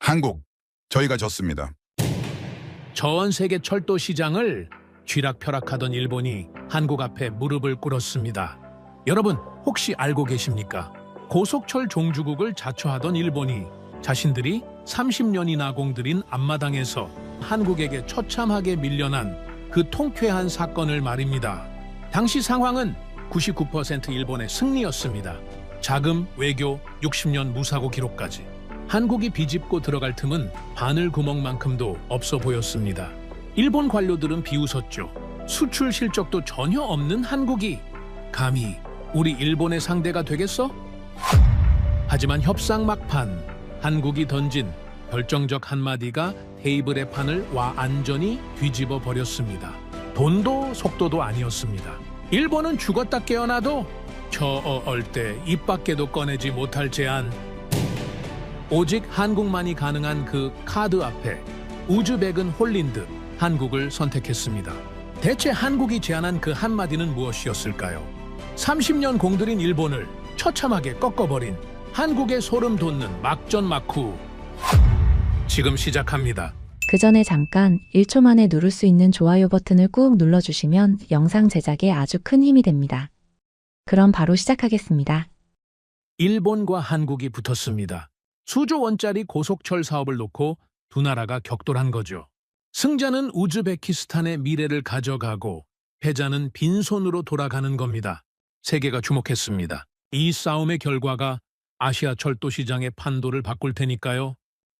한국, 저희가 졌습니다. 전 세계 철도 시장을 쥐락펴락하던 일본이 한국 앞에 무릎을 꿇었습니다. 여러분, 혹시 알고 계십니까? 고속철 종주국을 자처하던 일본이 자신들이 30년이나 공들인 앞마당에서 한국에게 처참하게 밀려난 그 통쾌한 사건을 말입니다. 당시 상황은 99% 일본의 승리였습니다. 자금, 외교, 60년 무사고 기록까지. 한국이 비집고 들어갈 틈은 바늘 구멍만큼도 없어 보였습니다. 일본 관료들은 비웃었죠. 수출 실적도 전혀 없는 한국이 감히 우리 일본의 상대가 되겠어? 하지만 협상 막판, 한국이 던진 결정적 한마디가 테이블의 판을 완전히 뒤집어 버렸습니다. 돈도 속도도 아니었습니다. 일본은 죽었다 깨어나도 저 얼때 입 밖에도 꺼내지 못할 제안. 오직 한국만이 가능한 그 카드 앞에 우즈벡은 홀린 듯 한국을 선택했습니다. 대체 한국이 제안한 그 한마디는 무엇이었을까요? 30년 공들인 일본을 처참하게 꺾어버린 한국의 소름 돋는 막전막후. 지금 시작합니다. 그 전에 잠깐 1초 만에 누를 수 있는 좋아요 버튼을 꾹 눌러주시면 영상 제작에 아주 큰 힘이 됩니다. 그럼 바로 시작하겠습니다. 일본과 한국이 붙었습니다. 수조 원짜리 고속철 사업을 놓고 두 나라가 격돌한 거죠. 승자는 우즈베키스탄의 미래를 가져가고 패자는 빈손으로 돌아가는 겁니다. 세계가 주목했습니다. 이 싸움의 결과가 아시아 철도 시장의 판도를 바꿀 테니까요.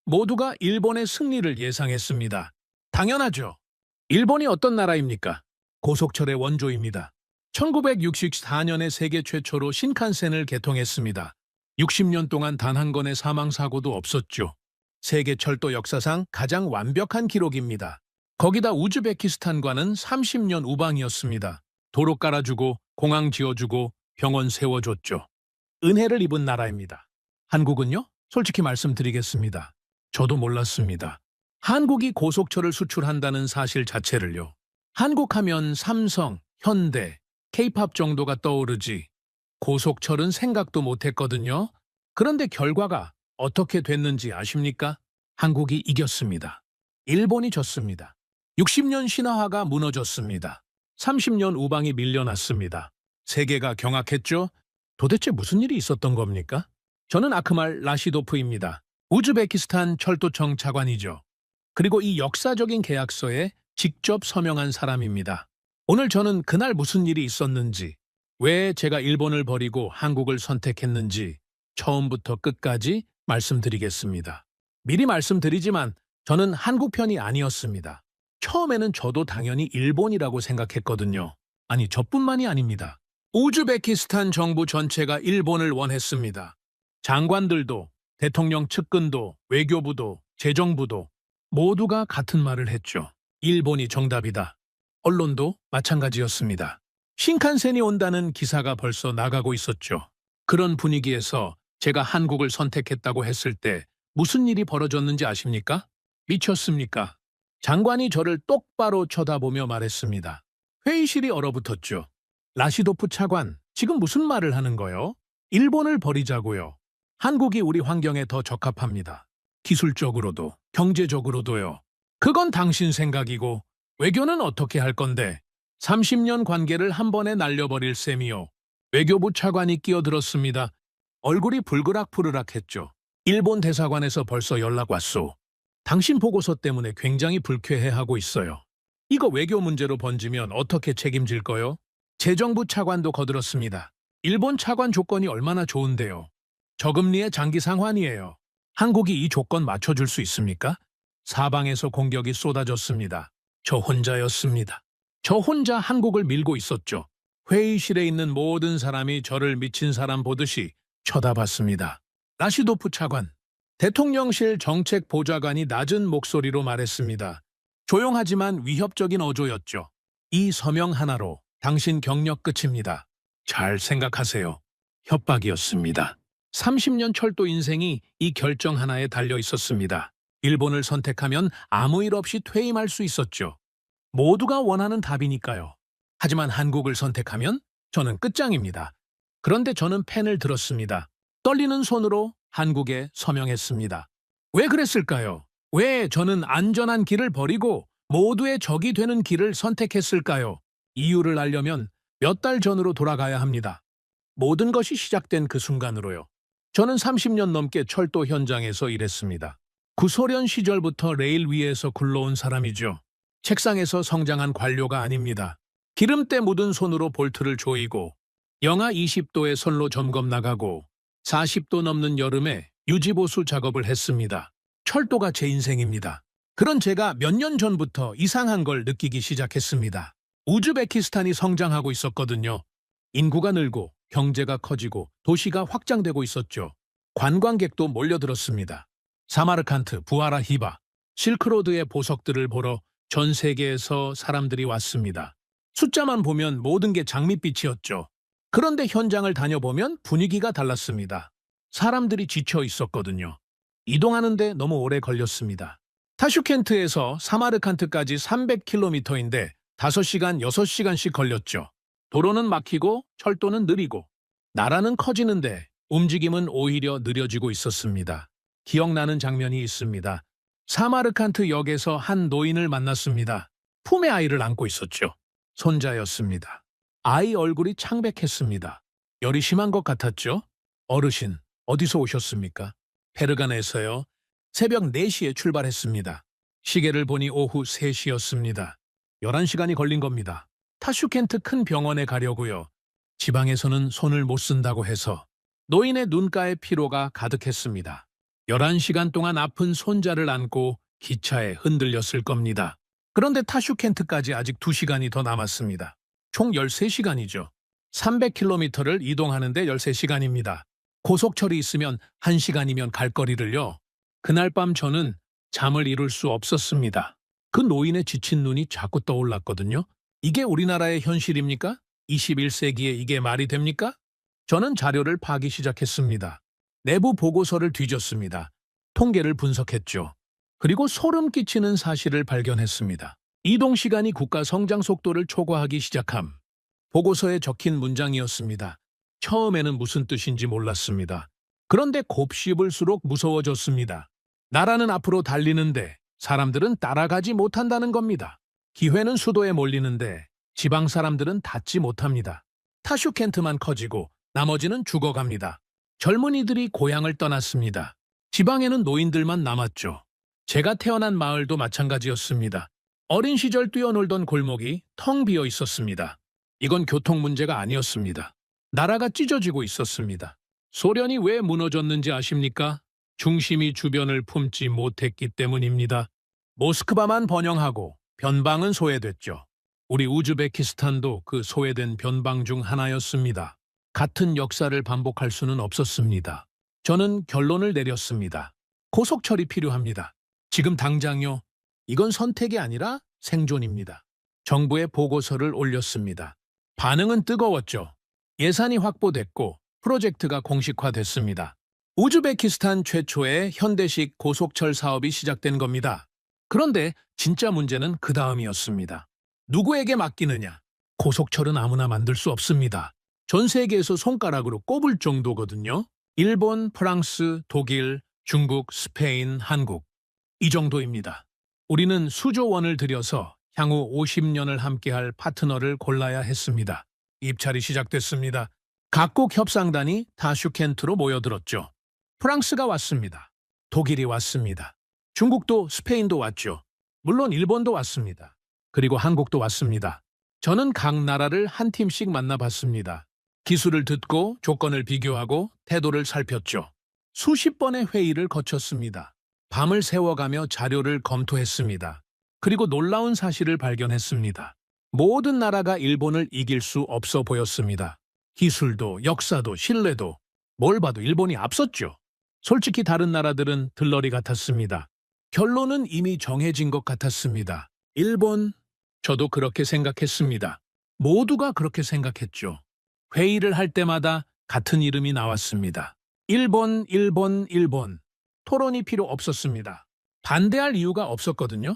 모두가 일본의 승리를 예상했습니다. 당연하죠. 일본이 어떤 나라입니까? 고속철의 원조입니다. 1964년에 세계 최초로 신칸센을 개통했습니다. 60년 동안 단 한 건의 사망사고도 없었죠. 세계 철도 역사상 가장 완벽한 기록입니다. 거기다 우즈베키스탄과는 30년 우방이었습니다. 도로 깔아주고 공항 지어주고 병원 세워줬죠. 은혜를 입은 나라입니다. 한국은요? 솔직히 말씀드리겠습니다. 저도 몰랐습니다. 한국이 고속철을 수출한다는 사실 자체를요. 한국하면 삼성, 현대, K-팝 정도가 떠오르지 고속철은 생각도 못했거든요. 그런데 결과가 어떻게 됐는지 아십니까? 한국이 이겼습니다. 일본이 졌습니다. 60년 신화화가 무너졌습니다. 30년 우방이 밀려났습니다. 세계가 경악했죠? 도대체 무슨 일이 있었던 겁니까? 저는 아크말 라시도프입니다. 우즈베키스탄 철도청 차관이죠. 그리고 이 역사적인 계약서에 직접 서명한 사람입니다. 오늘 저는 그날 무슨 일이 있었는지, 왜 제가 일본을 버리고 한국을 선택했는지 처음부터 끝까지 말씀드리겠습니다. 미리 말씀드리지만 저는 한국 편이 아니었습니다. 처음에는 저도 당연히 일본이라고 생각했거든요. 아니, 저뿐만이 아닙니다. 우즈베키스탄 정부 전체가 일본을 원했습니다. 장관들도, 대통령 측근도, 외교부도, 재정부도 모두가 같은 말을 했죠. 일본이 정답이다. 언론도 마찬가지였습니다. 신칸센이 온다는 기사가 벌써 나가고 있었죠. 그런 분위기에서 제가 한국을 선택했다고 했을 때 무슨 일이 벌어졌는지 아십니까? 미쳤습니까? 장관이 저를 똑바로 쳐다보며 말했습니다. 회의실이 얼어붙었죠. 라시도프 차관, 지금 무슨 말을 하는 거요? 일본을 버리자고요. 한국이 우리 환경에 더 적합합니다. 기술적으로도, 경제적으로도요. 그건 당신 생각이고 외교는 어떻게 할 건데? 30년 관계를 한 번에 날려버릴 셈이요. 외교부 차관이 끼어들었습니다. 얼굴이 불그락푸르락했죠. 일본 대사관에서 벌써 연락 왔소. 당신 보고서 때문에 굉장히 불쾌해하고 있어요. 이거 외교 문제로 번지면 어떻게 책임질 거요? 재정부 차관도 거들었습니다. 일본 차관 조건이 얼마나 좋은데요. 저금리의 장기 상환이에요. 한국이 이 조건 맞춰줄 수 있습니까? 사방에서 공격이 쏟아졌습니다. 저 혼자였습니다. 저 혼자 한국을 밀고 있었죠. 회의실에 있는 모든 사람이 저를 미친 사람 보듯이 쳐다봤습니다. 라시도프 차관, 대통령실 정책보좌관이 낮은 목소리로 말했습니다. 조용하지만 위협적인 어조였죠. 이 서명 하나로 당신 경력 끝입니다. 잘 생각하세요. 협박이었습니다. 30년 철도 인생이 이 결정 하나에 달려 있었습니다. 일본을 선택하면 아무 일 없이 퇴임할 수 있었죠. 모두가 원하는 답이니까요. 하지만 한국을 선택하면 저는 끝장입니다. 그런데 저는 펜을 들었습니다. 떨리는 손으로 한국에 서명했습니다. 왜 그랬을까요? 왜 저는 안전한 길을 버리고 모두의 적이 되는 길을 선택했을까요? 이유를 알려면 몇 달 전으로 돌아가야 합니다. 모든 것이 시작된 그 순간으로요. 저는 30년 넘게 철도 현장에서 일했습니다. 구소련 시절부터 레일 위에서 굴러온 사람이죠. 책상에서 성장한 관료가 아닙니다. 기름때 묻은 손으로 볼트를 조이고 영하 20도의 선로 점검 나가고 40도 넘는 여름에 유지보수 작업을 했습니다. 철도가 제 인생입니다. 그런 제가 몇 년 전부터 이상한 걸 느끼기 시작했습니다. 우즈베키스탄이 성장하고 있었거든요. 인구가 늘고 경제가 커지고 도시가 확장되고 있었죠. 관광객도 몰려들었습니다. 사마르칸트, 부하라 히바, 실크로드의 보석들을 보러 전 세계에서 사람들이 왔습니다. 숫자만 보면 모든 게 장밋빛이었죠. 그런데 현장을 다녀보면 분위기가 달랐습니다. 사람들이 지쳐 있었거든요. 이동하는데 너무 오래 걸렸습니다. 타슈켄트에서 사마르칸트까지 300km인데 5시간, 6시간씩 걸렸죠. 도로는 막히고 철도는 느리고 나라는 커지는데 움직임은 오히려 느려지고 있었습니다. 기억나는 장면이 있습니다. 사마르칸트 역에서 한 노인을 만났습니다. 품에 아이를 안고 있었죠. 손자였습니다. 아이 얼굴이 창백했습니다. 열이 심한 것 같았죠? 어르신, 어디서 오셨습니까? 페르간에서요. 새벽 4시에 출발했습니다. 시계를 보니 오후 3시였습니다. 11시간이 걸린 겁니다. 타슈켄트 큰 병원에 가려고요. 지방에서는 손을 못 쓴다고 해서 노인의 눈가에 피로가 가득했습니다. 11시간 동안 아픈 손자를 안고 기차에 흔들렸을 겁니다. 그런데 타슈켄트까지 아직 2시간이 더 남았습니다. 총 13시간이죠. 300km를 이동하는데 13시간입니다. 고속철이 있으면 1시간이면 갈 거리를요. 그날 밤 저는 잠을 이룰 수 없었습니다. 그 노인의 지친 눈이 자꾸 떠올랐거든요. 이게 우리나라의 현실입니까? 21세기에 이게 말이 됩니까? 저는 자료를 파기 시작했습니다. 내부 보고서를 뒤졌습니다. 통계를 분석했죠. 그리고 소름 끼치는 사실을 발견했습니다. 이동 시간이 국가 성장 속도를 초과하기 시작함. 보고서에 적힌 문장이었습니다. 처음에는 무슨 뜻인지 몰랐습니다. 그런데 곱씹을수록 무서워졌습니다. 나라는 앞으로 달리는데 사람들은 따라가지 못한다는 겁니다. 기회는 수도에 몰리는데 지방 사람들은 닿지 못합니다. 타슈켄트만 커지고 나머지는 죽어갑니다. 젊은이들이 고향을 떠났습니다. 지방에는 노인들만 남았죠. 제가 태어난 마을도 마찬가지였습니다. 어린 시절 뛰어놀던 골목이 텅 비어 있었습니다. 이건 교통 문제가 아니었습니다. 나라가 찢어지고 있었습니다. 소련이 왜 무너졌는지 아십니까? 중심이 주변을 품지 못했기 때문입니다. 모스크바만 번영하고 변방은 소외됐죠. 우리 우즈베키스탄도 그 소외된 변방 중 하나였습니다. 같은 역사를 반복할 수는 없었습니다. 저는 결론을 내렸습니다. 고속철이 필요합니다. 지금 당장요. 이건 선택이 아니라 생존입니다. 정부에 보고서를 올렸습니다. 반응은 뜨거웠죠. 예산이 확보됐고 프로젝트가 공식화됐습니다. 우즈베키스탄 최초의 현대식 고속철 사업이 시작된 겁니다. 그런데 진짜 문제는 그 다음이었습니다. 누구에게 맡기느냐? 고속철은 아무나 만들 수 없습니다. 전 세계에서 손가락으로 꼽을 정도거든요. 일본, 프랑스, 독일, 중국, 스페인, 한국. 이 정도입니다. 우리는 수조 원을 들여서 향후 50년을 함께할 파트너를 골라야 했습니다. 입찰이 시작됐습니다. 각국 협상단이 타슈켄트로 모여들었죠. 프랑스가 왔습니다. 독일이 왔습니다. 중국도 스페인도 왔죠. 물론 일본도 왔습니다. 그리고 한국도 왔습니다. 저는 각 나라를 한 팀씩 만나봤습니다. 기술을 듣고 조건을 비교하고 태도를 살폈죠. 수십 번의 회의를 거쳤습니다. 밤을 새워가며 자료를 검토했습니다. 그리고 놀라운 사실을 발견했습니다. 모든 나라가 일본을 이길 수 없어 보였습니다. 기술도 역사도 신뢰도 뭘 봐도 일본이 앞섰죠. 솔직히 다른 나라들은 들러리 같았습니다. 결론은 이미 정해진 것 같았습니다. 일본, 저도 그렇게 생각했습니다. 모두가 그렇게 생각했죠. 회의를 할 때마다 같은 이름이 나왔습니다. 일본, 일본, 일본. 토론이 필요 없었습니다. 반대할 이유가 없었거든요.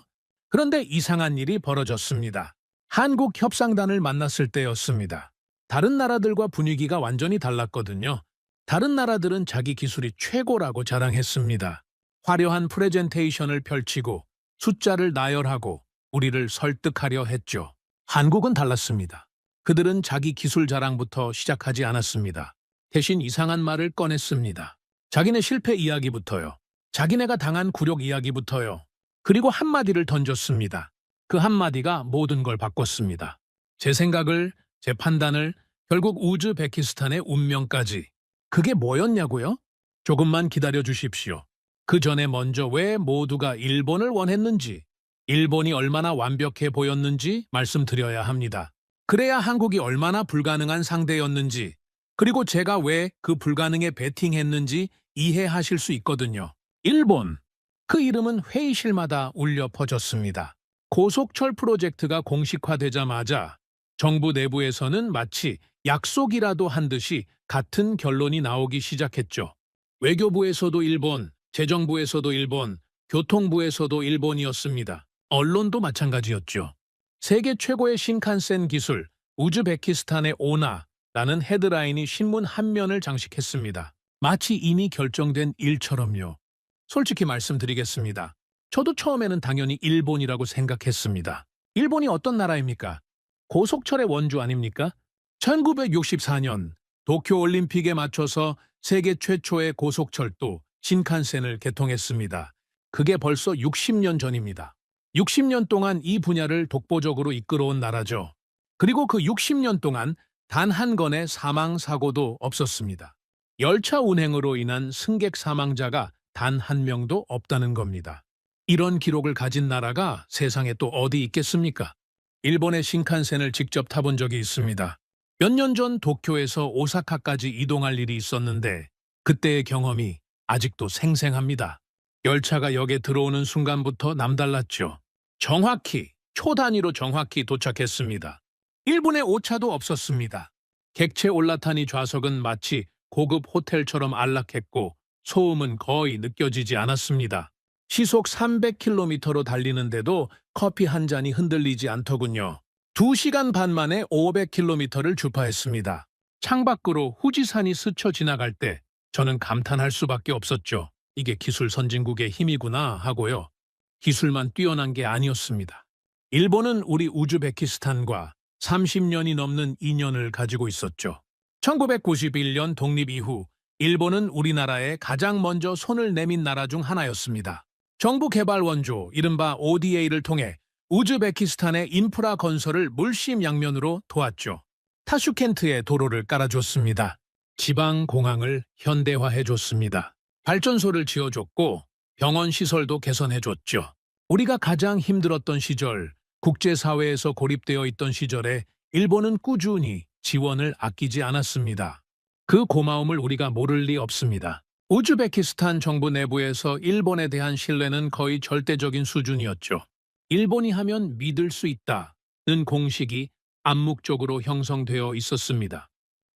그런데 이상한 일이 벌어졌습니다. 한국 협상단을 만났을 때였습니다. 다른 나라들과 분위기가 완전히 달랐거든요. 다른 나라들은 자기 기술이 최고라고 자랑했습니다. 화려한 프레젠테이션을 펼치고 숫자를 나열하고 우리를 설득하려 했죠. 한국은 달랐습니다. 그들은 자기 기술 자랑부터 시작하지 않았습니다. 대신 이상한 말을 꺼냈습니다. 자기네 실패 이야기부터요. 자기네가 당한 굴욕 이야기부터요. 그리고 한마디를 던졌습니다. 그 한마디가 모든 걸 바꿨습니다. 제 생각을, 제 판단을, 결국 우즈베키스탄의 운명까지. 그게 뭐였냐고요? 조금만 기다려 주십시오. 그 전에 먼저 왜 모두가 일본을 원했는지, 일본이 얼마나 완벽해 보였는지 말씀드려야 합니다. 그래야 한국이 얼마나 불가능한 상대였는지, 그리고 제가 왜 그 불가능에 베팅했는지 이해하실 수 있거든요. 일본. 그 이름은 회의실마다 울려 퍼졌습니다. 고속철 프로젝트가 공식화되자마자 정부 내부에서는 마치 약속이라도 한 듯이 같은 결론이 나오기 시작했죠. 외교부에서도 일본, 재정부에서도 일본, 교통부에서도 일본이었습니다. 언론도 마찬가지였죠. 세계 최고의 신칸센 기술, 우즈베키스탄의 오나라는 헤드라인이 신문 한 면을 장식했습니다. 마치 이미 결정된 일처럼요. 솔직히 말씀드리겠습니다. 저도 처음에는 당연히 일본이라고 생각했습니다. 일본이 어떤 나라입니까? 고속철의 원주 아닙니까? 1964년 도쿄올림픽에 맞춰서 세계 최초의 고속철도 신칸센을 개통했습니다. 그게 벌써 60년 전입니다. 60년 동안 이 분야를 독보적으로 이끌어온 나라죠. 그리고 그 60년 동안 단 한 건의 사망사고도 없었습니다. 열차 운행으로 인한 승객 사망자가 단 한 명도 없다는 겁니다. 이런 기록을 가진 나라가 세상에 또 어디 있겠습니까? 일본의 신칸센을 직접 타본 적이 있습니다. 몇 년 전 도쿄에서 오사카까지 이동할 일이 있었는데 그때의 경험이 아직도 생생합니다. 열차가 역에 들어오는 순간부터 남달랐죠. 정확히, 초 단위로 정확히 도착했습니다. 1분의 오차도 없었습니다. 객체 올라타니 좌석은 마치 고급 호텔처럼 안락했고 소음은 거의 느껴지지 않았습니다. 시속 300km로 달리는데도 커피 한 잔이 흔들리지 않더군요. 2시간 반 만에 500km를 주파했습니다. 창밖으로 후지산이 스쳐 지나갈 때 저는 감탄할 수밖에 없었죠. 이게 기술 선진국의 힘이구나 하고요. 기술만 뛰어난 게 아니었습니다. 일본은 우리 우즈베키스탄과 30년이 넘는 인연을 가지고 있었죠. 1991년 독립 이후 일본은 우리나라에 가장 먼저 손을 내민 나라 중 하나였습니다. 정부 개발 원조 이른바 ODA를 통해 우즈베키스탄의 인프라 건설을 물심양면으로 도왔죠. 타슈켄트에 도로를 깔아줬습니다. 지방공항을 현대화해줬습니다. 발전소를 지어줬고 병원 시설도 개선해줬죠. 우리가 가장 힘들었던 시절, 국제사회에서 고립되어 있던 시절에 일본은 꾸준히 지원을 아끼지 않았습니다. 그 고마움을 우리가 모를 리 없습니다. 우즈베키스탄 정부 내부에서 일본에 대한 신뢰는 거의 절대적인 수준이었죠. 일본이 하면 믿을 수 있다는 공식이 암묵적으로 형성되어 있었습니다.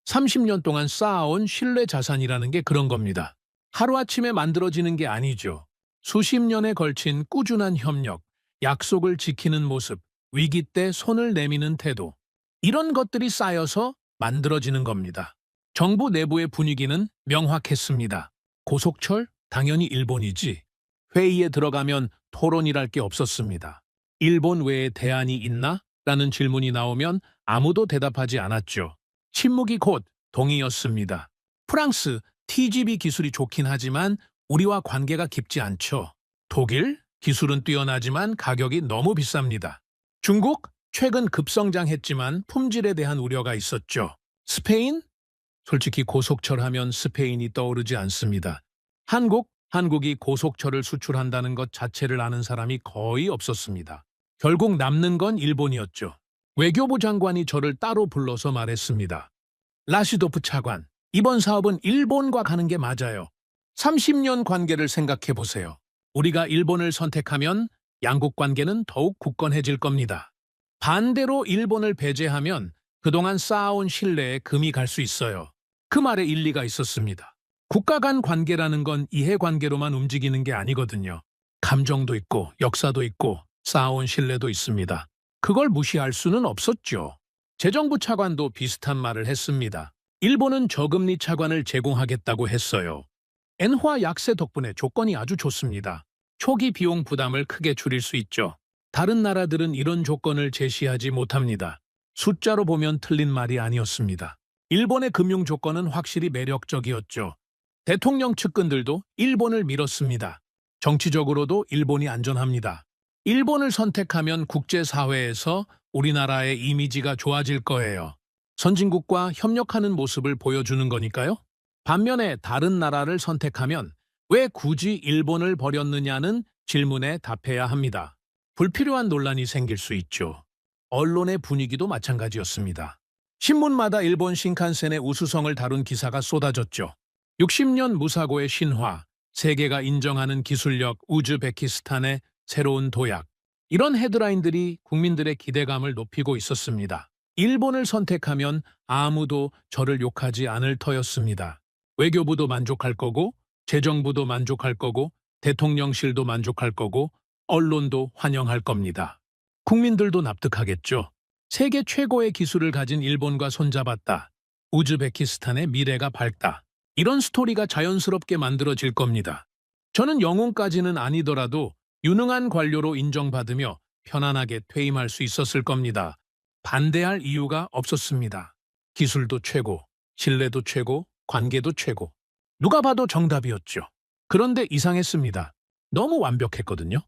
30년 동안 쌓아온 신뢰 자산이라는 게 그런 겁니다. 하루아침에 만들어지는 게 아니죠. 수십 년에 걸친 꾸준한 협력, 약속을 지키는 모습, 위기 때 손을 내미는 태도, 이런 것들이 쌓여서 만들어지는 겁니다. 정부 내부의 분위기는 명확했습니다. 고속철? 당연히 일본이지. 회의에 들어가면 토론이랄 게 없었습니다. 일본 외에 대안이 있나? 라는 질문이 나오면 아무도 대답하지 않았죠. 침묵이 곧 동의였습니다. 프랑스, TGV 기술이 좋긴 하지만 우리와 관계가 깊지 않죠. 독일, 기술은 뛰어나지만 가격이 너무 비쌉니다. 중국, 최근 급성장했지만 품질에 대한 우려가 있었죠. 스페인? 솔직히 고속철 하면 스페인이 떠오르지 않습니다. 한국이 고속철을 수출한다는 것 자체를 아는 사람이 거의 없었습니다. 결국 남는 건 일본이었죠. 외교부 장관이 저를 따로 불러서 말했습니다. 라시도프 차관, 이번 사업은 일본과 가는 게 맞아요. 30년 관계를 생각해 보세요. 우리가 일본을 선택하면 양국 관계는 더욱 굳건해질 겁니다. 반대로 일본을 배제하면 그동안 쌓아온 신뢰에 금이 갈 수 있어요. 그 말에 일리가 있었습니다. 국가 간 관계라는 건 이해관계로만 움직이는 게 아니거든요. 감정도 있고 역사도 있고 쌓아온 신뢰도 있습니다. 그걸 무시할 수는 없었죠. 재정부 차관도 비슷한 말을 했습니다. 일본은 저금리 차관을 제공하겠다고 했어요. 엔화 약세 덕분에 조건이 아주 좋습니다. 초기 비용 부담을 크게 줄일 수 있죠. 다른 나라들은 이런 조건을 제시하지 못합니다. 숫자로 보면 틀린 말이 아니었습니다. 일본의 금융 조건은 확실히 매력적이었죠. 대통령 측근들도 일본을 밀었습니다. 정치적으로도 일본이 안전합니다. 일본을 선택하면 국제사회에서 우리나라의 이미지가 좋아질 거예요. 선진국과 협력하는 모습을 보여주는 거니까요. 반면에 다른 나라를 선택하면 왜 굳이 일본을 버렸느냐는 질문에 답해야 합니다. 불필요한 논란이 생길 수 있죠. 언론의 분위기도 마찬가지였습니다. 신문마다 일본 신칸센의 우수성을 다룬 기사가 쏟아졌죠. 60년 무사고의 신화, 세계가 인정하는 기술력, 우즈베키스탄의 새로운 도약. 이런 헤드라인들이 국민들의 기대감을 높이고 있었습니다. 일본을 선택하면 아무도 저를 욕하지 않을 터였습니다. 외교부도 만족할 거고, 재정부도 만족할 거고, 대통령실도 만족할 거고, 언론도 환영할 겁니다. 국민들도 납득하겠죠. 세계 최고의 기술을 가진 일본과 손잡았다. 우즈베키스탄의 미래가 밝다. 이런 스토리가 자연스럽게 만들어질 겁니다. 저는 영웅까지는 아니더라도 유능한 관료로 인정받으며 편안하게 퇴임할 수 있었을 겁니다. 반대할 이유가 없었습니다. 기술도 최고, 신뢰도 최고, 관계도 최고. 누가 봐도 정답이었죠. 그런데 이상했습니다. 너무 완벽했거든요.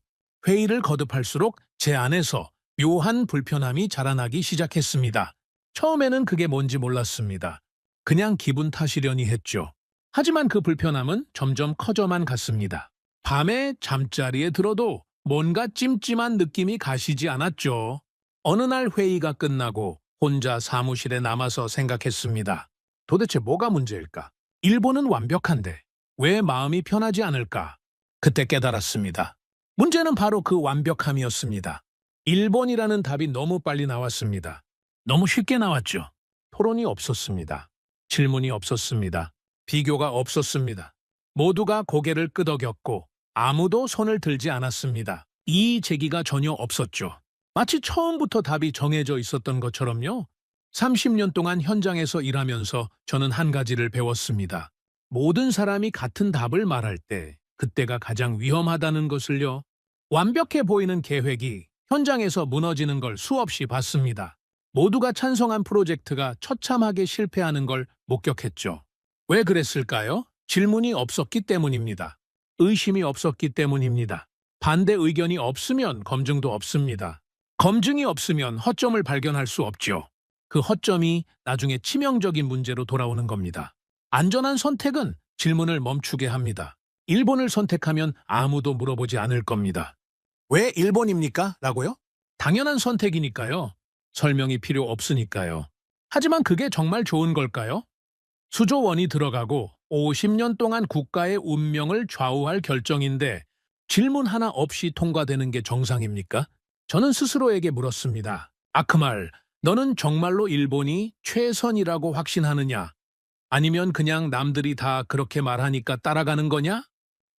회의를 거듭할수록 제 안에서 묘한 불편함이 자라나기 시작했습니다. 처음에는 그게 뭔지 몰랐습니다. 그냥 기분 탓이려니 했죠. 하지만 그 불편함은 점점 커져만 갔습니다. 밤에 잠자리에 들어도 뭔가 찜찜한 느낌이 가시지 않았죠. 어느 날 회의가 끝나고 혼자 사무실에 남아서 생각했습니다. 도대체 뭐가 문제일까? 일본은 완벽한데 왜 마음이 편하지 않을까? 그때 깨달았습니다. 문제는 바로 그 완벽함이었습니다. 일본이라는 답이 너무 빨리 나왔습니다. 너무 쉽게 나왔죠. 토론이 없었습니다. 질문이 없었습니다. 비교가 없었습니다. 모두가 고개를 끄덕였고 아무도 손을 들지 않았습니다. 이의 제기가 전혀 없었죠. 마치 처음부터 답이 정해져 있었던 것처럼요. 30년 동안 현장에서 일하면서 저는 한 가지를 배웠습니다. 모든 사람이 같은 답을 말할 때 그때가 가장 위험하다는 것을요. 완벽해 보이는 계획이 현장에서 무너지는 걸 수없이 봤습니다. 모두가 찬성한 프로젝트가 처참하게 실패하는 걸 목격했죠. 왜 그랬을까요? 질문이 없었기 때문입니다. 의심이 없었기 때문입니다. 반대 의견이 없으면 검증도 없습니다. 검증이 없으면 허점을 발견할 수 없죠. 그 허점이 나중에 치명적인 문제로 돌아오는 겁니다. 안전한 선택은 질문을 멈추게 합니다. 일본을 선택하면 아무도 물어보지 않을 겁니다. 왜 일본입니까? 라고요? 당연한 선택이니까요. 설명이 필요 없으니까요. 하지만 그게 정말 좋은 걸까요? 수조 원이 들어가고 50년 동안 국가의 운명을 좌우할 결정인데 질문 하나 없이 통과되는 게 정상입니까? 저는 스스로에게 물었습니다. 아크말, 너는 정말로 일본이 최선이라고 확신하느냐? 아니면 그냥 남들이 다 그렇게 말하니까 따라가는 거냐?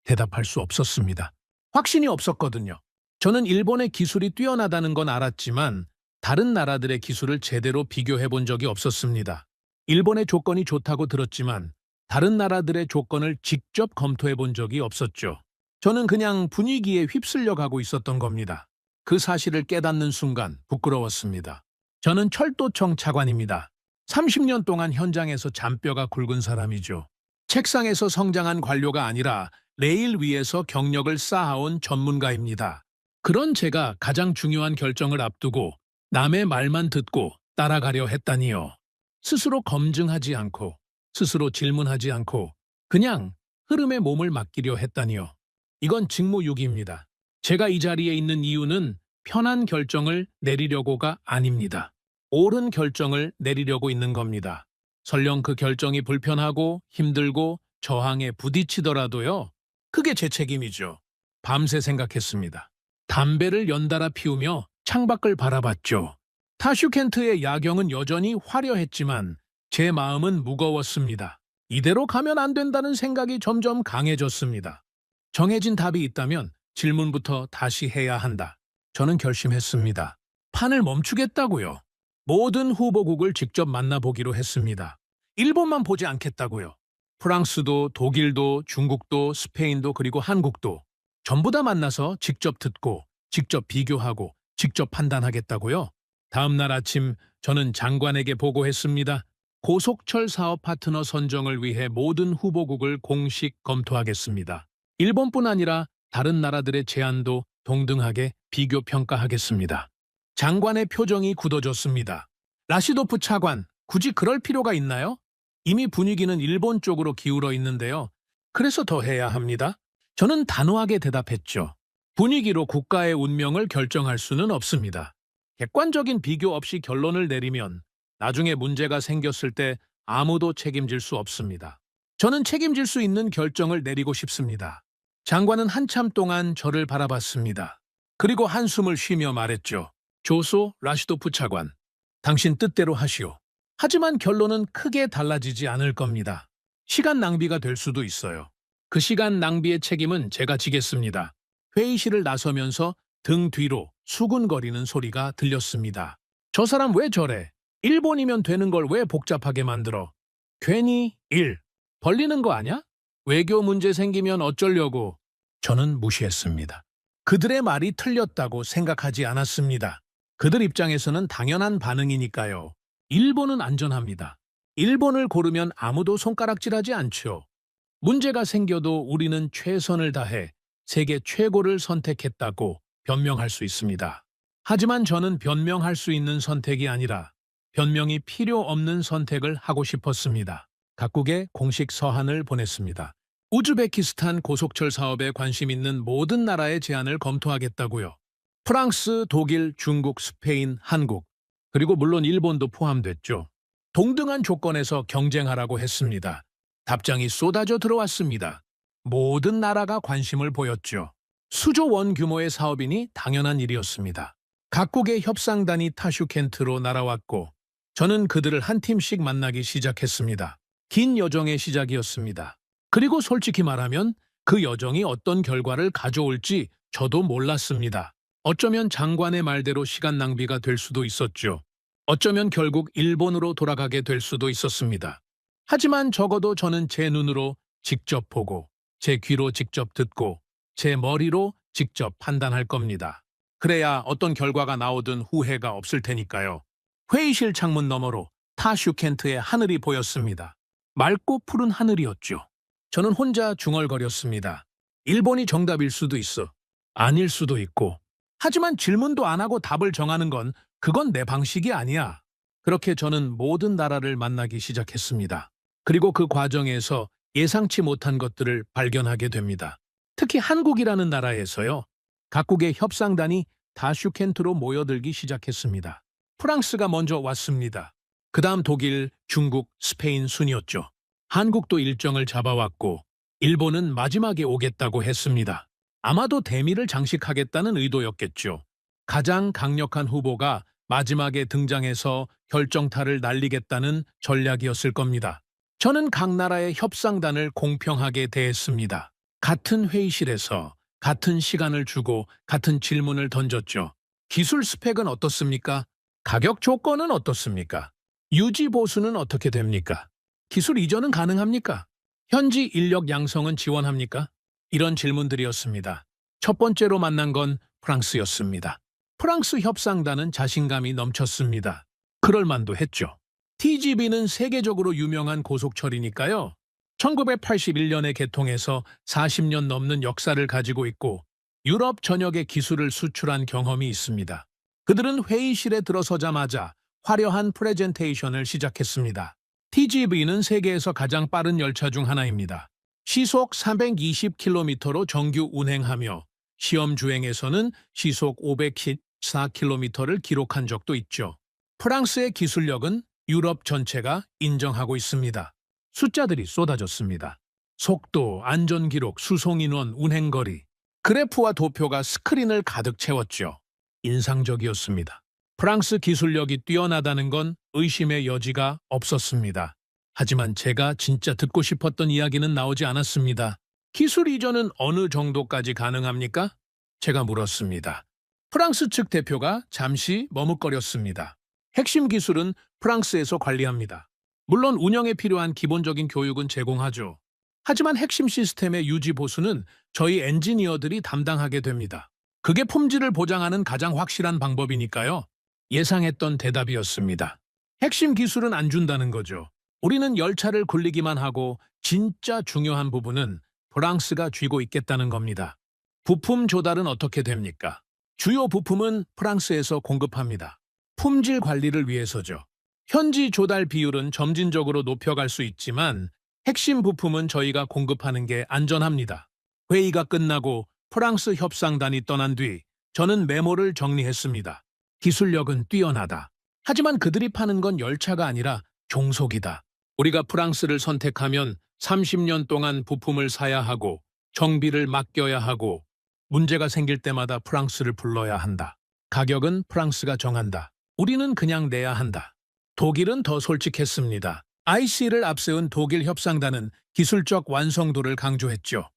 대답할 수 없었습니다. 확신이 없었거든요. 저는 일본의 기술이 뛰어나다는 건 알았지만 다른 나라들의 기술을 제대로 비교해 본 적이 없었습니다. 일본의 조건이 좋다고 들었지만 다른 나라들의 조건을 직접 검토해 본 적이 없었죠. 저는 그냥 분위기에 휩쓸려 가고 있었던 겁니다. 그 사실을 깨닫는 순간 부끄러웠습니다. 저는 철도청 차관입니다. 30년 동안 현장에서 잔뼈가 굵은 사람이죠. 책상에서 성장한 관료가 아니라 레일 위에서 경력을 쌓아온 전문가입니다. 그런 제가 가장 중요한 결정을 앞두고 남의 말만 듣고 따라가려 했다니요. 스스로 검증하지 않고 스스로 질문하지 않고 그냥 흐름에 몸을 맡기려 했다니요. 이건 직무유기입니다. 제가 이 자리에 있는 이유는 편한 결정을 내리려고가 아닙니다. 옳은 결정을 내리려고 있는 겁니다. 설령 그 결정이 불편하고 힘들고 저항에 부딪히더라도요. 그게 제 책임이죠. 밤새 생각했습니다. 담배를 연달아 피우며 창밖을 바라봤죠. 타슈켄트의 야경은 여전히 화려했지만 제 마음은 무거웠습니다. 이대로 가면 안 된다는 생각이 점점 강해졌습니다. 정해진 답이 있다면 질문부터 다시 해야 한다. 저는 결심했습니다. 판을 멈추겠다고요. 모든 후보국을 직접 만나보기로 했습니다. 일본만 보지 않겠다고요. 프랑스도, 독일도, 중국도, 스페인도, 그리고 한국도 전부 다 만나서 직접 듣고, 직접 비교하고, 직접 판단하겠다고요? 다음 날 아침 저는 장관에게 보고했습니다. 고속철 사업 파트너 선정을 위해 모든 후보국을 공식 검토하겠습니다. 일본뿐 아니라 다른 나라들의 제안도 동등하게 비교 평가하겠습니다. 장관의 표정이 굳어졌습니다. 라시도프 차관, 굳이 그럴 필요가 있나요? 이미 분위기는 일본 쪽으로 기울어 있는데요. 그래서 더 해야 합니다. 저는 단호하게 대답했죠. 분위기로 국가의 운명을 결정할 수는 없습니다. 객관적인 비교 없이 결론을 내리면 나중에 문제가 생겼을 때 아무도 책임질 수 없습니다. 저는 책임질 수 있는 결정을 내리고 싶습니다. 장관은 한참 동안 저를 바라봤습니다. 그리고 한숨을 쉬며 말했죠. 조소 라시도프 차관, 당신 뜻대로 하시오. 하지만 결론은 크게 달라지지 않을 겁니다. 시간 낭비가 될 수도 있어요. 그 시간 낭비의 책임은 제가 지겠습니다. 회의실을 나서면서 등 뒤로 수군거리는 소리가 들렸습니다. 저 사람 왜 저래? 일본이면 되는 걸 왜 복잡하게 만들어? 괜히 일 벌리는 거 아냐? 외교 문제 생기면 어쩌려고? 저는 무시했습니다. 그들의 말이 틀렸다고 생각하지 않았습니다. 그들 입장에서는 당연한 반응이니까요. 일본은 안전합니다. 일본을 고르면 아무도 손가락질하지 않죠. 문제가 생겨도 우리는 최선을 다해 세계 최고를 선택했다고 변명할 수 있습니다. 하지만 저는 변명할 수 있는 선택이 아니라 변명이 필요 없는 선택을 하고 싶었습니다. 각국에 공식 서한을 보냈습니다. 우즈베키스탄 고속철 사업에 관심 있는 모든 나라의 제안을 검토하겠다고요. 프랑스, 독일, 중국, 스페인, 한국, 그리고 물론 일본도 포함됐죠. 동등한 조건에서 경쟁하라고 했습니다. 답장이 쏟아져 들어왔습니다. 모든 나라가 관심을 보였죠. 수조 원 규모의 사업이니 당연한 일이었습니다. 각국의 협상단이 타슈켄트로 날아왔고 저는 그들을 한 팀씩 만나기 시작했습니다. 긴 여정의 시작이었습니다. 그리고 솔직히 말하면 그 여정이 어떤 결과를 가져올지 저도 몰랐습니다. 어쩌면 장관의 말대로 시간 낭비가 될 수도 있었죠. 어쩌면 결국 일본으로 돌아가게 될 수도 있었습니다. 하지만 적어도 저는 제 눈으로 직접 보고, 제 귀로 직접 듣고, 제 머리로 직접 판단할 겁니다. 그래야 어떤 결과가 나오든 후회가 없을 테니까요. 회의실 창문 너머로 타슈켄트의 하늘이 보였습니다. 맑고 푸른 하늘이었죠. 저는 혼자 중얼거렸습니다. 일본이 정답일 수도 있어. 아닐 수도 있고. 하지만 질문도 안 하고 답을 정하는 건 그건 내 방식이 아니야. 그렇게 저는 모든 나라를 만나기 시작했습니다. 그리고 그 과정에서 예상치 못한 것들을 발견하게 됩니다. 특히 한국이라는 나라에서요. 각국의 협상단이 타슈켄트로 모여들기 시작했습니다. 프랑스가 먼저 왔습니다. 그 다음 독일, 중국, 스페인 순이었죠. 한국도 일정을 잡아왔고 일본은 마지막에 오겠다고 했습니다. 아마도 대미를 장식하겠다는 의도였겠죠. 가장 강력한 후보가 마지막에 등장해서 결정타를 날리겠다는 전략이었을 겁니다. 저는 각 나라의 협상단을 공평하게 대했습니다. 같은 회의실에서 같은 시간을 주고 같은 질문을 던졌죠. 기술 스펙은 어떻습니까? 가격 조건은 어떻습니까? 유지 보수는 어떻게 됩니까? 기술 이전은 가능합니까? 현지 인력 양성은 지원합니까? 이런 질문들이었습니다. 첫 번째로 만난 건 프랑스였습니다. 프랑스 협상단은 자신감이 넘쳤습니다. 그럴 만도 했죠. TGV는 세계적으로 유명한 고속철이니까요. 1981년에 개통해서 40년 넘는 역사를 가지고 있고 유럽 전역에 기술을 수출한 경험이 있습니다. 그들은 회의실에 들어서자마자 화려한 프레젠테이션을 시작했습니다. TGV는 세계에서 가장 빠른 열차 중 하나입니다. 시속 320km로 정규 운행하며 시험 주행에서는 시속 514km를 기록한 적도 있죠. 프랑스의 기술력은 유럽 전체가 인정하고 있습니다. 숫자들이 쏟아졌습니다. 속도, 안전기록, 수송인원, 운행거리. 그래프와 도표가 스크린을 가득 채웠죠. 인상적이었습니다. 프랑스 기술력이 뛰어나다는 건 의심의 여지가 없었습니다. 하지만 제가 진짜 듣고 싶었던 이야기는 나오지 않았습니다. 기술 이전은 어느 정도까지 가능합니까? 제가 물었습니다. 프랑스 측 대표가 잠시 머뭇거렸습니다. 핵심 기술은 프랑스에서 관리합니다. 물론 운영에 필요한 기본적인 교육은 제공하죠. 하지만 핵심 시스템의 유지 보수는 저희 엔지니어들이 담당하게 됩니다. 그게 품질을 보장하는 가장 확실한 방법이니까요. 예상했던 대답이었습니다. 핵심 기술은 안 준다는 거죠. 우리는 열차를 굴리기만 하고 진짜 중요한 부분은 프랑스가 쥐고 있겠다는 겁니다. 부품 조달은 어떻게 됩니까? 주요 부품은 프랑스에서 공급합니다. 품질 관리를 위해서죠. 현지 조달 비율은 점진적으로 높여갈 수 있지만 핵심 부품은 저희가 공급하는 게 안전합니다. 회의가 끝나고 프랑스 협상단이 떠난 뒤 저는 메모를 정리했습니다. 기술력은 뛰어나다. 하지만 그들이 파는 건 열차가 아니라 종속이다. 우리가 프랑스를 선택하면 30년 동안 부품을 사야 하고 정비를 맡겨야 하고 문제가 생길 때마다 프랑스를 불러야 한다. 가격은 프랑스가 정한다. 우리는 그냥 내야 한다. 독일은 더 솔직했습니다. IC를 앞세운 독일 협상단은 기술적 완성도를 강조했죠.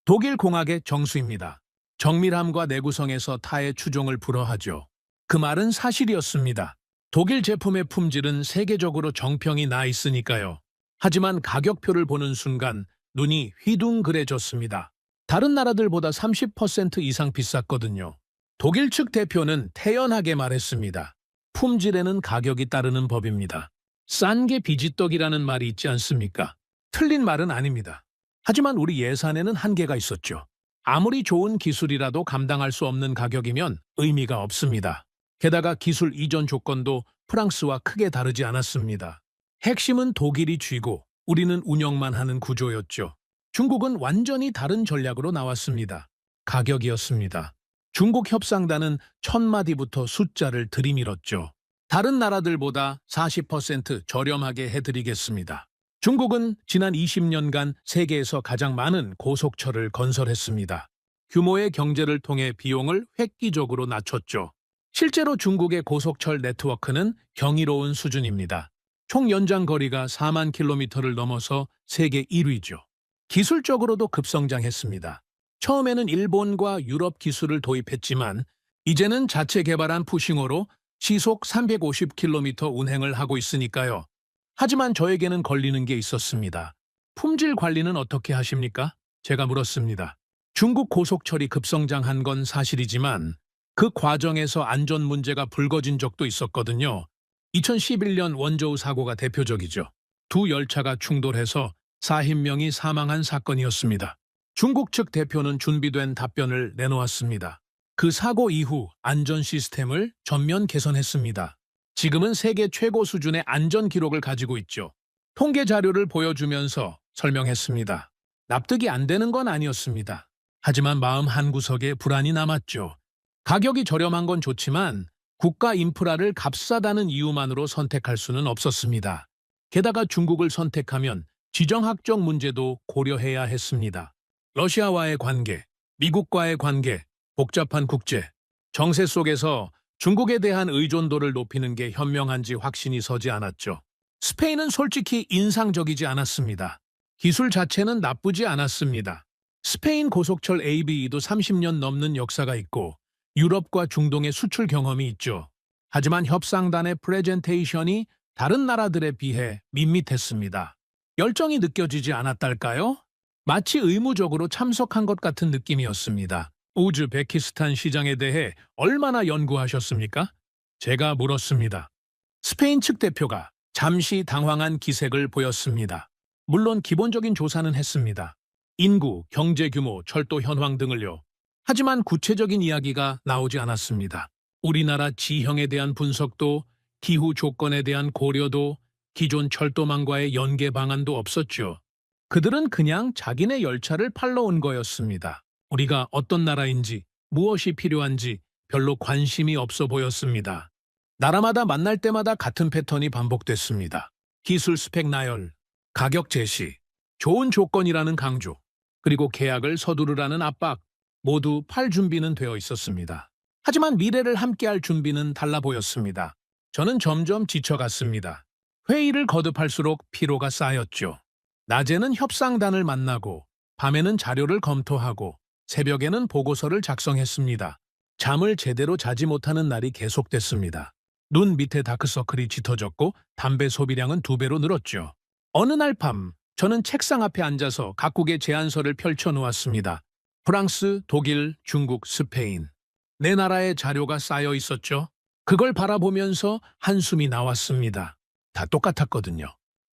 독일 공학의 정수입니다. 정밀함과 내구성에서 타의 추종을 불허하죠. 그 말은 사실이었습니다. 독일 제품의 품질은 세계적으로 정평이 나 있으니까요. 하지만 가격표를 보는 순간 눈이 휘둥그레졌습니다. 다른 나라들보다 30% 이상 비쌌거든요. 독일 측 대표는 태연하게 말했습니다. 품질에는 가격이 따르는 법입니다. 싼 게 비지떡이라는 말이 있지 않습니까? 틀린 말은 아닙니다. 하지만 우리 예산에는 한계가 있었죠. 아무리 좋은 기술이라도 감당할 수 없는 가격이면 의미가 없습니다. 게다가 기술 이전 조건도 프랑스와 크게 다르지 않았습니다. 핵심은 독일이 쥐고 우리는 운영만 하는 구조였죠. 중국은 완전히 다른 전략으로 나왔습니다. 가격이었습니다. 중국 협상단은 1000마디부터 숫자를 들이밀었죠. 다른 나라들보다 40% 저렴하게 해드리겠습니다. 중국은 지난 20년간 세계에서 가장 많은 고속철을 건설했습니다. 규모의 경제를 통해 비용을 획기적으로 낮췄죠. 실제로 중국의 고속철 네트워크는 경이로운 수준입니다. 총 연장 거리가 4만 킬로미터를 넘어서 세계 1위죠. 기술적으로도 급성장했습니다. 처음에는 일본과 유럽 기술을 도입했지만 이제는 자체 개발한 푸싱호로 시속 350km 운행을 하고 있으니까요. 하지만 저에게는 걸리는 게 있었습니다. 품질 관리는 어떻게 하십니까? 제가 물었습니다. 중국 고속철이 급성장한 건 사실이지만 그 과정에서 안전 문제가 불거진 적도 있었거든요. 2011년 원저우 사고가 대표적이죠. 두 열차가 충돌해서 40명이 사망한 사건이었습니다. 중국 측 대표는 준비된 답변을 내놓았습니다. 그 사고 이후 안전 시스템을 전면 개선했습니다. 지금은 세계 최고 수준의 안전 기록을 가지고 있죠. 통계 자료를 보여주면서 설명했습니다. 납득이 안 되는 건 아니었습니다. 하지만 마음 한구석에 불안이 남았죠. 가격이 저렴한 건 좋지만 국가 인프라를 값싸다는 이유만으로 선택할 수는 없었습니다. 게다가 중국을 선택하면 지정학적 문제도 고려해야 했습니다. 러시아와의 관계, 미국과의 관계, 복잡한 국제, 정세 속에서 중국에 대한 의존도를 높이는 게 현명한지 확신이 서지 않았죠. 스페인은 솔직히 인상적이지 않았습니다. 기술 자체는 나쁘지 않았습니다. 스페인 고속철 ABE도 30년 넘는 역사가 있고 유럽과 중동의 수출 경험이 있죠. 하지만 협상단의 프레젠테이션이 다른 나라들에 비해 밋밋했습니다. 열정이 느껴지지 않았달까요? 마치 의무적으로 참석한 것 같은 느낌이었습니다. 우즈베키스탄 시장에 대해 얼마나 연구하셨습니까? 제가 물었습니다. 스페인 측 대표가 잠시 당황한 기색을 보였습니다. 물론 기본적인 조사는 했습니다. 인구, 경제 규모, 철도 현황 등을요. 하지만 구체적인 이야기가 나오지 않았습니다. 우리나라 지형에 대한 분석도, 기후 조건에 대한 고려도, 기존 철도망과의 연계 방안도 없었죠. 그들은 그냥 자기네 열차를 팔러 온 거였습니다. 우리가 어떤 나라인지, 무엇이 필요한지 별로 관심이 없어 보였습니다. 나라마다 만날 때마다 같은 패턴이 반복됐습니다. 기술 스펙 나열, 가격 제시, 좋은 조건이라는 강조, 그리고 계약을 서두르라는 압박, 모두 팔 준비는 되어 있었습니다. 하지만 미래를 함께할 준비는 달라 보였습니다. 저는 점점 지쳐갔습니다. 회의를 거듭할수록 피로가 쌓였죠. 낮에는 협상단을 만나고 밤에는 자료를 검토하고 새벽에는 보고서를 작성했습니다. 잠을 제대로 자지 못하는 날이 계속됐습니다. 눈 밑에 다크서클이 짙어졌고 담배 소비량은 2배로 늘었죠. 어느 날 밤 저는 책상 앞에 앉아서 각국의 제안서를 펼쳐놓았습니다. 프랑스, 독일, 중국, 스페인. 네 나라의 자료가 쌓여 있었죠. 그걸 바라보면서 한숨이 나왔습니다. 다 똑같았거든요.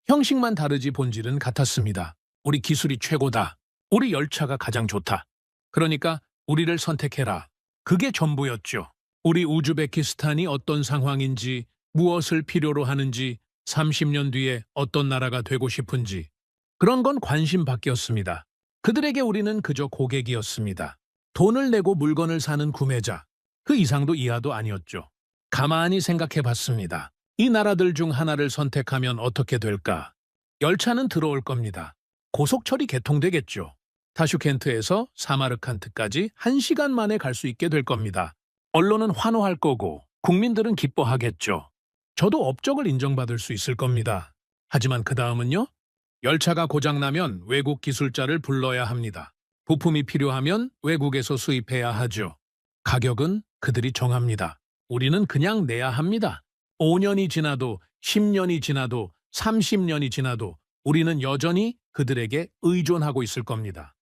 형식만 다르지 본질은 같았습니다. 우리 기술이 최고다. 우리 열차가 가장 좋다. 그러니까 우리를 선택해라. 그게 전부였죠. 우리 우즈베키스탄이 어떤 상황인지, 무엇을 필요로 하는지, 30년 뒤에 어떤 나라가 되고 싶은지 그런 건 관심 밖이었습니다. 그들에게 우리는 그저 고객이었습니다. 돈을 내고 물건을 사는 구매자. 그 이상도 이하도 아니었죠. 가만히 생각해 봤습니다. 이 나라들 중 하나를 선택하면 어떻게 될까? 열차는 들어올 겁니다. 고속철이 개통되겠죠. 타슈켄트에서 사마르칸트까지 1시간 만에 갈 수 있게 될 겁니다. 언론은 환호할 거고 국민들은 기뻐하겠죠. 저도 업적을 인정받을 수 있을 겁니다. 하지만 그 다음은요? 열차가 고장나면 외국 기술자를 불러야 합니다. 부품이 필요하면 외국에서 수입해야 하죠. 가격은 그들이 정합니다. 우리는 그냥 내야 합니다. 5년이 지나도 10년이 지나도 30년이 지나도 우리는 여전히 그들에게 의존하고 있을 겁니다.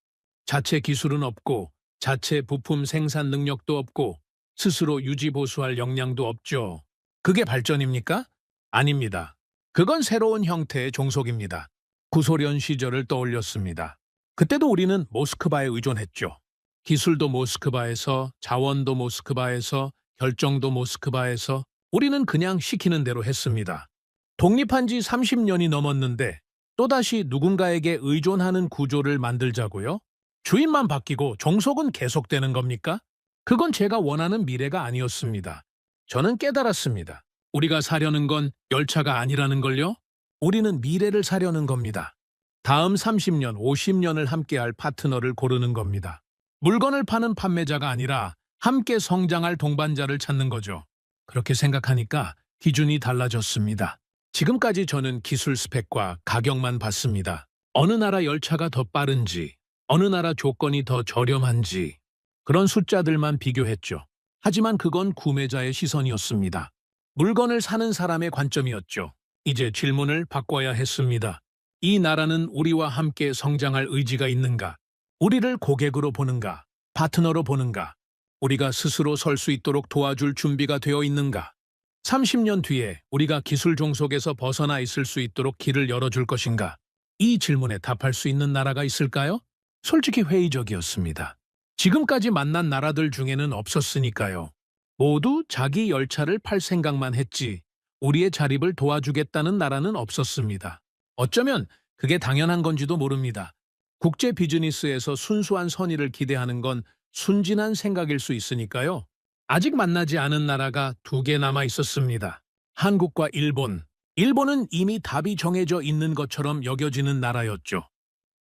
자체 기술은 없고 자체 부품 생산 능력도 없고 스스로 유지보수할 역량도 없죠. 그게 발전입니까? 아닙니다. 그건 새로운 형태의 종속입니다. 구소련 시절을 떠올렸습니다. 그때도 우리는 모스크바에 의존했죠. 기술도 모스크바에서, 자원도 모스크바에서, 결정도 모스크바에서 우리는 그냥 시키는 대로 했습니다. 독립한 지 30년이 넘었는데 또다시 누군가에게 의존하는 구조를 만들자고요? 주인만 바뀌고 종속은 계속되는 겁니까? 그건 제가 원하는 미래가 아니었습니다. 저는 깨달았습니다. 우리가 사려는 건 열차가 아니라는 걸요? 우리는 미래를 사려는 겁니다. 다음 30년, 50년을 함께할 파트너를 고르는 겁니다. 물건을 파는 판매자가 아니라 함께 성장할 동반자를 찾는 거죠. 그렇게 생각하니까 기준이 달라졌습니다. 지금까지 저는 기술 스펙과 가격만 봤습니다. 어느 나라 열차가 더 빠른지, 어느 나라 조건이 더 저렴한지 그런 숫자들만 비교했죠. 하지만 그건 구매자의 시선이었습니다. 물건을 사는 사람의 관점이었죠. 이제 질문을 바꿔야 했습니다. 이 나라는 우리와 함께 성장할 의지가 있는가? 우리를 고객으로 보는가? 파트너로 보는가? 우리가 스스로 설 수 있도록 도와줄 준비가 되어 있는가? 30년 뒤에 우리가 기술 종속에서 벗어나 있을 수 있도록 길을 열어줄 것인가? 이 질문에 답할 수 있는 나라가 있을까요? 솔직히 회의적이었습니다. 지금까지 만난 나라들 중에는 없었으니까요. 모두 자기 열차를 팔 생각만 했지 우리의 자립을 도와주겠다는 나라는 없었습니다. 어쩌면 그게 당연한 건지도 모릅니다. 국제 비즈니스에서 순수한 선의를 기대하는 건 순진한 생각일 수 있으니까요. 아직 만나지 않은 나라가 2개 남아 있었습니다. 한국과 일본. 일본은 이미 답이 정해져 있는 것처럼 여겨지는 나라였죠.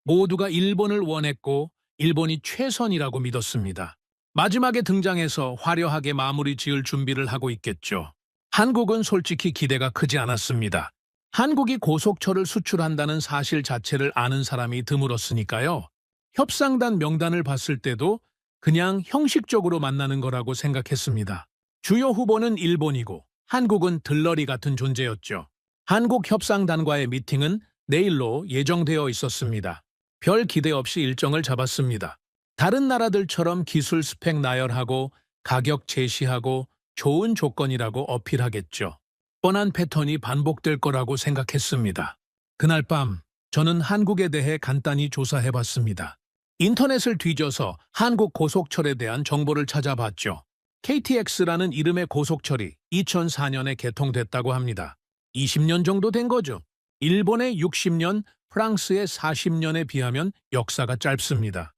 모두가 일본을 원했고 일본이 최선이라고 믿었습니다. 마지막에 등장해서 화려하게 마무리 지을 준비를 하고 있겠죠. 한국은 솔직히 기대가 크지 않았습니다. 한국이 고속철을 수출한다는 사실 자체를 아는 사람이 드물었으니까요. 협상단 명단을 봤을 때도 그냥 형식적으로 만나는 거라고 생각했습니다. 주요 후보는 일본이고 한국은 들러리 같은 존재였죠. 한국 협상단과의 미팅은 내일로 예정되어 있었습니다. 별 기대 없이 일정을 잡았습니다. 다른 나라들처럼 기술 스펙 나열하고 가격 제시하고 좋은 조건이라고 어필하겠죠. 뻔한 패턴이 반복될 거라고 생각했습니다. 그날 밤 저는 한국에 대해 간단히 조사해봤습니다. 인터넷을 뒤져서 한국 고속철에 대한 정보를 찾아봤죠. KTX라는 이름의 고속철이 2004년에 개통됐다고 합니다. 20년 정도 된 거죠. 일본의 60년, 프랑스의 40년에 비하면 역사가 짧습니다.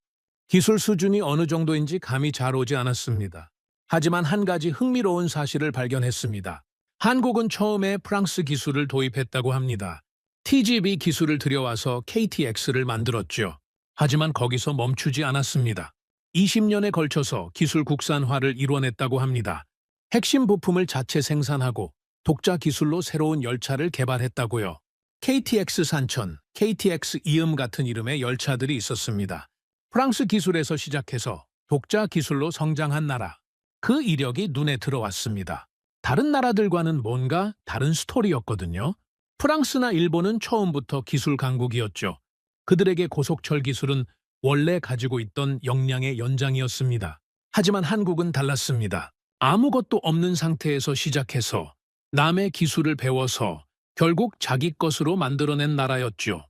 기술 수준이 어느 정도인지 감이 잘 오지 않았습니다. 하지만 한 가지 흥미로운 사실을 발견했습니다. 한국은 처음에 프랑스 기술을 도입했다고 합니다. TGV 기술을 들여와서 KTX를 만들었죠. 하지만 거기서 멈추지 않았습니다. 20년에 걸쳐서 기술 국산화를 이뤄냈다고 합니다. 핵심 부품을 자체 생산하고 독자 기술로 새로운 열차를 개발했다고요. KTX 산천, KTX 이음 같은 이름의 열차들이 있었습니다. 프랑스 기술에서 시작해서 독자 기술로 성장한 나라. 그 이력이 눈에 들어왔습니다. 다른 나라들과는 뭔가 다른 스토리였거든요. 프랑스나 일본은 처음부터 기술 강국이었죠. 그들에게 고속철 기술은 원래 가지고 있던 역량의 연장이었습니다. 하지만 한국은 달랐습니다. 아무것도 없는 상태에서 시작해서 남의 기술을 배워서 결국 자기 것으로 만들어낸 나라였죠.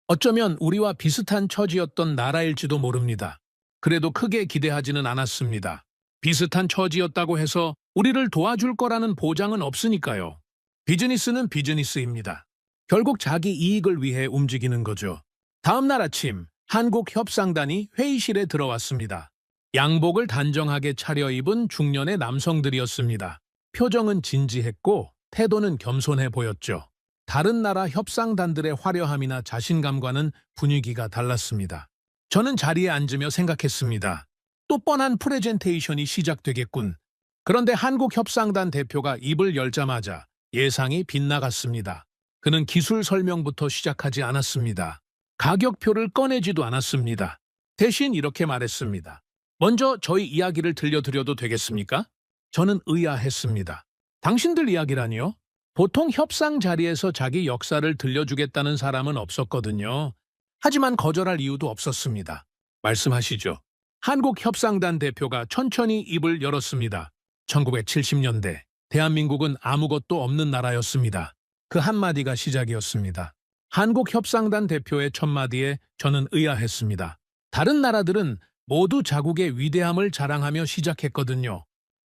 어쩌면 우리와 비슷한 처지였던 나라일지도 모릅니다. 그래도 크게 기대하지는 않았습니다. 비슷한 처지였다고 해서 우리를 도와줄 거라는 보장은 없으니까요. 비즈니스는 비즈니스입니다. 결국 자기 이익을 위해 움직이는 거죠. 다음 날 아침, 한국 협상단이 회의실에 들어왔습니다. 양복을 단정하게 차려입은 중년의 남성들이었습니다. 표정은 진지했고 태도는 겸손해 보였죠. 다른 나라 협상단들의 화려함이나 자신감과는 분위기가 달랐습니다. 저는 자리에 앉으며 생각했습니다. 또 뻔한 프레젠테이션이 시작되겠군. 그런데 한국 협상단 대표가 입을 열자마자 예상이 빗나갔습니다. 그는 기술 설명부터 시작하지 않았습니다. 가격표를 꺼내지도 않았습니다. 대신 이렇게 말했습니다. 먼저 저희 이야기를 들려드려도 되겠습니까? 저는 의아했습니다. 당신들 이야기라니요? 보통 협상 자리에서 자기 역사를 들려주겠다는 사람은 없었거든요. 하지만 거절할 이유도 없었습니다. 말씀하시죠. 한국 협상단 대표가 천천히 입을 열었습니다. 1970년대, 대한민국은 아무것도 없는 나라였습니다. 그 한마디가 시작이었습니다. 한국 협상단 대표의 첫마디에 저는 의아했습니다. 다른 나라들은 모두 자국의 위대함을 자랑하며 시작했거든요.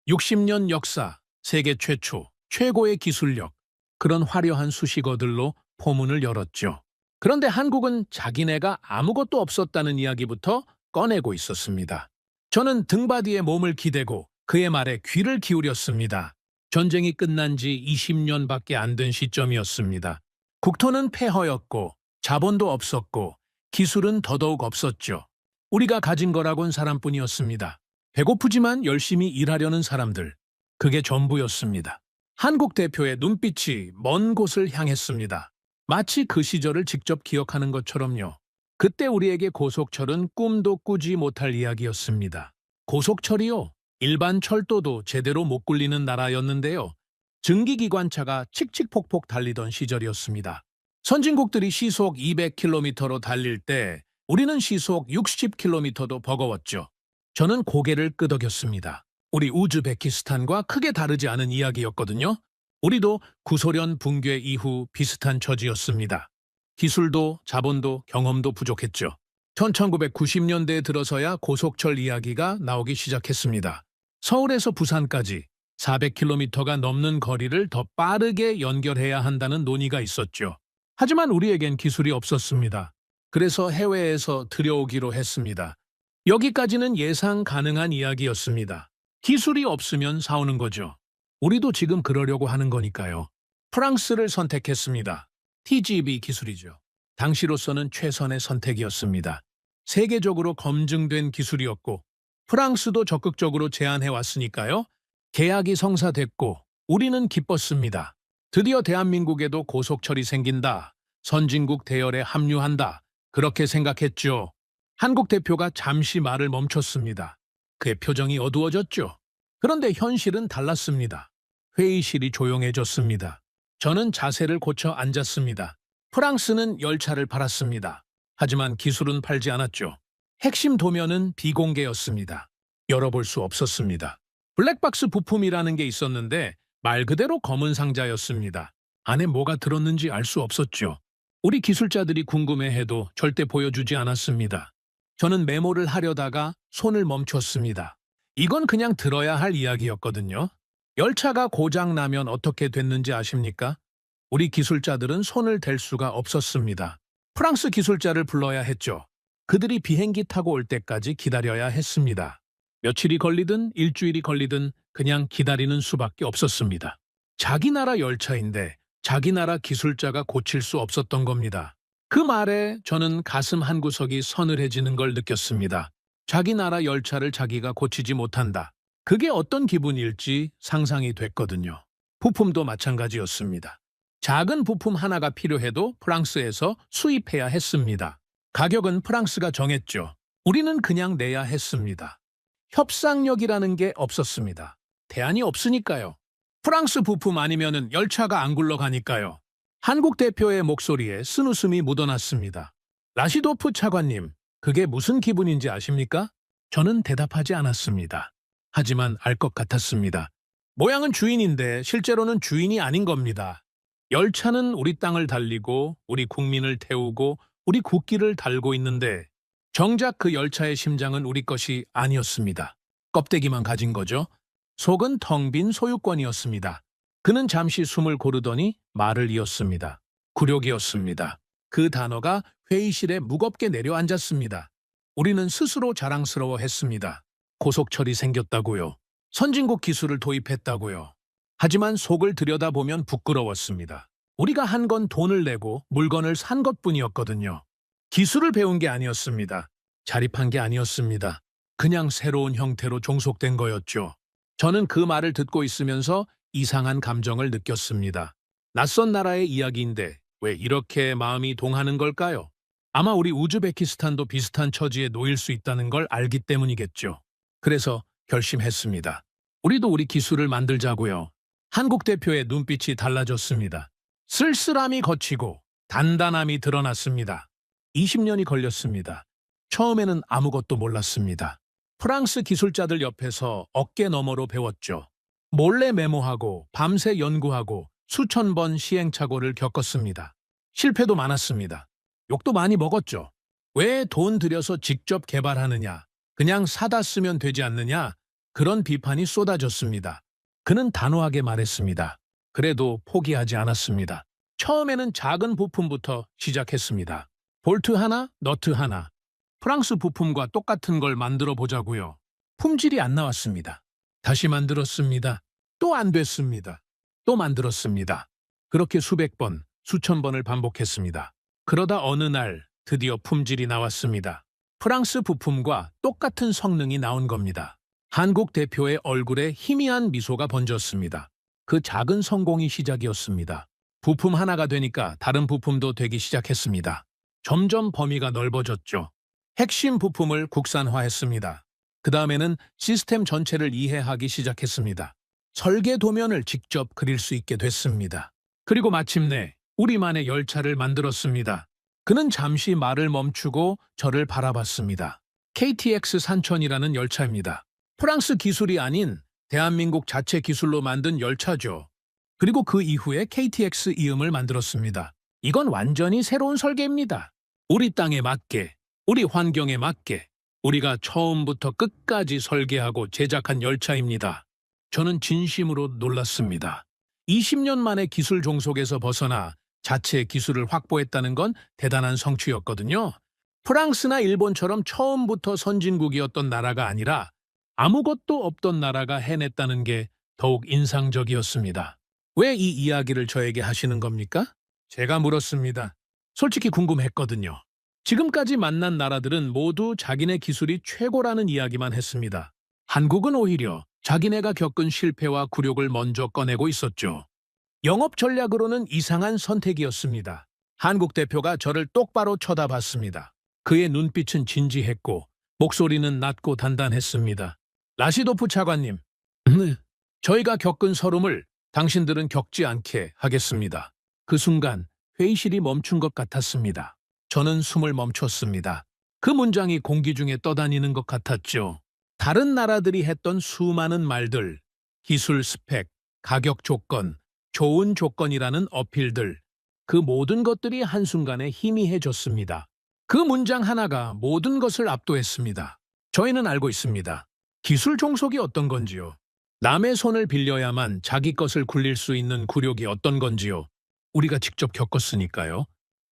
60년 역사, 세계 최초, 최고의 기술력, 그런 화려한 수식어들로 포문을 열었죠. 그런데 한국은 자기네가 아무것도 없었다는 이야기부터 꺼내고 있었습니다. 저는 등받이에 몸을 기대고 그의 말에 귀를 기울였습니다. 전쟁이 끝난 지 20년밖에 안 된 시점이었습니다. 국토는 폐허였고 자본도 없었고 기술은 더더욱 없었죠. 우리가 가진 거라곤 사람뿐이었습니다. 배고프지만 열심히 일하려는 사람들. 그게 전부였습니다. 한국 대표의 눈빛이 먼 곳을 향했습니다. 마치 그 시절을 직접 기억하는 것처럼요. 그때 우리에게 고속철은 꿈도 꾸지 못할 이야기였습니다. 고속철이요? 일반 철도도 제대로 못 굴리는 나라였는데요. 증기기관차가 칙칙폭폭 달리던 시절이었습니다. 선진국들이 시속 200km로 달릴 때 우리는 시속 60km도 버거웠죠. 저는 고개를 끄덕였습니다. 우리 우즈베키스탄과 크게 다르지 않은 이야기였거든요. 우리도 구소련 붕괴 이후 비슷한 처지였습니다. 기술도 자본도 경험도 부족했죠. 1990년대에 들어서야 고속철 이야기가 나오기 시작했습니다. 서울에서 부산까지 400km가 넘는 거리를 더 빠르게 연결해야 한다는 논의가 있었죠. 하지만 우리에겐 기술이 없었습니다. 그래서 해외에서 들여오기로 했습니다. 여기까지는 예상 가능한 이야기였습니다. 기술이 없으면 사오는 거죠. 우리도 지금 그러려고 하는 거니까요. 프랑스를 선택했습니다. TGV 기술이죠. 당시로서는 최선의 선택이었습니다. 세계적으로 검증된 기술이었고 프랑스도 적극적으로 제안해왔으니까요. 계약이 성사됐고 우리는 기뻤습니다. 드디어 대한민국에도 고속철이 생긴다. 선진국 대열에 합류한다. 그렇게 생각했죠. 한국 대표가 잠시 말을 멈췄습니다. 그의 표정이 어두워졌죠. 그런데 현실은 달랐습니다. 회의실이 조용해졌습니다. 저는 자세를 고쳐 앉았습니다. 프랑스는 열차를 팔았습니다. 하지만 기술은 팔지 않았죠. 핵심 도면은 비공개였습니다. 열어볼 수 없었습니다. 블랙박스 부품이라는 게 있었는데 말 그대로 검은 상자였습니다. 안에 뭐가 들었는지 알 수 없었죠. 우리 기술자들이 궁금해해도 절대 보여주지 않았습니다. 저는 메모를 하려다가 손을 멈췄습니다. 이건 그냥 들어야 할 이야기였거든요. 열차가 고장나면 어떻게 됐는지 아십니까? 우리 기술자들은 손을 댈 수가 없었습니다. 프랑스 기술자를 불러야 했죠. 그들이 비행기 타고 올 때까지 기다려야 했습니다. 며칠이 걸리든 일주일이 걸리든 그냥 기다리는 수밖에 없었습니다. 자기 나라 열차인데 자기 나라 기술자가 고칠 수 없었던 겁니다. 그 말에 저는 가슴 한구석이 서늘해지는 걸 느꼈습니다. 자기 나라 열차를 자기가 고치지 못한다. 그게 어떤 기분일지 상상이 됐거든요. 부품도 마찬가지였습니다. 작은 부품 하나가 필요해도 프랑스에서 수입해야 했습니다. 가격은 프랑스가 정했죠. 우리는 그냥 내야 했습니다. 협상력이라는 게 없었습니다. 대안이 없으니까요. 프랑스 부품 아니면은 열차가 안 굴러가니까요. 한국 대표의 목소리에 쓴웃음이 묻어났습니다. 라시도프 차관님, 그게 무슨 기분인지 아십니까? 저는 대답하지 않았습니다. 하지만 알 것 같았습니다. 모양은 주인인데 실제로는 주인이 아닌 겁니다. 열차는 우리 땅을 달리고 우리 국민을 태우고 우리 국기를 달고 있는데 정작 그 열차의 심장은 우리 것이 아니었습니다. 껍데기만 가진 거죠. 속은 텅 빈 소유권이었습니다. 그는 잠시 숨을 고르더니 말을 이었습니다. 굴욕이었습니다. 그 단어가 회의실에 무겁게 내려앉았습니다. 우리는 스스로 자랑스러워했습니다. 고속철이 생겼다고요. 선진국 기술을 도입했다고요. 하지만 속을 들여다보면 부끄러웠습니다. 우리가 한 건 돈을 내고 물건을 산 것뿐이었거든요. 기술을 배운 게 아니었습니다. 자립한 게 아니었습니다. 그냥 새로운 형태로 종속된 거였죠. 저는 그 말을 듣고 있으면서 이상한 감정을 느꼈습니다. 낯선 나라의 이야기인데 왜 이렇게 마음이 동하는 걸까요? 아마 우리 우즈베키스탄도 비슷한 처지에 놓일 수 있다는 걸 알기 때문이겠죠. 그래서 결심했습니다. 우리도 우리 기술을 만들자고요. 한국 대표의 눈빛이 달라졌습니다. 쓸쓸함이 거치고 단단함이 드러났습니다. 20년이 걸렸습니다. 처음에는 아무것도 몰랐습니다. 프랑스 기술자들 옆에서 어깨 너머로 배웠죠. 몰래 메모하고 밤새 연구하고 수천 번 시행착오를 겪었습니다. 실패도 많았습니다. 욕도 많이 먹었죠. 왜 돈 들여서 직접 개발하느냐? 그냥 사다 쓰면 되지 않느냐? 그런 비판이 쏟아졌습니다. 그는 단호하게 말했습니다. 그래도 포기하지 않았습니다. 처음에는 작은 부품부터 시작했습니다. 볼트 하나, 너트 하나. 프랑스 부품과 똑같은 걸 만들어 보자고요. 품질이 안 나왔습니다. 다시 만들었습니다. 또 안 됐습니다. 또 만들었습니다. 그렇게 수백 번, 수천 번을 반복했습니다. 그러다 어느 날 드디어 품질이 나왔습니다. 프랑스 부품과 똑같은 성능이 나온 겁니다. 한국 대표의 얼굴에 희미한 미소가 번졌습니다. 그 작은 성공이 시작이었습니다. 부품 하나가 되니까 다른 부품도 되기 시작했습니다. 점점 범위가 넓어졌죠. 핵심 부품을 국산화했습니다. 그 다음에는 시스템 전체를 이해하기 시작했습니다. 설계 도면을 직접 그릴 수 있게 됐습니다. 그리고 마침내 우리만의 열차를 만들었습니다. 그는 잠시 말을 멈추고 저를 바라봤습니다. KTX 산천이라는 열차입니다. 프랑스 기술이 아닌 대한민국 자체 기술로 만든 열차죠. 그리고 그 이후에 KTX 이음을 만들었습니다. 이건 완전히 새로운 설계입니다. 우리 땅에 맞게, 우리 환경에 맞게, 우리가 처음부터 끝까지 설계하고 제작한 열차입니다. 저는 진심으로 놀랐습니다. 20년 만에 기술 종속에서 벗어나 자체 기술을 확보했다는 건 대단한 성취였거든요. 프랑스나 일본처럼 처음부터 선진국이었던 나라가 아니라 아무것도 없던 나라가 해냈다는 게 더욱 인상적이었습니다. 왜 이 이야기를 저에게 하시는 겁니까? 제가 물었습니다. 솔직히 궁금했거든요. 지금까지 만난 나라들은 모두 자기네 기술이 최고라는 이야기만 했습니다. 한국은 오히려 자기네가 겪은 실패와 굴욕을 먼저 꺼내고 있었죠. 영업 전략으로는 이상한 선택이었습니다. 한국 대표가 저를 똑바로 쳐다봤습니다. 그의 눈빛은 진지했고 목소리는 낮고 단단했습니다. 라시도프 차관님, 저희가 겪은 서름을 당신들은 겪지 않게 하겠습니다. 그 순간 회의실이 멈춘 것 같았습니다. 저는 숨을 멈췄습니다. 그 문장이 공기 중에 떠다니는 것 같았죠. 다른 나라들이 했던 수많은 말들, 기술 스펙, 가격 조건, 좋은 조건이라는 어필들, 그 모든 것들이 한순간에 희미해졌습니다. 그 문장 하나가 모든 것을 압도했습니다. 저희는 알고 있습니다. 기술 종속이 어떤 건지요. 남의 손을 빌려야만 자기 것을 굴릴 수 있는 굴욕이 어떤 건지요. 우리가 직접 겪었으니까요.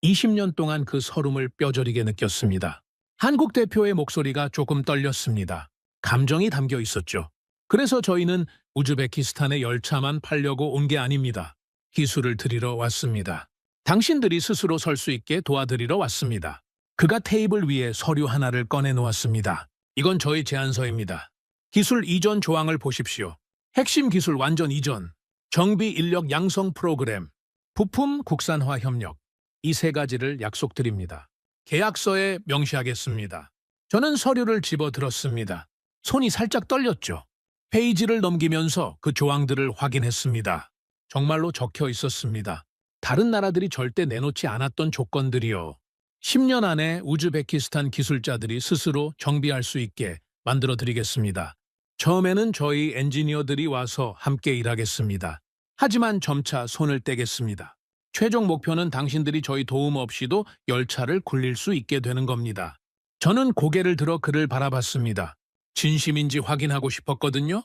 20년 동안 그 서름을 뼈저리게 느꼈습니다. 한국 대표의 목소리가 조금 떨렸습니다. 감정이 담겨 있었죠. 그래서 저희는 우즈베키스탄의 열차만 팔려고 온 게 아닙니다. 기술을 드리러 왔습니다. 당신들이 스스로 설 수 있게 도와드리러 왔습니다. 그가 테이블 위에 서류 하나를 꺼내놓았습니다. 이건 저희 제안서입니다. 기술 이전 조항을 보십시오. 핵심 기술 완전 이전, 정비 인력 양성 프로그램, 부품 국산화 협력, 이 세 가지를 약속드립니다. 계약서에 명시하겠습니다. 저는 서류를 집어들었습니다. 손이 살짝 떨렸죠. 페이지를 넘기면서 그 조항들을 확인했습니다. 정말로 적혀 있었습니다. 다른 나라들이 절대 내놓지 않았던 조건들이요. 10년 안에 우즈베키스탄 기술자들이 스스로 정비할 수 있게 만들어 드리겠습니다. 처음에는 저희 엔지니어들이 와서 함께 일하겠습니다. 하지만 점차 손을 떼겠습니다. 최종 목표는 당신들이 저희 도움 없이도 열차를 굴릴 수 있게 되는 겁니다. 저는 고개를 들어 그를 바라봤습니다. 진심인지 확인하고 싶었거든요.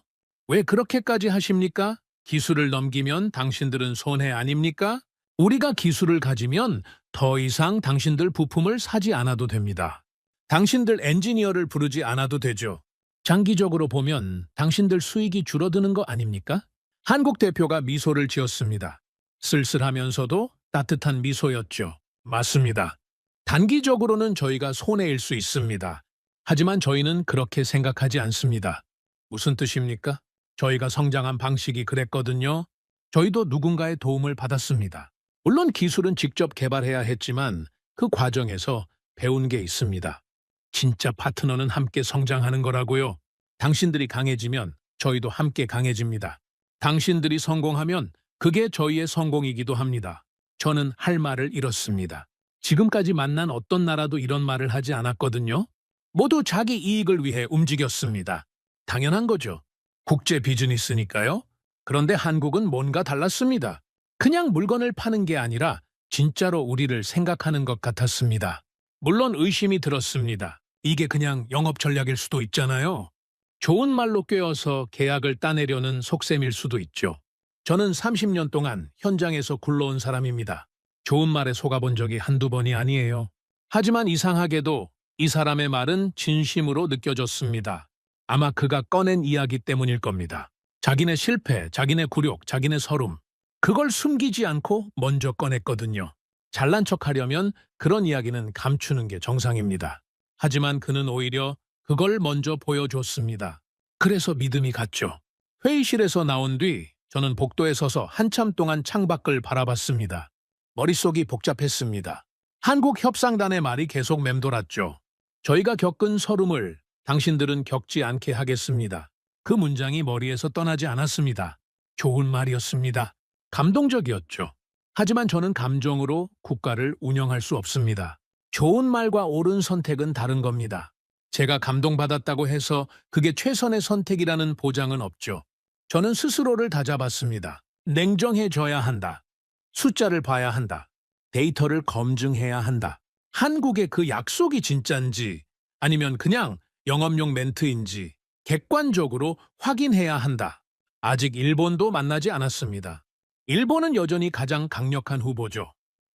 왜 그렇게까지 하십니까? 기술을 넘기면 당신들은 손해 아닙니까? 우리가 기술을 가지면 더 이상 당신들 부품을 사지 않아도 됩니다. 당신들 엔지니어를 부르지 않아도 되죠. 장기적으로 보면 당신들 수익이 줄어드는 거 아닙니까? 한국 대표가 미소를 지었습니다. 쓸쓸하면서도 따뜻한 미소였죠. 맞습니다. 단기적으로는 저희가 손해일 수 있습니다. 하지만 저희는 그렇게 생각하지 않습니다. 무슨 뜻입니까? 저희가 성장한 방식이 그랬거든요. 저희도 누군가의 도움을 받았습니다. 물론 기술은 직접 개발해야 했지만 그 과정에서 배운 게 있습니다. 진짜 파트너는 함께 성장하는 거라고요. 당신들이 강해지면 저희도 함께 강해집니다. 당신들이 성공하면 그게 저희의 성공이기도 합니다. 저는 할 말을 잃었습니다. 지금까지 만난 어떤 나라도 이런 말을 하지 않았거든요. 모두 자기 이익을 위해 움직였습니다. 당연한 거죠. 국제 비즈니스니까요. 그런데 한국은 뭔가 달랐습니다. 그냥 물건을 파는 게 아니라 진짜로 우리를 생각하는 것 같았습니다. 물론 의심이 들었습니다. 이게 그냥 영업 전략일 수도 있잖아요. 좋은 말로 꿰어서 계약을 따내려는 속셈일 수도 있죠. 저는 30년 동안 현장에서 굴러온 사람입니다. 좋은 말에 속아본 적이 한두 번이 아니에요. 하지만 이상하게도 이 사람의 말은 진심으로 느껴졌습니다. 아마 그가 꺼낸 이야기 때문일 겁니다. 자기네 실패, 자기네 굴욕, 자기네 서름. 그걸 숨기지 않고 먼저 꺼냈거든요. 잘난 척하려면 그런 이야기는 감추는 게 정상입니다. 하지만 그는 오히려 그걸 먼저 보여줬습니다. 그래서 믿음이 갔죠. 회의실에서 나온 뒤 저는 복도에 서서 한참 동안 창밖을 바라봤습니다. 머릿속이 복잡했습니다. 한국 협상단의 말이 계속 맴돌았죠. 저희가 겪은 서름을 당신들은 겪지 않게 하겠습니다. 그 문장이 머리에서 떠나지 않았습니다. 좋은 말이었습니다. 감동적이었죠. 하지만 저는 감정으로 국가를 운영할 수 없습니다. 좋은 말과 옳은 선택은 다른 겁니다. 제가 감동받았다고 해서 그게 최선의 선택이라는 보장은 없죠. 저는 스스로를 다잡았습니다. 냉정해져야 한다. 숫자를 봐야 한다. 데이터를 검증해야 한다. 한국의 그 약속이 진짠지 아니면 그냥 영업용 멘트인지 객관적으로 확인해야 한다. 아직 일본도 만나지 않았습니다. 일본은 여전히 가장 강력한 후보죠.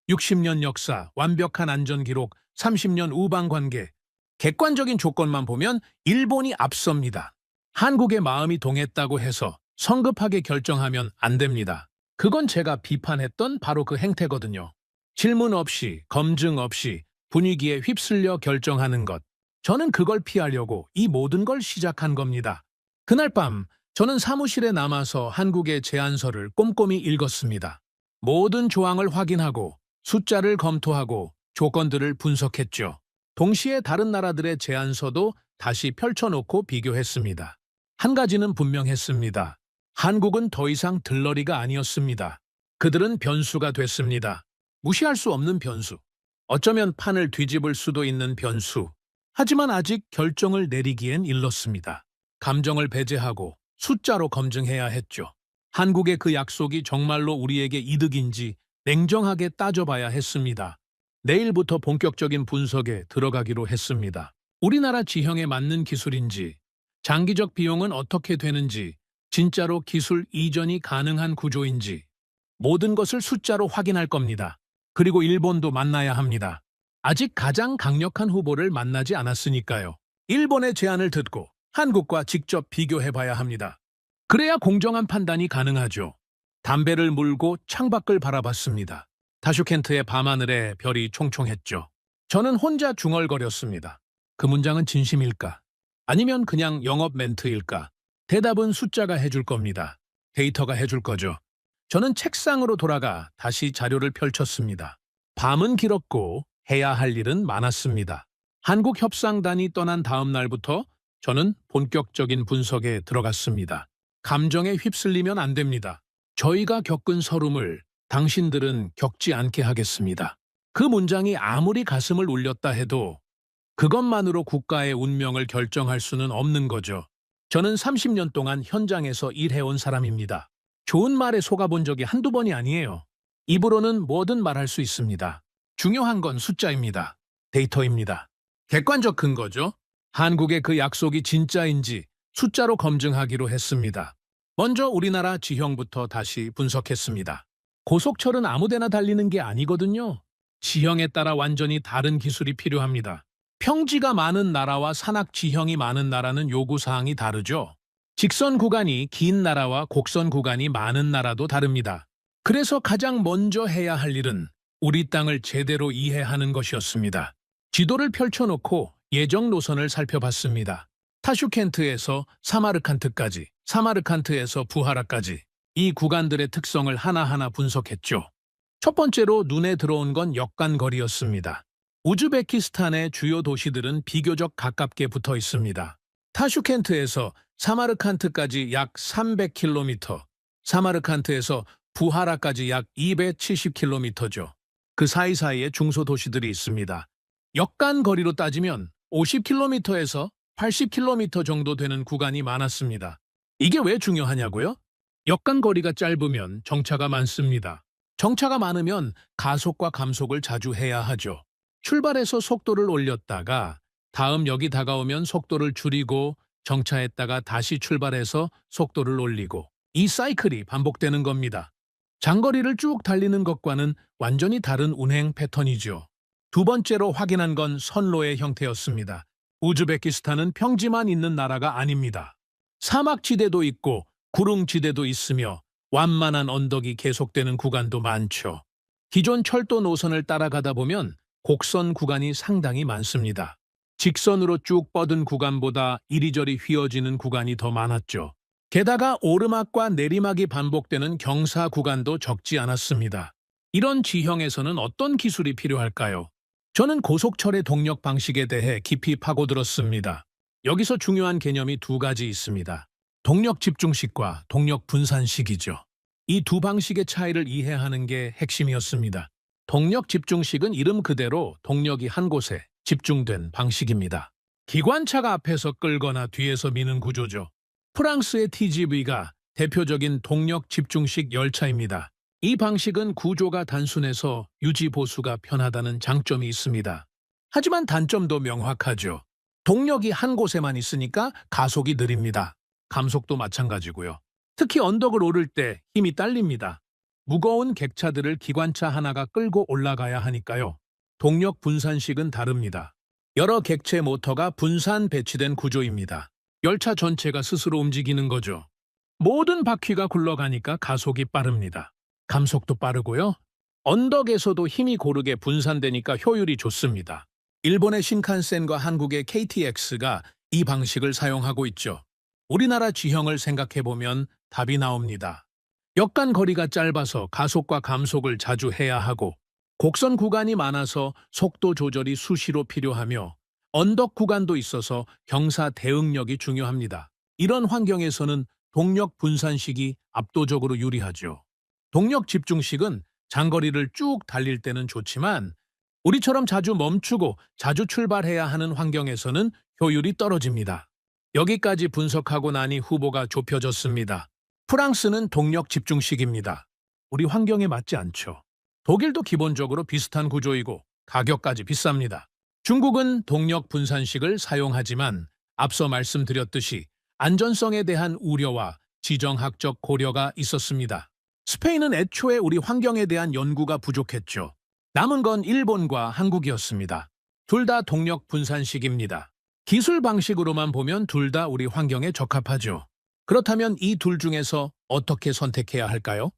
60년 역사, 완벽한 안전 기록, 30년 우방 관계. 객관적인 조건만 보면 일본이 앞섭니다. 한국의 마음이 동했다고 해서 성급하게 결정하면 안 됩니다. 그건 제가 비판했던 바로 그 행태거든요. 질문 없이, 검증 없이 분위기에 휩쓸려 결정하는 것. 저는 그걸 피하려고 이 모든 걸 시작한 겁니다. 그날 밤 저는 사무실에 남아서 한국의 제안서를 꼼꼼히 읽었습니다. 모든 조항을 확인하고 숫자를 검토하고 조건들을 분석했죠. 동시에 다른 나라들의 제안서도 다시 펼쳐놓고 비교했습니다. 한 가지는 분명했습니다. 한국은 더 이상 들러리가 아니었습니다. 그들은 변수가 됐습니다. 무시할 수 없는 변수. 어쩌면 판을 뒤집을 수도 있는 변수. 하지만 아직 결정을 내리기엔 일렀습니다. 감정을 배제하고 숫자로 검증해야 했죠. 한국의 그 약속이 정말로 우리에게 이득인지 냉정하게 따져봐야 했습니다. 내일부터 본격적인 분석에 들어가기로 했습니다. 우리나라 지형에 맞는 기술인지, 장기적 비용은 어떻게 되는지, 진짜로 기술 이전이 가능한 구조인지 모든 것을 숫자로 확인할 겁니다. 그리고 일본도 만나야 합니다. 아직 가장 강력한 후보를 만나지 않았으니까요. 일본의 제안을 듣고 한국과 직접 비교해봐야 합니다. 그래야 공정한 판단이 가능하죠. 담배를 물고 창밖을 바라봤습니다. 타슈켄트의 밤하늘에 별이 총총했죠. 저는 혼자 중얼거렸습니다. 그 문장은 진심일까? 아니면 그냥 영업 멘트일까? 대답은 숫자가 해줄 겁니다. 데이터가 해줄 거죠. 저는 책상으로 돌아가 다시 자료를 펼쳤습니다. 밤은 길었고 해야 할 일은 많았습니다. 한국 협상단이 떠난 다음 날부터 저는 본격적인 분석에 들어갔습니다. 감정에 휩쓸리면 안 됩니다. 저희가 겪은 서름을 당신들은 겪지 않게 하겠습니다. 그 문장이 아무리 가슴을 울렸다 해도 그것만으로 국가의 운명을 결정할 수는 없는 거죠. 저는 30년 동안 현장에서 일해온 사람입니다. 좋은 말에 속아본 적이 한두 번이 아니에요. 입으로는 뭐든 말할 수 있습니다. 중요한 건 숫자입니다. 데이터입니다. 객관적 근거죠. 한국의 그 약속이 진짜인지 숫자로 검증하기로 했습니다. 먼저 우리나라 지형부터 다시 분석했습니다. 고속철은 아무데나 달리는 게 아니거든요. 지형에 따라 완전히 다른 기술이 필요합니다. 평지가 많은 나라와 산악 지형이 많은 나라는 요구사항이 다르죠. 직선 구간이 긴 나라와 곡선 구간이 많은 나라도 다릅니다. 그래서 가장 먼저 해야 할 일은 우리 땅을 제대로 이해하는 것이었습니다. 지도를 펼쳐놓고 예정 노선을 살펴봤습니다. 타슈켄트에서 사마르칸트까지, 사마르칸트에서 부하라까지 이 구간들의 특성을 하나하나 분석했죠. 첫 번째로 눈에 들어온 건 역간거리였습니다. 우즈베키스탄의 주요 도시들은 비교적 가깝게 붙어 있습니다. 타슈켄트에서 사마르칸트까지 약 300km, 사마르칸트에서 부하라까지 약 270km죠. 그 사이사이에 중소도시들이 있습니다. 역간거리로 따지면 50km에서 80km 정도 되는 구간이 많았습니다. 이게 왜 중요하냐고요? 역간거리가 짧으면 정차가 많습니다. 정차가 많으면 가속과 감속을 자주 해야 하죠. 출발해서 속도를 올렸다가 다음 역이 다가오면 속도를 줄이고 정차했다가 다시 출발해서 속도를 올리고 이 사이클이 반복되는 겁니다. 장거리를 쭉 달리는 것과는 완전히 다른 운행 패턴이죠. 두 번째로 확인한 건 선로의 형태였습니다. 우즈베키스탄은 평지만 있는 나라가 아닙니다. 사막지대도 있고 구릉지대도 있으며 완만한 언덕이 계속되는 구간도 많죠. 기존 철도 노선을 따라가다 보면 곡선 구간이 상당히 많습니다. 직선으로 쭉 뻗은 구간보다 이리저리 휘어지는 구간이 더 많았죠. 게다가 오르막과 내리막이 반복되는 경사 구간도 적지 않았습니다. 이런 지형에서는 어떤 기술이 필요할까요? 저는 고속철의 동력 방식에 대해 깊이 파고들었습니다. 여기서 중요한 개념이 두 가지 있습니다. 동력 집중식과 동력 분산식이죠. 이 두 방식의 차이를 이해하는 게 핵심이었습니다. 동력 집중식은 이름 그대로 동력이 한 곳에 집중된 방식입니다. 기관차가 앞에서 끌거나 뒤에서 미는 구조죠. 프랑스의 TGV가 대표적인 동력 집중식 열차입니다. 이 방식은 구조가 단순해서 유지 보수가 편하다는 장점이 있습니다. 하지만 단점도 명확하죠. 동력이 한 곳에만 있으니까 가속이 느립니다. 감속도 마찬가지고요. 특히 언덕을 오를 때 힘이 딸립니다. 무거운 객차들을 기관차 하나가 끌고 올라가야 하니까요. 동력 분산식은 다릅니다. 여러 객체 모터가 분산 배치된 구조입니다. 열차 전체가 스스로 움직이는 거죠. 모든 바퀴가 굴러가니까 가속이 빠릅니다. 감속도 빠르고요. 언덕에서도 힘이 고르게 분산되니까 효율이 좋습니다. 일본의 신칸센과 한국의 KTX가 이 방식을 사용하고 있죠. 우리나라 지형을 생각해보면 답이 나옵니다. 역간 거리가 짧아서 가속과 감속을 자주 해야 하고 곡선 구간이 많아서 속도 조절이 수시로 필요하며 언덕 구간도 있어서 경사 대응력이 중요합니다. 이런 환경에서는 동력 분산식이 압도적으로 유리하죠. 동력 집중식은 장거리를 쭉 달릴 때는 좋지만 우리처럼 자주 멈추고 자주 출발해야 하는 환경에서는 효율이 떨어집니다. 여기까지 분석하고 나니 후보가 좁혀졌습니다. 프랑스는 동력 집중식입니다. 우리 환경에 맞지 않죠. 독일도 기본적으로 비슷한 구조이고 가격까지 비쌉니다. 중국은 동력 분산식을 사용하지만 앞서 말씀드렸듯이 안전성에 대한 우려와 지정학적 고려가 있었습니다. 스페인은 애초에 우리 환경에 대한 연구가 부족했죠. 남은 건 일본과 한국이었습니다. 둘 다 동력 분산식입니다. 기술 방식으로만 보면 둘 다 우리 환경에 적합하죠. 그렇다면 이 둘 중에서 어떻게 선택해야 할까요?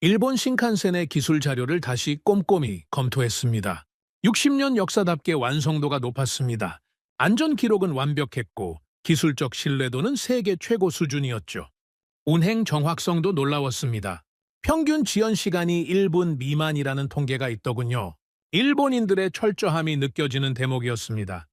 일본 신칸센의 기술 자료를 다시 꼼꼼히 검토했습니다. 60년 역사답게 완성도가 높았습니다. 안전 기록은 완벽했고 기술적 신뢰도는 세계 최고 수준이었죠. 운행 정확성도 놀라웠습니다. 평균 지연 시간이 1분 미만이라는 통계가 있더군요. 일본인들의 철저함이 느껴지는 대목이었습니다.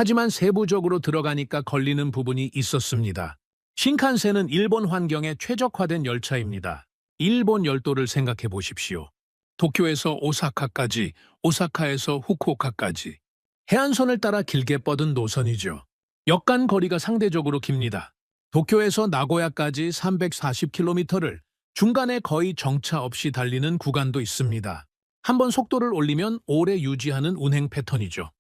하지만 세부적으로 들어가니까 걸리는 부분이 있었습니다. 신칸센은 일본 환경에 최적화된 열차입니다. 일본 열도를 생각해 보십시오. 도쿄에서 오사카까지, 오사카에서 후쿠오카까지. 해안선을 따라 길게 뻗은 노선이죠. 역간 거리가 상대적으로 깁니다. 도쿄에서 나고야까지 340km를 중간에 거의 정차 없이 달리는 구간도 있습니다. 한번 속도를 올리면 오래 유지하는 운행 패턴이죠.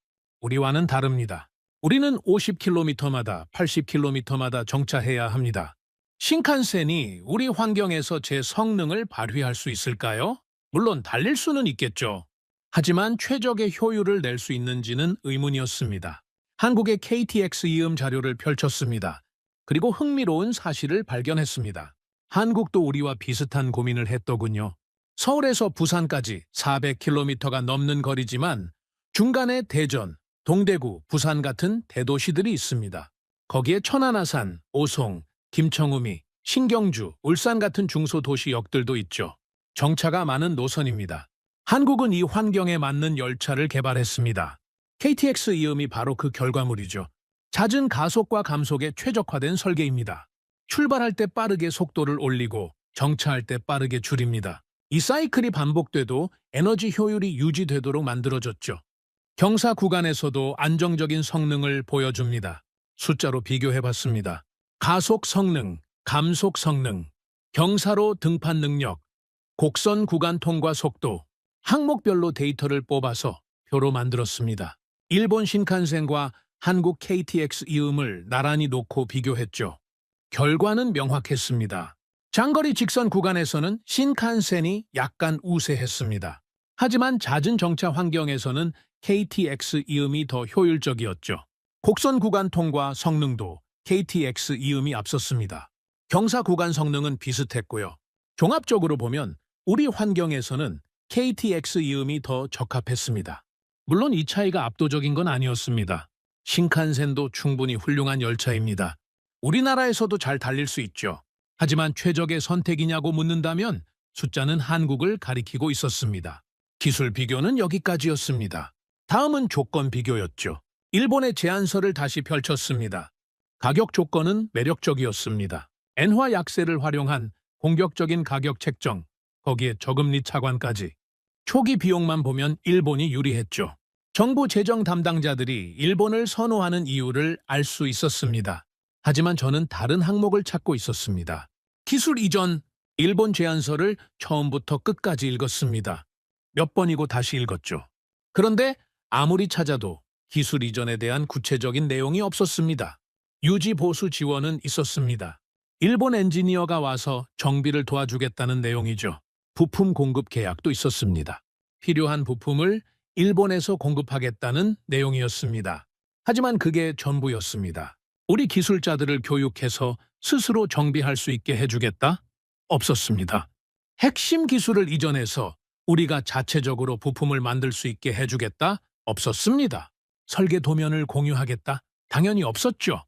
우리와는 다릅니다. 우리는 50km마다 80km마다 정차해야 합니다. 신칸센이 우리 환경에서 제 성능을 발휘할 수 있을까요? 물론 달릴 수는 있겠죠. 하지만 최적의 효율을 낼 수 있는지는 의문이었습니다. 한국의 KTX 이음 자료를 펼쳤습니다. 그리고 흥미로운 사실을 발견했습니다. 한국도 우리와 비슷한 고민을 했더군요. 서울에서 부산까지 400km가 넘는 거리지만 중간에 대전, 동대구, 부산 같은 대도시들이 있습니다. 거기에 천안아산, 오송, 김청우미, 신경주, 울산 같은 중소도시역들도 있죠. 정차가 많은 노선입니다. 한국은 이 환경에 맞는 열차를 개발했습니다. KTX 이음이 바로 그 결과물이죠. 잦은 가속과 감속에 최적화된 설계입니다. 출발할 때 빠르게 속도를 올리고 정차할 때 빠르게 줄입니다. 이 사이클이 반복돼도 에너지 효율이 유지되도록 만들어졌죠. 경사 구간에서도 안정적인 성능을 보여줍니다. 숫자로 비교해봤습니다. 가속 성능, 감속 성능, 경사로 등판 능력, 곡선 구간 통과 속도, 항목별로 데이터를 뽑아서 표로 만들었습니다. 일본 신칸센과 한국 KTX 이음을 나란히 놓고 비교했죠. 결과는 명확했습니다. 장거리 직선 구간에서는 신칸센이 약간 우세했습니다. 하지만 잦은 정차 환경에서는 KTX 이음이 더 효율적이었죠. 곡선 구간 통과 성능도 KTX 이음이 앞섰습니다. 경사 구간 성능은 비슷했고요. 종합적으로 보면 우리 환경에서는 KTX 이음이 더 적합했습니다. 물론 이 차이가 압도적인 건 아니었습니다. 신칸센도 충분히 훌륭한 열차입니다. 우리나라에서도 잘 달릴 수 있죠. 하지만 최적의 선택이냐고 묻는다면 숫자는 한국을 가리키고 있었습니다. 기술 비교는 여기까지였습니다. 다음은 조건 비교였죠. 일본의 제안서를 다시 펼쳤습니다. 가격 조건은 매력적이었습니다. 엔화 약세를 활용한 공격적인 가격 책정, 거기에 저금리 차관까지. 초기 비용만 보면 일본이 유리했죠. 정부 재정 담당자들이 일본을 선호하는 이유를 알 수 있었습니다. 하지만 저는 다른 항목을 찾고 있었습니다. 기술 이전, 일본 제안서를 처음부터 끝까지 읽었습니다. 몇 번이고 다시 읽었죠. 그런데 아무리 찾아도 기술 이전에 대한 구체적인 내용이 없었습니다. 유지 보수 지원은 있었습니다. 일본 엔지니어가 와서 정비를 도와주겠다는 내용이죠. 부품 공급 계약도 있었습니다. 필요한 부품을 일본에서 공급하겠다는 내용이었습니다. 하지만 그게 전부였습니다. 우리 기술자들을 교육해서 스스로 정비할 수 있게 해주겠다? 없었습니다. 핵심 기술을 이전해서 우리가 자체적으로 부품을 만들 수 있게 해주겠다? 없었습니다. 설계 도면을 공유하겠다? 당연히 없었죠.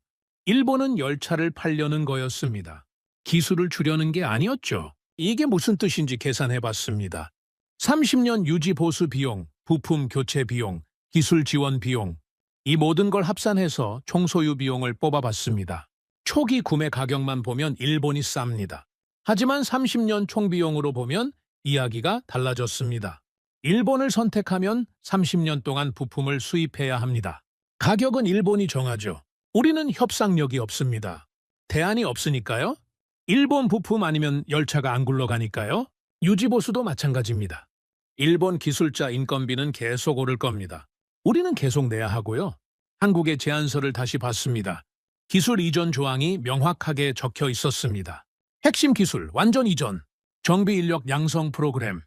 일본은 열차를 팔려는 거였습니다. 기술을 주려는 게 아니었죠. 이게 무슨 뜻인지 계산해봤습니다. 30년 유지 보수 비용, 부품 교체 비용, 기술 지원 비용, 이 모든 걸 합산해서 총소유 비용을 뽑아봤습니다. 초기 구매 가격만 보면 일본이 쌉니다. 하지만 30년 총비용으로 보면 이야기가 달라졌습니다. 일본을 선택하면 30년 동안 부품을 수입해야 합니다. 가격은 일본이 정하죠. 우리는 협상력이 없습니다. 대안이 없으니까요. 일본 부품 아니면 열차가 안 굴러가니까요. 유지보수도 마찬가지입니다. 일본 기술자 인건비는 계속 오를 겁니다. 우리는 계속 내야 하고요. 한국의 제안서를 다시 봤습니다. 기술 이전 조항이 명확하게 적혀 있었습니다. 핵심 기술 완전 이전, 정비 인력 양성 프로그램,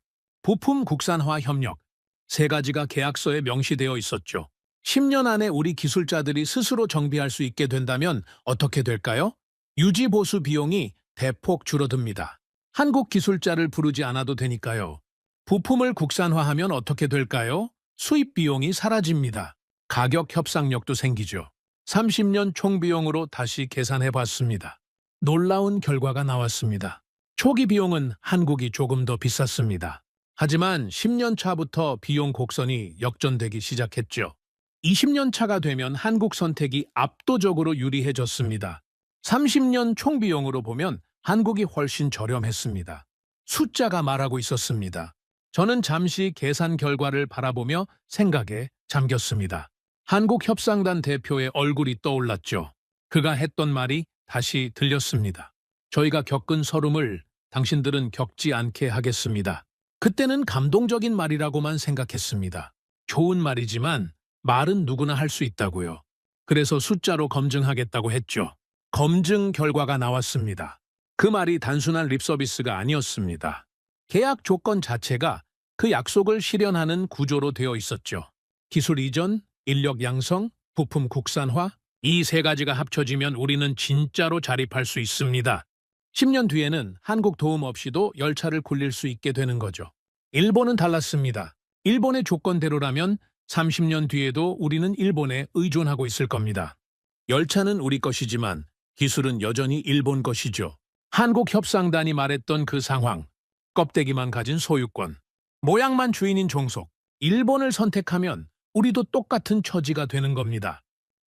부품 국산화 협력, 세 가지가 계약서에 명시되어 있었죠. 10년 안에 우리 기술자들이 스스로 정비할 수 있게 된다면 어떻게 될까요? 유지 보수 비용이 대폭 줄어듭니다. 한국 기술자를 부르지 않아도 되니까요. 부품을 국산화하면 어떻게 될까요? 수입 비용이 사라집니다. 가격 협상력도 생기죠. 30년 총비용으로 다시 계산해봤습니다. 놀라운 결과가 나왔습니다. 초기 비용은 한국이 조금 더 비쌌습니다. 하지만 10년 차부터 비용 곡선이 역전되기 시작했죠. 20년 차가 되면 한국 선택이 압도적으로 유리해졌습니다. 30년 총 비용으로 보면 한국이 훨씬 저렴했습니다. 숫자가 말하고 있었습니다. 저는 잠시 계산 결과를 바라보며 생각에 잠겼습니다. 한국협상단 대표의 얼굴이 떠올랐죠. 그가 했던 말이 다시 들렸습니다. 저희가 겪은 서름을 당신들은 겪지 않게 하겠습니다. 그때는 감동적인 말이라고만 생각했습니다. 좋은 말이지만 말은 누구나 할 수 있다고요. 그래서 숫자로 검증하겠다고 했죠. 검증 결과가 나왔습니다. 그 말이 단순한 립서비스가 아니었습니다. 계약 조건 자체가 그 약속을 실현하는 구조로 되어 있었죠. 기술 이전, 인력 양성, 부품 국산화, 이 세 가지가 합쳐지면 우리는 진짜로 자립할 수 있습니다. 10년 뒤에는 한국 도움 없이도 열차를 굴릴 수 있게 되는 거죠. 일본은 달랐습니다. 일본의 조건대로라면 30년 뒤에도 우리는 일본에 의존하고 있을 겁니다. 열차는 우리 것이지만 기술은 여전히 일본 것이죠. 한국협상단이 말했던 그 상황, 껍데기만 가진 소유권, 모양만 주인인 종속, 일본을 선택하면 우리도 똑같은 처지가 되는 겁니다.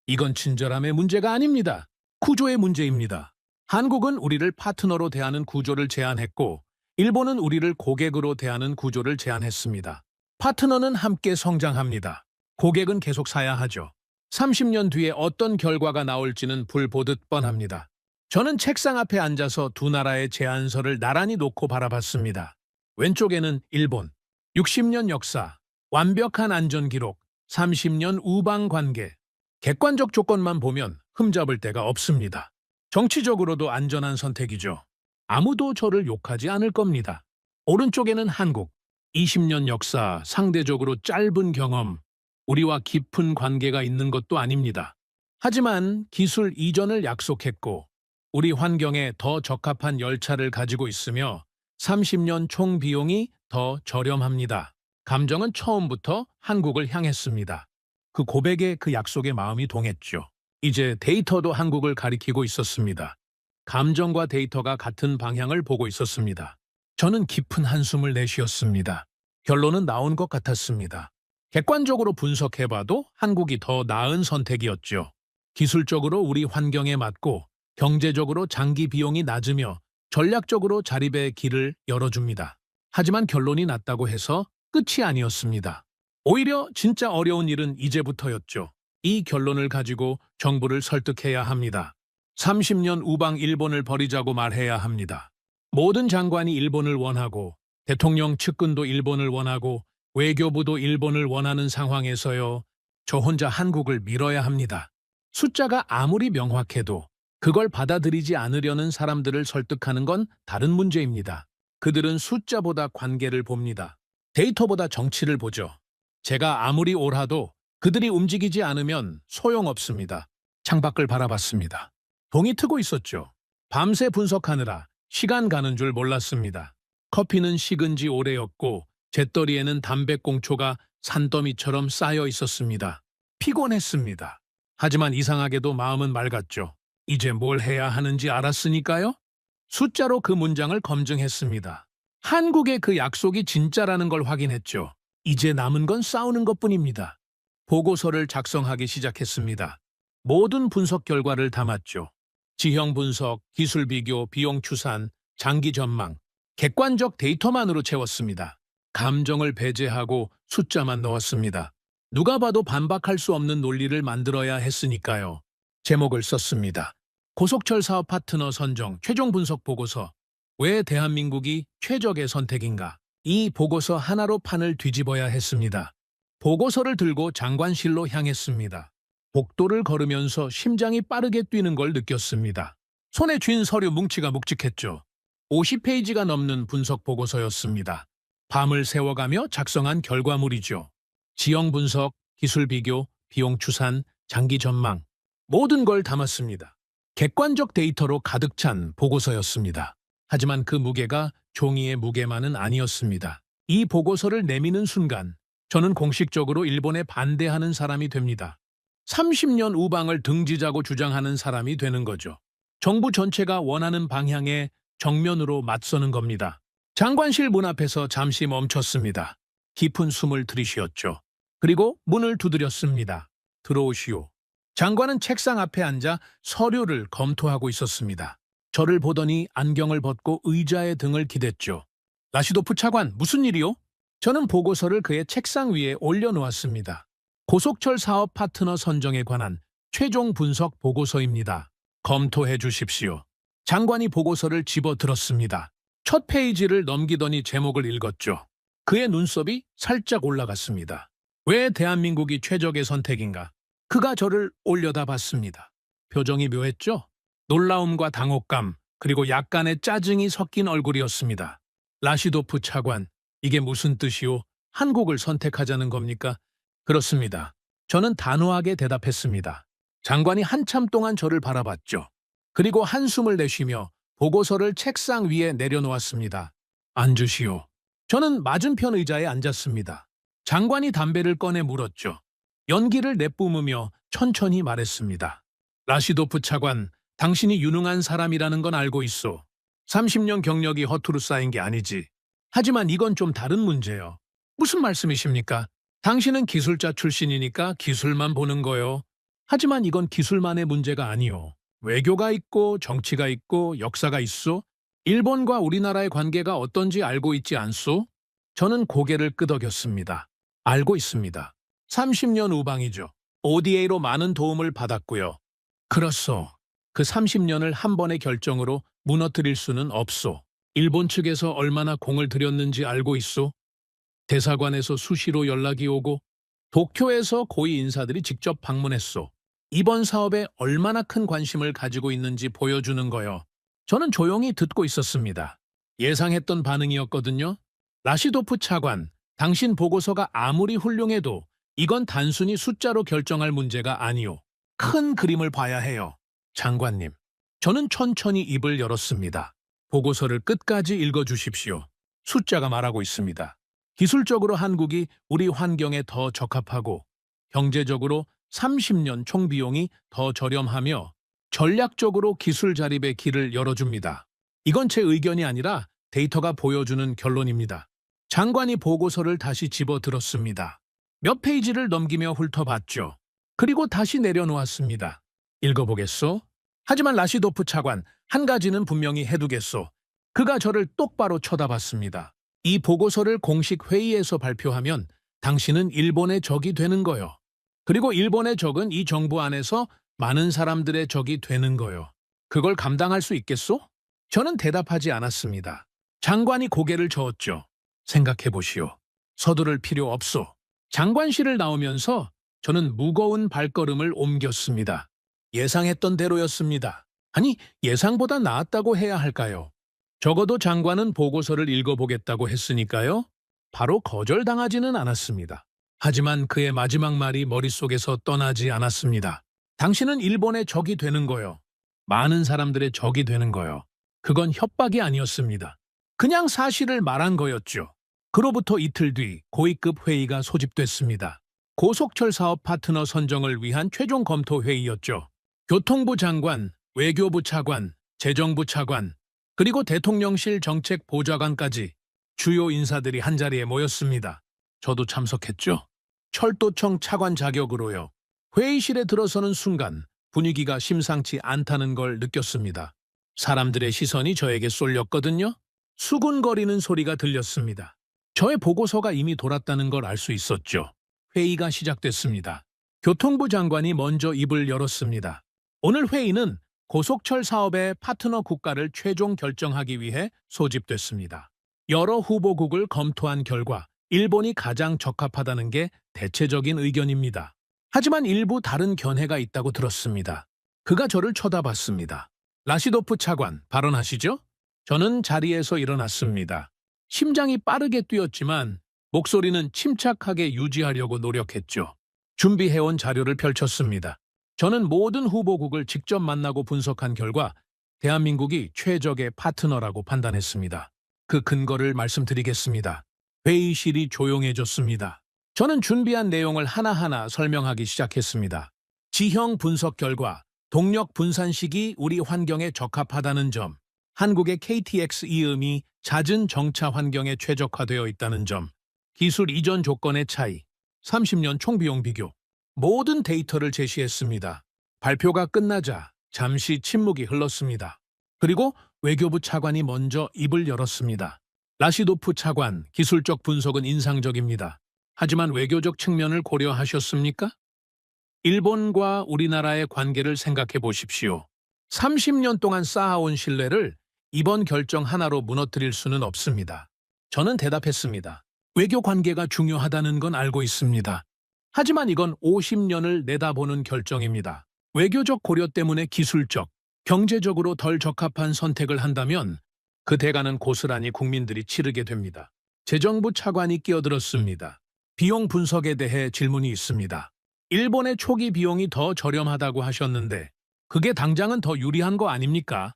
이건 친절함의 문제가 아닙니다. 구조의 문제입니다. 한국은 우리를 파트너로 대하는 구조를 제안했고 일본은 우리를 고객으로 대하는 구조를 제안했습니다. 파트너는 함께 성장합니다. 고객은 계속 사야 하죠. 30년 뒤에 어떤 결과가 나올지는 불 보듯 뻔합니다. 저는 책상 앞에 앉아서 두 나라의 제안서를 나란히 놓고 바라봤습니다. 왼쪽에는 일본, 60년 역사, 완벽한 안전 기록, 30년 우방 관계. 객관적 조건만 보면 흠잡을 데가 없습니다. 정치적으로도 안전한 선택이죠. 아무도 저를 욕하지 않을 겁니다. 오른쪽에는 한국, 20년 역사, 상대적으로 짧은 경험, 우리와 깊은 관계가 있는 것도 아닙니다. 하지만 기술 이전을 약속했고 우리 환경에 더 적합한 열차를 가지고 있으며 30년 총 비용이 더 저렴합니다. 감정은 처음부터 한국을 향했습니다. 그 고백에 그 약속의 마음이 동했죠. 이제 데이터도 한국을 가리키고 있었습니다. 감정과 데이터가 같은 방향을 보고 있었습니다. 저는 깊은 한숨을 내쉬었습니다. 결론은 나온 것 같았습니다. 객관적으로 분석해봐도 한국이 더 나은 선택이었죠. 기술적으로 우리 환경에 맞고 경제적으로 장기 비용이 낮으며 전략적으로 자립의 길을 열어줍니다. 하지만 결론이 났다고 해서 끝이 아니었습니다. 오히려 진짜 어려운 일은 이제부터였죠. 이 결론을 가지고 정부를 설득해야 합니다. 30년 우방 일본을 버리자고 말해야 합니다. 모든 장관이 일본을 원하고 대통령 측근도 일본을 원하고 외교부도 일본을 원하는 상황에서요. 저 혼자 한국을 밀어야 합니다. 숫자가 아무리 명확해도 그걸 받아들이지 않으려는 사람들을 설득하는 건 다른 문제입니다. 그들은 숫자보다 관계를 봅니다. 데이터보다 정치를 보죠. 제가 아무리 옳아도 그들이 움직이지 않으면 소용없습니다. 창밖을 바라봤습니다. 동이 트고 있었죠. 밤새 분석하느라 시간 가는 줄 몰랐습니다. 커피는 식은 지 오래였고 잿더리에는 담배꽁초가 산더미처럼 쌓여 있었습니다. 피곤했습니다. 하지만 이상하게도 마음은 맑았죠. 이제 뭘 해야 하는지 알았으니까요. 숫자로 그 문장을 검증했습니다. 한국의 그 약속이 진짜라는 걸 확인했죠. 이제 남은 건 싸우는 것뿐입니다. 보고서를 작성하기 시작했습니다. 모든 분석 결과를 담았죠. 지형 분석, 기술 비교, 비용 추산, 장기 전망, 객관적 데이터만으로 채웠습니다. 감정을 배제하고 숫자만 넣었습니다. 누가 봐도 반박할 수 없는 논리를 만들어야 했으니까요. 제목을 썼습니다. 고속철 사업 파트너 선정 최종 분석 보고서. 왜 대한민국이 최적의 선택인가? 이 보고서 하나로 판을 뒤집어야 했습니다. 보고서를 들고 장관실로 향했습니다. 복도를 걸으면서 심장이 빠르게 뛰는 걸 느꼈습니다. 손에 쥔 서류 뭉치가 묵직했죠. 50페이지가 넘는 분석 보고서였습니다. 밤을 새워가며 작성한 결과물이죠. 지형 분석, 기술 비교, 비용 추산, 장기 전망, 모든 걸 담았습니다. 객관적 데이터로 가득 찬 보고서였습니다. 하지만 그 무게가 종이의 무게만은 아니었습니다. 이 보고서를 내미는 순간 저는 공식적으로 일본에 반대하는 사람이 됩니다. 30년 우방을 등지자고 주장하는 사람이 되는 거죠. 정부 전체가 원하는 방향에 정면으로 맞서는 겁니다. 장관실 문 앞에서 잠시 멈췄습니다. 깊은 숨을 들이쉬었죠. 그리고 문을 두드렸습니다. 들어오시오. 장관은 책상 앞에 앉아 서류를 검토하고 있었습니다. 저를 보더니 안경을 벗고 의자에 등을 기댔죠. 라시도프 차관, 무슨 일이요? 저는 보고서를 그의 책상 위에 올려놓았습니다. 고속철 사업 파트너 선정에 관한 최종 분석 보고서입니다. 검토해 주십시오. 장관이 보고서를 집어들었습니다. 첫 페이지를 넘기더니 제목을 읽었죠. 그의 눈썹이 살짝 올라갔습니다. 왜 대한민국이 최적의 선택인가? 그가 저를 올려다봤습니다. 표정이 묘했죠? 놀라움과 당혹감, 그리고 약간의 짜증이 섞인 얼굴이었습니다. 라시도프 차관, 이게 무슨 뜻이오? 한국을 선택하자는 겁니까? 그렇습니다. 저는 단호하게 대답했습니다. 장관이 한참 동안 저를 바라봤죠. 그리고 한숨을 내쉬며 보고서를 책상 위에 내려놓았습니다. 앉으시오. 저는 맞은편 의자에 앉았습니다. 장관이 담배를 꺼내 물었죠. 연기를 내뿜으며 천천히 말했습니다. 라시도프 차관, 당신이 유능한 사람이라는 건 알고 있소. 30년 경력이 허투루 쌓인 게 아니지. 하지만 이건 좀 다른 문제요. 무슨 말씀이십니까? 당신은 기술자 출신이니까 기술만 보는 거요. 하지만 이건 기술만의 문제가 아니오. 외교가 있고 정치가 있고 역사가 있소. 일본과 우리나라의 관계가 어떤지 알고 있지 않소? 저는 고개를 끄덕였습니다. 알고 있습니다. 30년 우방이죠. ODA로 많은 도움을 받았고요. 그렇소. 그 30년을 한 번의 결정으로 무너뜨릴 수는 없소. 일본 측에서 얼마나 공을 들였는지 알고 있소? 대사관에서 수시로 연락이 오고 도쿄에서 고위 인사들이 직접 방문했소. 이번 사업에 얼마나 큰 관심을 가지고 있는지 보여주는 거요. 저는 조용히 듣고 있었습니다. 예상했던 반응이었거든요. 라시도프 차관, 당신 보고서가 아무리 훌륭해도 이건 단순히 숫자로 결정할 문제가 아니오. 큰 그림을 봐야 해요. 장관님, 저는 천천히 입을 열었습니다. 보고서를 끝까지 읽어주십시오. 숫자가 말하고 있습니다. 기술적으로 한국이 우리 환경에 더 적합하고 경제적으로 30년 총비용이 더 저렴하며 전략적으로 기술 자립의 길을 열어줍니다. 이건 제 의견이 아니라 데이터가 보여주는 결론입니다. 장관이 보고서를 다시 집어들었습니다. 몇 페이지를 넘기며 훑어봤죠. 그리고 다시 내려놓았습니다. 읽어보겠소? 하지만 라시도프 차관, 한 가지는 분명히 해두겠소. 그가 저를 똑바로 쳐다봤습니다. 이 보고서를 공식 회의에서 발표하면 당신은 일본의 적이 되는 거요. 그리고 일본의 적은 이 정부 안에서 많은 사람들의 적이 되는 거요. 그걸 감당할 수 있겠소? 저는 대답하지 않았습니다. 장관이 고개를 저었죠. 생각해 보시오. 서두를 필요 없소. 장관실을 나오면서 저는 무거운 발걸음을 옮겼습니다. 예상했던 대로였습니다. 아니, 예상보다 나았다고 해야 할까요? 적어도 장관은 보고서를 읽어보겠다고 했으니까요. 바로 거절당하지는 않았습니다. 하지만 그의 마지막 말이 머릿속에서 떠나지 않았습니다. 당신은 일본의 적이 되는 거요. 많은 사람들의 적이 되는 거요. 그건 협박이 아니었습니다. 그냥 사실을 말한 거였죠. 그로부터 이틀 뒤 고위급 회의가 소집됐습니다. 고속철 사업 파트너 선정을 위한 최종 검토 회의였죠. 교통부 장관, 외교부 차관, 재정부 차관, 그리고 대통령실 정책보좌관까지 주요 인사들이 한자리에 모였습니다. 저도 참석했죠. 철도청 차관 자격으로요. 회의실에 들어서는 순간 분위기가 심상치 않다는 걸 느꼈습니다. 사람들의 시선이 저에게 쏠렸거든요. 수군거리는 소리가 들렸습니다. 저의 보고서가 이미 돌았다는 걸 알 수 있었죠. 회의가 시작됐습니다. 교통부 장관이 먼저 입을 열었습니다. 오늘 회의는 고속철 사업의 파트너 국가를 최종 결정하기 위해 소집됐습니다. 여러 후보국을 검토한 결과 일본이 가장 적합하다는 게 대체적인 의견입니다. 하지만 일부 다른 견해가 있다고 들었습니다. 그가 저를 쳐다봤습니다. 라시도프 차관, 발언하시죠? 저는 자리에서 일어났습니다. 심장이 빠르게 뛰었지만 목소리는 침착하게 유지하려고 노력했죠. 준비해온 자료를 펼쳤습니다. 저는 모든 후보국을 직접 만나고 분석한 결과 대한민국이 최적의 파트너라고 판단했습니다. 그 근거를 말씀드리겠습니다. 회의실이 조용해졌습니다. 저는 준비한 내용을 하나하나 설명하기 시작했습니다. 지형 분석 결과, 동력 분산 시기 우리 환경에 적합하다는 점, 한국의 KTX 이음이 잦은 정차 환경에 최적화되어 있다는 점, 기술 이전 조건의 차이, 30년 총비용 비교, 모든 데이터를 제시했습니다. 발표가 끝나자 잠시 침묵이 흘렀습니다. 그리고 외교부 차관이 먼저 입을 열었습니다. 라시도프 차관, 기술적 분석은 인상적입니다. 하지만 외교적 측면을 고려하셨습니까? 일본과 우리나라의 관계를 생각해 보십시오. 30년 동안 쌓아온 신뢰를 이번 결정 하나로 무너뜨릴 수는 없습니다. 저는 대답했습니다. 외교 관계가 중요하다는 건 알고 있습니다. 하지만 이건 50년을 내다보는 결정입니다. 외교적 고려 때문에 기술적, 경제적으로 덜 적합한 선택을 한다면 그 대가는 고스란히 국민들이 치르게 됩니다. 재정부 차관이 끼어들었습니다. 비용 분석에 대해 질문이 있습니다. 일본의 초기 비용이 더 저렴하다고 하셨는데 그게 당장은 더 유리한 거 아닙니까?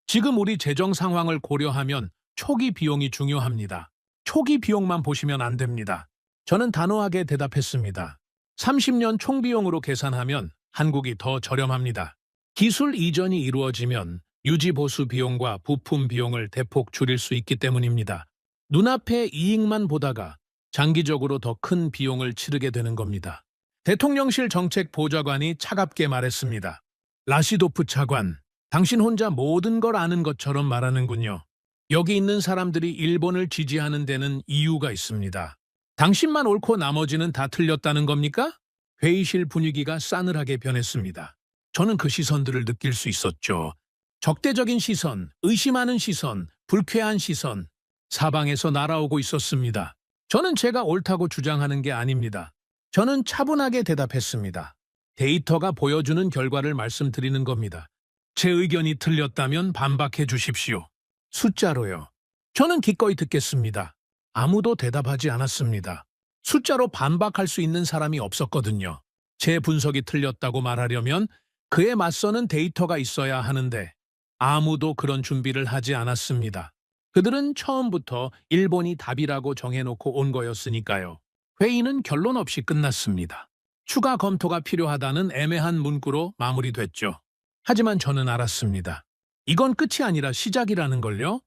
지금 우리 재정 상황을 고려하면 초기 비용이 중요합니다. 초기 비용만 보시면 안 됩니다. 저는 단호하게 대답했습니다. 30년 총비용으로 계산하면 한국이 더 저렴합니다. 기술 이전이 이루어지면 유지 보수 비용과 부품 비용을 대폭 줄일 수 있기 때문입니다. 눈앞의 이익만 보다가 장기적으로 더 큰 비용을 치르게 되는 겁니다. 대통령실 정책보좌관이 차갑게 말했습니다. 라시도프 차관, 당신 혼자 모든 걸 아는 것처럼 말하는군요. 여기 있는 사람들이 일본을 지지하는 데는 이유가 있습니다. 당신만 옳고 나머지는 다 틀렸다는 겁니까? 회의실 분위기가 싸늘하게 변했습니다. 저는 그 시선들을 느낄 수 있었죠. 적대적인 시선, 의심하는 시선, 불쾌한 시선, 사방에서 날아오고 있었습니다. 저는 제가 옳다고 주장하는 게 아닙니다. 저는 차분하게 대답했습니다. 데이터가 보여주는 결과를 말씀드리는 겁니다. 제 의견이 틀렸다면 반박해 주십시오. 숫자로요. 저는 기꺼이 듣겠습니다. 아무도 대답하지 않았습니다. 숫자로 반박할 수 있는 사람이 없었거든요. 제 분석이 틀렸다고 말하려면 그에 맞서는 데이터가 있어야 하는데 아무도 그런 준비를 하지 않았습니다. 그들은 처음부터 일본이 답이라고 정해놓고 온 거였으니까요. 회의는 결론 없이 끝났습니다. 추가 검토가 필요하다는 애매한 문구로 마무리됐죠. 하지만 저는 알았습니다. 이건 끝이 아니라 시작이라는 걸요.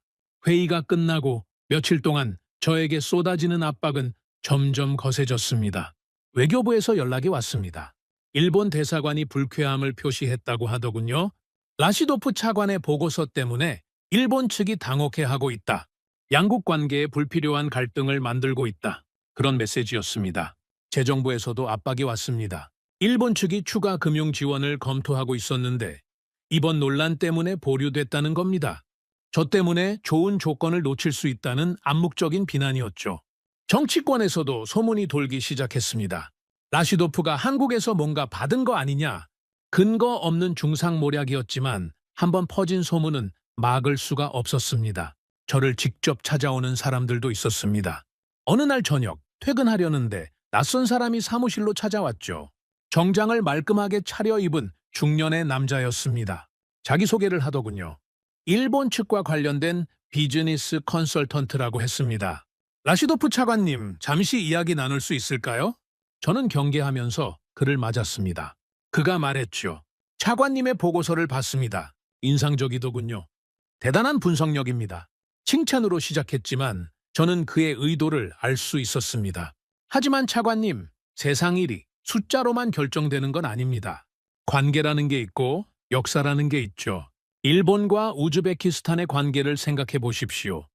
회의가 끝나고 며칠 동안 저에게 쏟아지는 압박은 점점 거세졌습니다. 외교부에서 연락이 왔습니다. 일본 대사관이 불쾌함을 표시했다고 하더군요. 라시도프 차관의 보고서 때문에 일본 측이 당혹해하고 있다. 양국 관계에 불필요한 갈등을 만들고 있다. 그런 메시지였습니다. 재정부에서도 압박이 왔습니다. 일본 측이 추가 금융 지원을 검토하고 있었는데 이번 논란 때문에 보류됐다는 겁니다. 저 때문에 좋은 조건을 놓칠 수 있다는 암묵적인 비난이었죠. 정치권에서도 소문이 돌기 시작했습니다. 라시도프가 한국에서 뭔가 받은 거 아니냐. 근거 없는 중상모략이었지만 한번 퍼진 소문은 막을 수가 없었습니다. 저를 직접 찾아오는 사람들도 있었습니다. 어느 날 저녁 퇴근하려는데 낯선 사람이 사무실로 찾아왔죠. 정장을 말끔하게 차려입은 중년의 남자였습니다. 자기소개를 하더군요. 일본 측과 관련된 비즈니스 컨설턴트라고 했습니다. 라시도프 차관님, 잠시 이야기 나눌 수 있을까요? 저는 경계하면서 그를 맞았습니다. 그가 말했죠. 차관님의 보고서를 봤습니다. 인상적이더군요. 대단한 분석력입니다. 칭찬으로 시작했지만 저는 그의 의도를 알 수 있었습니다. 하지만 차관님, 세상 일이 숫자로만 결정되는 건 아닙니다. 관계라는 게 있고 역사라는 게 있죠. 일본과 우즈베키스탄의 관계를 생각해 보십시오.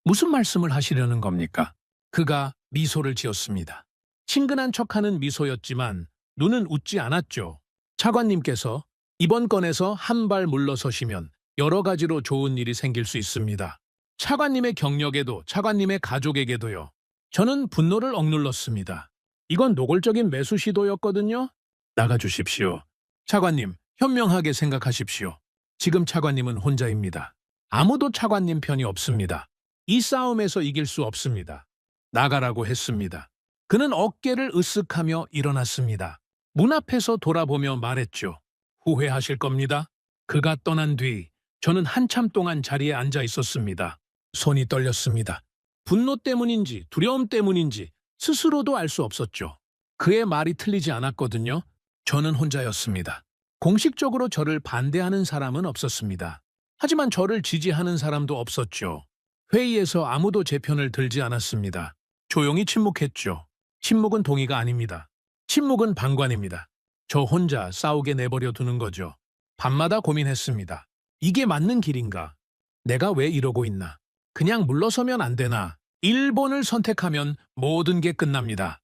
무슨 말씀을 하시려는 겁니까? 그가 미소를 지었습니다. 친근한 척하는 미소였지만 눈은 웃지 않았죠. 차관님께서 이번 건에서 한 발 물러서시면 여러 가지로 좋은 일이 생길 수 있습니다. 차관님의 경력에도 차관님의 가족에게도요. 저는 분노를 억눌렀습니다. 이건 노골적인 매수 시도였거든요. 나가주십시오. 차관님, 현명하게 생각하십시오. 지금 차관님은 혼자입니다. 아무도 차관님 편이 없습니다. 이 싸움에서 이길 수 없습니다. 나가라고 했습니다. 그는 어깨를 으쓱하며 일어났습니다. 문 앞에서 돌아보며 말했죠. 후회하실 겁니다. 그가 떠난 뒤 저는 한참 동안 자리에 앉아 있었습니다. 손이 떨렸습니다. 분노 때문인지 두려움 때문인지 스스로도 알 수 없었죠. 그의 말이 틀리지 않았거든요. 저는 혼자였습니다. 공식적으로 저를 반대하는 사람은 없었습니다. 하지만 저를 지지하는 사람도 없었죠. 회의에서 아무도 제 편을 들지 않았습니다. 조용히 침묵했죠. 침묵은 동의가 아닙니다. 침묵은 방관입니다. 저 혼자 싸우게 내버려 두는 거죠. 밤마다 고민했습니다. 이게 맞는 길인가? 내가 왜 이러고 있나? 그냥 물러서면 안 되나? 일본을 선택하면 모든 게 끝납니다.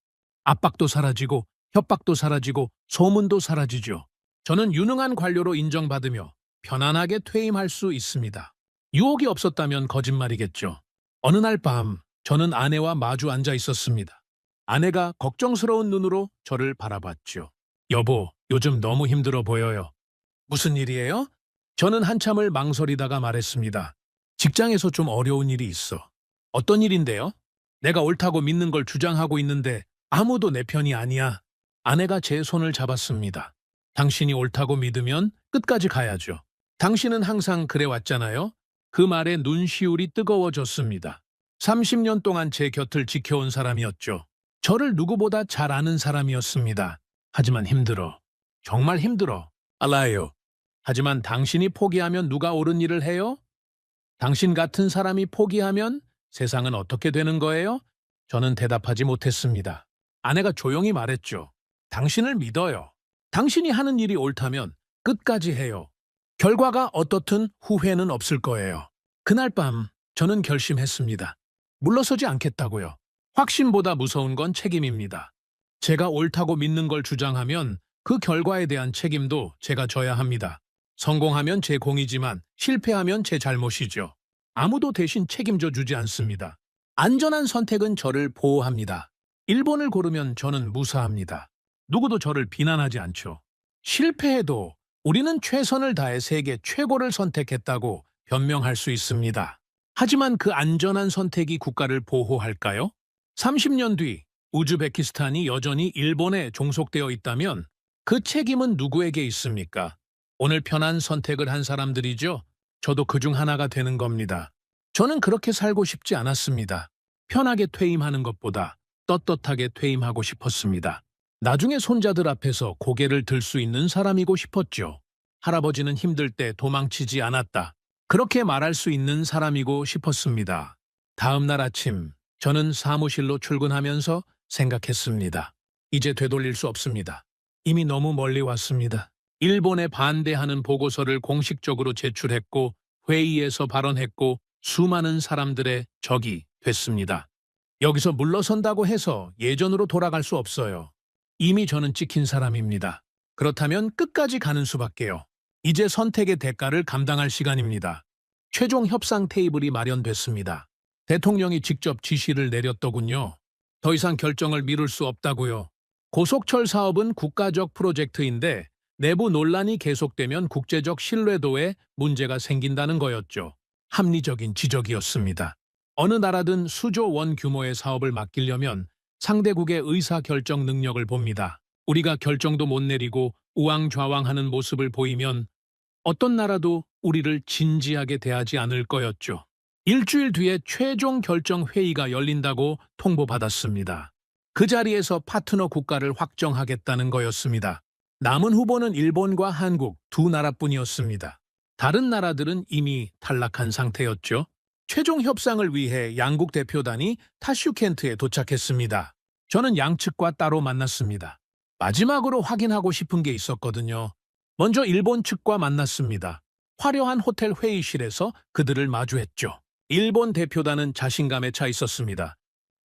압박도 사라지고 협박도 사라지고 소문도 사라지죠. 저는 유능한 관료로 인정받으며 편안하게 퇴임할 수 있습니다. 유혹이 없었다면 거짓말이겠죠. 어느 날 밤 저는 아내와 마주 앉아 있었습니다. 아내가 걱정스러운 눈으로 저를 바라봤죠. 여보, 요즘 너무 힘들어 보여요. 무슨 일이에요? 저는 한참을 망설이다가 말했습니다. 직장에서 좀 어려운 일이 있어. 어떤 일인데요? 내가 옳다고 믿는 걸 주장하고 있는데 아무도 내 편이 아니야. 아내가 제 손을 잡았습니다. 당신이 옳다고 믿으면 끝까지 가야죠. 당신은 항상 그래왔잖아요. 그 말에 눈시울이 뜨거워졌습니다. 30년 동안 제 곁을 지켜온 사람이었죠. 저를 누구보다 잘 아는 사람이었습니다. 하지만 힘들어. 정말 힘들어. 알아요. 하지만 당신이 포기하면 누가 옳은 일을 해요? 당신 같은 사람이 포기하면 세상은 어떻게 되는 거예요? 저는 대답하지 못했습니다. 아내가 조용히 말했죠. 당신을 믿어요. 당신이 하는 일이 옳다면 끝까지 해요. 결과가 어떻든 후회는 없을 거예요. 그날 밤 저는 결심했습니다. 물러서지 않겠다고요. 확신보다 무서운 건 책임입니다. 제가 옳다고 믿는 걸 주장하면 그 결과에 대한 책임도 제가 져야 합니다. 성공하면 제 공이지만 실패하면 제 잘못이죠. 아무도 대신 책임져 주지 않습니다. 안전한 선택은 저를 보호합니다. 일본을 고르면 저는 무사합니다. 누구도 저를 비난하지 않죠. 실패해도 우리는 최선을 다해 세계 최고를 선택했다고 변명할 수 있습니다. 하지만 그 안전한 선택이 국가를 보호할까요? 30년 뒤 우즈베키스탄이 여전히 일본에 종속되어 있다면 그 책임은 누구에게 있습니까? 오늘 편한 선택을 한 사람들이죠. 저도 그중 하나가 되는 겁니다. 저는 그렇게 살고 싶지 않았습니다. 편하게 퇴임하는 것보다 떳떳하게 퇴임하고 싶었습니다. 나중에 손자들 앞에서 고개를 들 수 있는 사람이고 싶었죠. 할아버지는 힘들 때 도망치지 않았다. 그렇게 말할 수 있는 사람이고 싶었습니다. 다음 날 아침 저는 사무실로 출근하면서 생각했습니다. 이제 되돌릴 수 없습니다. 이미 너무 멀리 왔습니다. 일본에 반대하는 보고서를 공식적으로 제출했고 회의에서 발언했고 수많은 사람들의 적이 됐습니다. 여기서 물러선다고 해서 예전으로 돌아갈 수 없어요. 이미 저는 찍힌 사람입니다. 그렇다면 끝까지 가는 수밖에요. 이제 선택의 대가를 감당할 시간입니다. 최종 협상 테이블이 마련됐습니다. 대통령이 직접 지시를 내렸더군요. 더 이상 결정을 미룰 수 없다고요. 고속철 사업은 국가적 프로젝트인데 내부 논란이 계속되면 국제적 신뢰도에 문제가 생긴다는 거였죠. 합리적인 지적이었습니다. 어느 나라든 수조 원 규모의 사업을 맡기려면 상대국의 의사결정 능력을 봅니다. 우리가 결정도 못 내리고 우왕좌왕하는 모습을 보이면 어떤 나라도 우리를 진지하게 대하지 않을 거였죠. 일주일 뒤에 최종 결정 회의가 열린다고 통보받았습니다. 그 자리에서 파트너 국가를 확정하겠다는 거였습니다. 남은 후보는 일본과 한국 두 나라뿐이었습니다. 다른 나라들은 이미 탈락한 상태였죠. 최종 협상을 위해 양국 대표단이 타슈켄트에 도착했습니다. 저는 양측과 따로 만났습니다. 마지막으로 확인하고 싶은 게 있었거든요. 먼저 일본 측과 만났습니다. 화려한 호텔 회의실에서 그들을 마주했죠. 일본 대표단은 자신감에 차 있었습니다.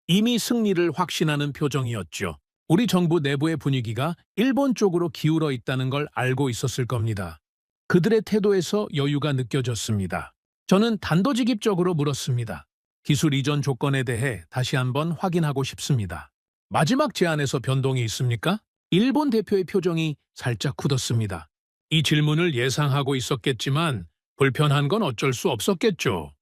이미 승리를 확신하는 표정이었죠. 우리 정부 내부의 분위기가 일본 쪽으로 기울어 있다는 걸 알고 있었을 겁니다. 그들의 태도에서 여유가 느껴졌습니다. 저는 단도직입적으로 물었습니다. 기술 이전 조건에 대해 다시 한번 확인하고 싶습니다. 마지막 제안에서 변동이 있습니까? 일본 대표의 표정이 살짝 굳었습니다. 이 질문을 예상하고 있었겠지만 불편한 건 어쩔 수 없었겠죠.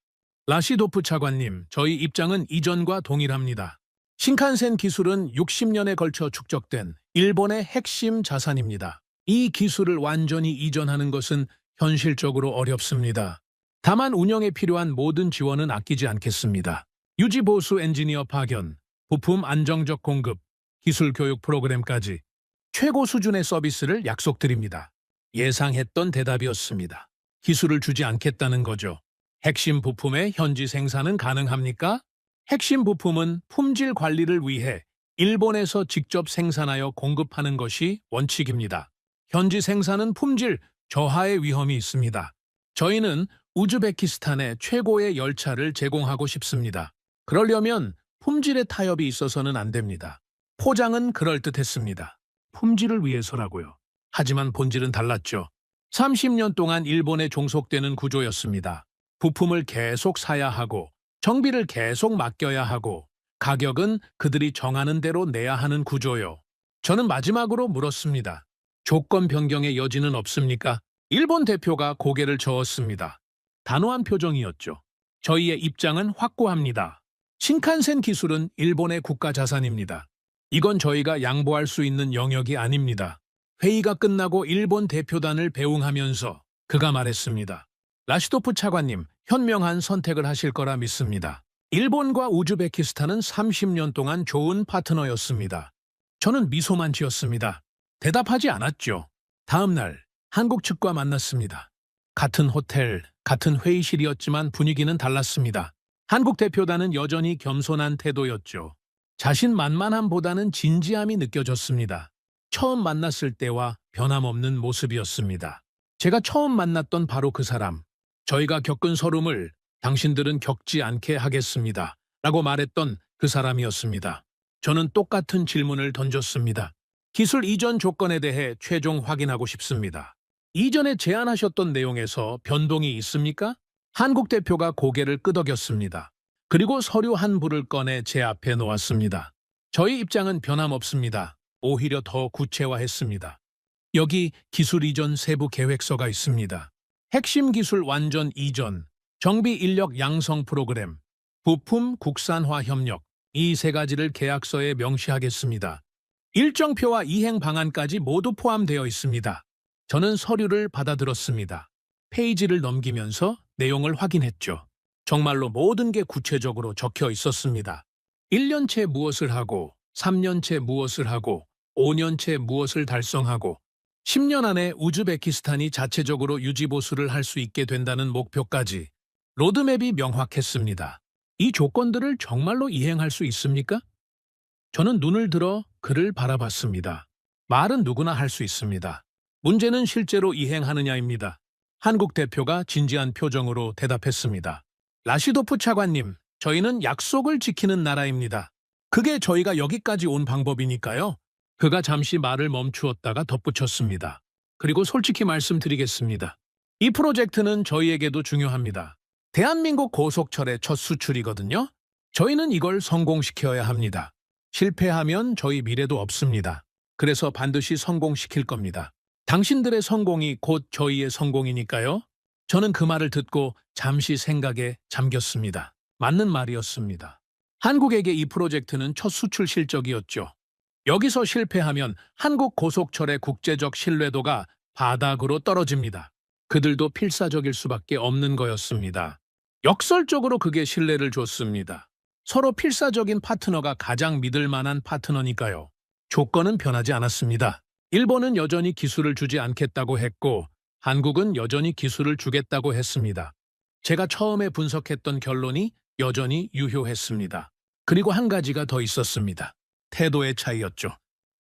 라시도프 차관님, 저희 입장은 이전과 동일합니다. 신칸센 기술은 60년에 걸쳐 축적된 일본의 핵심 자산입니다. 이 기술을 완전히 이전하는 것은 현실적으로 어렵습니다. 다만 운영에 필요한 모든 지원은 아끼지 않겠습니다. 유지보수 엔지니어 파견, 부품 안정적 공급, 기술 교육 프로그램까지 최고 수준의 서비스를 약속드립니다. 예상했던 대답이었습니다. 기술을 주지 않겠다는 거죠. 핵심 부품의 현지 생산은 가능합니까? 핵심 부품은 품질 관리를 위해 일본에서 직접 생산하여 공급하는 것이 원칙입니다. 현지 생산은 품질 저하의 위험이 있습니다. 저희는 우즈베키스탄에 최고의 열차를 제공하고 싶습니다. 그러려면 품질의 타협이 있어서는 안 됩니다. 포장은 그럴듯했습니다. 품질을 위해서라고요. 하지만 본질은 달랐죠. 30년 동안 일본에 종속되는 구조였습니다. 부품을 계속 사야 하고 정비를 계속 맡겨야 하고 가격은 그들이 정하는 대로 내야 하는 구조요. 저는 마지막으로 물었습니다. 조건 변경의 여지는 없습니까? 일본 대표가 고개를 저었습니다. 단호한 표정이었죠. 저희의 입장은 확고합니다. 신칸센 기술은 일본의 국가 자산입니다. 이건 저희가 양보할 수 있는 영역이 아닙니다. 회의가 끝나고 일본 대표단을 배웅하면서 그가 말했습니다. 라시도프 차관님, 현명한 선택을 하실 거라 믿습니다. 일본과 우즈베키스탄은 30년 동안 좋은 파트너였습니다. 저는 미소만 지었습니다. 대답하지 않았죠. 다음 날 한국 측과 만났습니다. 같은 호텔, 같은 회의실이었지만 분위기는 달랐습니다. 한국 대표단은 여전히 겸손한 태도였죠. 자신만만함보다는 진지함이 느껴졌습니다. 처음 만났을 때와 변함없는 모습이었습니다. 제가 처음 만났던 바로 그 사람, 저희가 겪은 서름을 당신들은 겪지 않게 하겠습니다. 라고 말했던 그 사람이었습니다. 저는 똑같은 질문을 던졌습니다. 기술 이전 조건에 대해 최종 확인하고 싶습니다. 이전에 제안하셨던 내용에서 변동이 있습니까? 한국 대표가 고개를 끄덕였습니다. 그리고 서류 한 부를 꺼내 제 앞에 놓았습니다. 저희 입장은 변함없습니다. 오히려 더 구체화했습니다. 여기 기술 이전 세부 계획서가 있습니다. 핵심 기술 완전 이전, 정비 인력 양성 프로그램, 부품 국산화 협력, 이 세 가지를 계약서에 명시하겠습니다. 일정표와 이행 방안까지 모두 포함되어 있습니다. 저는 서류를 받아들었습니다. 페이지를 넘기면서 내용을 확인했죠. 정말로 모든 게 구체적으로 적혀 있었습니다. 1년째 무엇을 하고, 3년째 무엇을 하고, 5년째 무엇을 달성하고, 10년 안에 우즈베키스탄이 자체적으로 유지보수를 할 수 있게 된다는 목표까지 로드맵이 명확했습니다. 이 조건들을 정말로 이행할 수 있습니까? 저는 눈을 들어 그를 바라봤습니다. 말은 누구나 할 수 있습니다. 문제는 실제로 이행하느냐입니다. 한국 대표가 진지한 표정으로 대답했습니다. 라시도프 차관님, 저희는 약속을 지키는 나라입니다. 그게 저희가 여기까지 온 방법이니까요. 그가 잠시 말을 멈추었다가 덧붙였습니다. 그리고 솔직히 말씀드리겠습니다. 이 프로젝트는 저희에게도 중요합니다. 대한민국 고속철의 첫 수출이거든요. 저희는 이걸 성공시켜야 합니다. 실패하면 저희 미래도 없습니다. 그래서 반드시 성공시킬 겁니다. 당신들의 성공이 곧 저희의 성공이니까요. 저는 그 말을 듣고 잠시 생각에 잠겼습니다. 맞는 말이었습니다. 한국에게 이 프로젝트는 첫 수출 실적이었죠. 여기서 실패하면 한국 고속철의 국제적 신뢰도가 바닥으로 떨어집니다. 그들도 필사적일 수밖에 없는 거였습니다. 역설적으로 그게 신뢰를 줬습니다. 서로 필사적인 파트너가 가장 믿을 만한 파트너니까요. 조건은 변하지 않았습니다. 일본은 여전히 기술을 주지 않겠다고 했고 한국은 여전히 기술을 주겠다고 했습니다. 제가 처음에 분석했던 결론이 여전히 유효했습니다. 그리고 한 가지가 더 있었습니다. 태도의 차이였죠.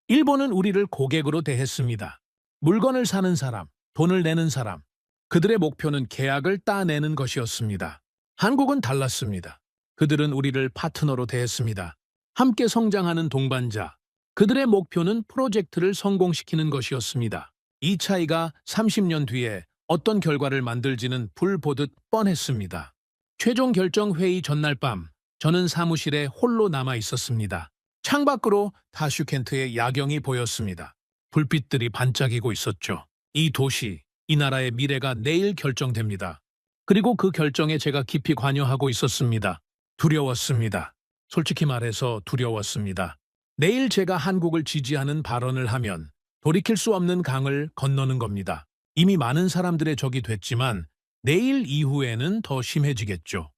일본은 우리를 고객으로 대했습니다. 물건을 사는 사람, 돈을 내는 사람, 그들의 목표는 계약을 따내는 것이었습니다. 한국은 달랐습니다. 그들은 우리를 파트너로 대했습니다. 함께 성장하는 동반자, 그들의 목표는 프로젝트를 성공시키는 것이었습니다. 이 차이가 30년 뒤에 어떤 결과를 만들지는 불 보듯 뻔했습니다. 최종 결정 회의 전날 밤, 저는 사무실에 홀로 남아 있었습니다. 창밖으로 타슈켄트의 야경이 보였습니다. 불빛들이 반짝이고 있었죠. 이 도시, 이 나라의 미래가 내일 결정됩니다. 그리고 그 결정에 제가 깊이 관여하고 있었습니다. 두려웠습니다. 솔직히 말해서 두려웠습니다. 내일 제가 한국을 지지하는 발언을 하면 돌이킬 수 없는 강을 건너는 겁니다. 이미 많은 사람들의 적이 됐지만 내일 이후에는 더 심해지겠죠.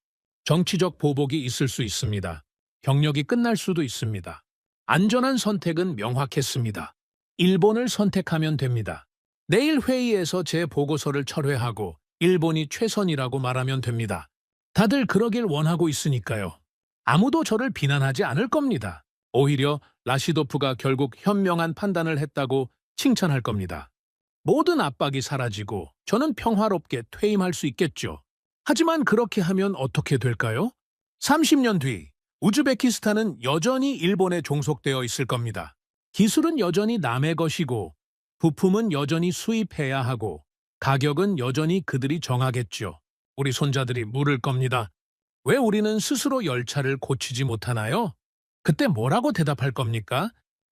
정치적 보복이 있을 수 있습니다. 경력이 끝날 수도 있습니다. 안전한 선택은 명확했습니다. 일본을 선택하면 됩니다. 내일 회의에서 제 보고서를 철회하고 일본이 최선이라고 말하면 됩니다. 다들 그러길 원하고 있으니까요. 아무도 저를 비난하지 않을 겁니다. 오히려 라시도프가 결국 현명한 판단을 했다고 칭찬할 겁니다. 모든 압박이 사라지고 저는 평화롭게 퇴임할 수 있겠죠. 하지만 그렇게 하면 어떻게 될까요? 30년 뒤 우즈베키스탄은 여전히 일본에 종속되어 있을 겁니다. 기술은 여전히 남의 것이고 부품은 여전히 수입해야 하고 가격은 여전히 그들이 정하겠죠. 우리 손자들이 물을 겁니다. 왜 우리는 스스로 열차를 고치지 못하나요? 그때 뭐라고 대답할 겁니까?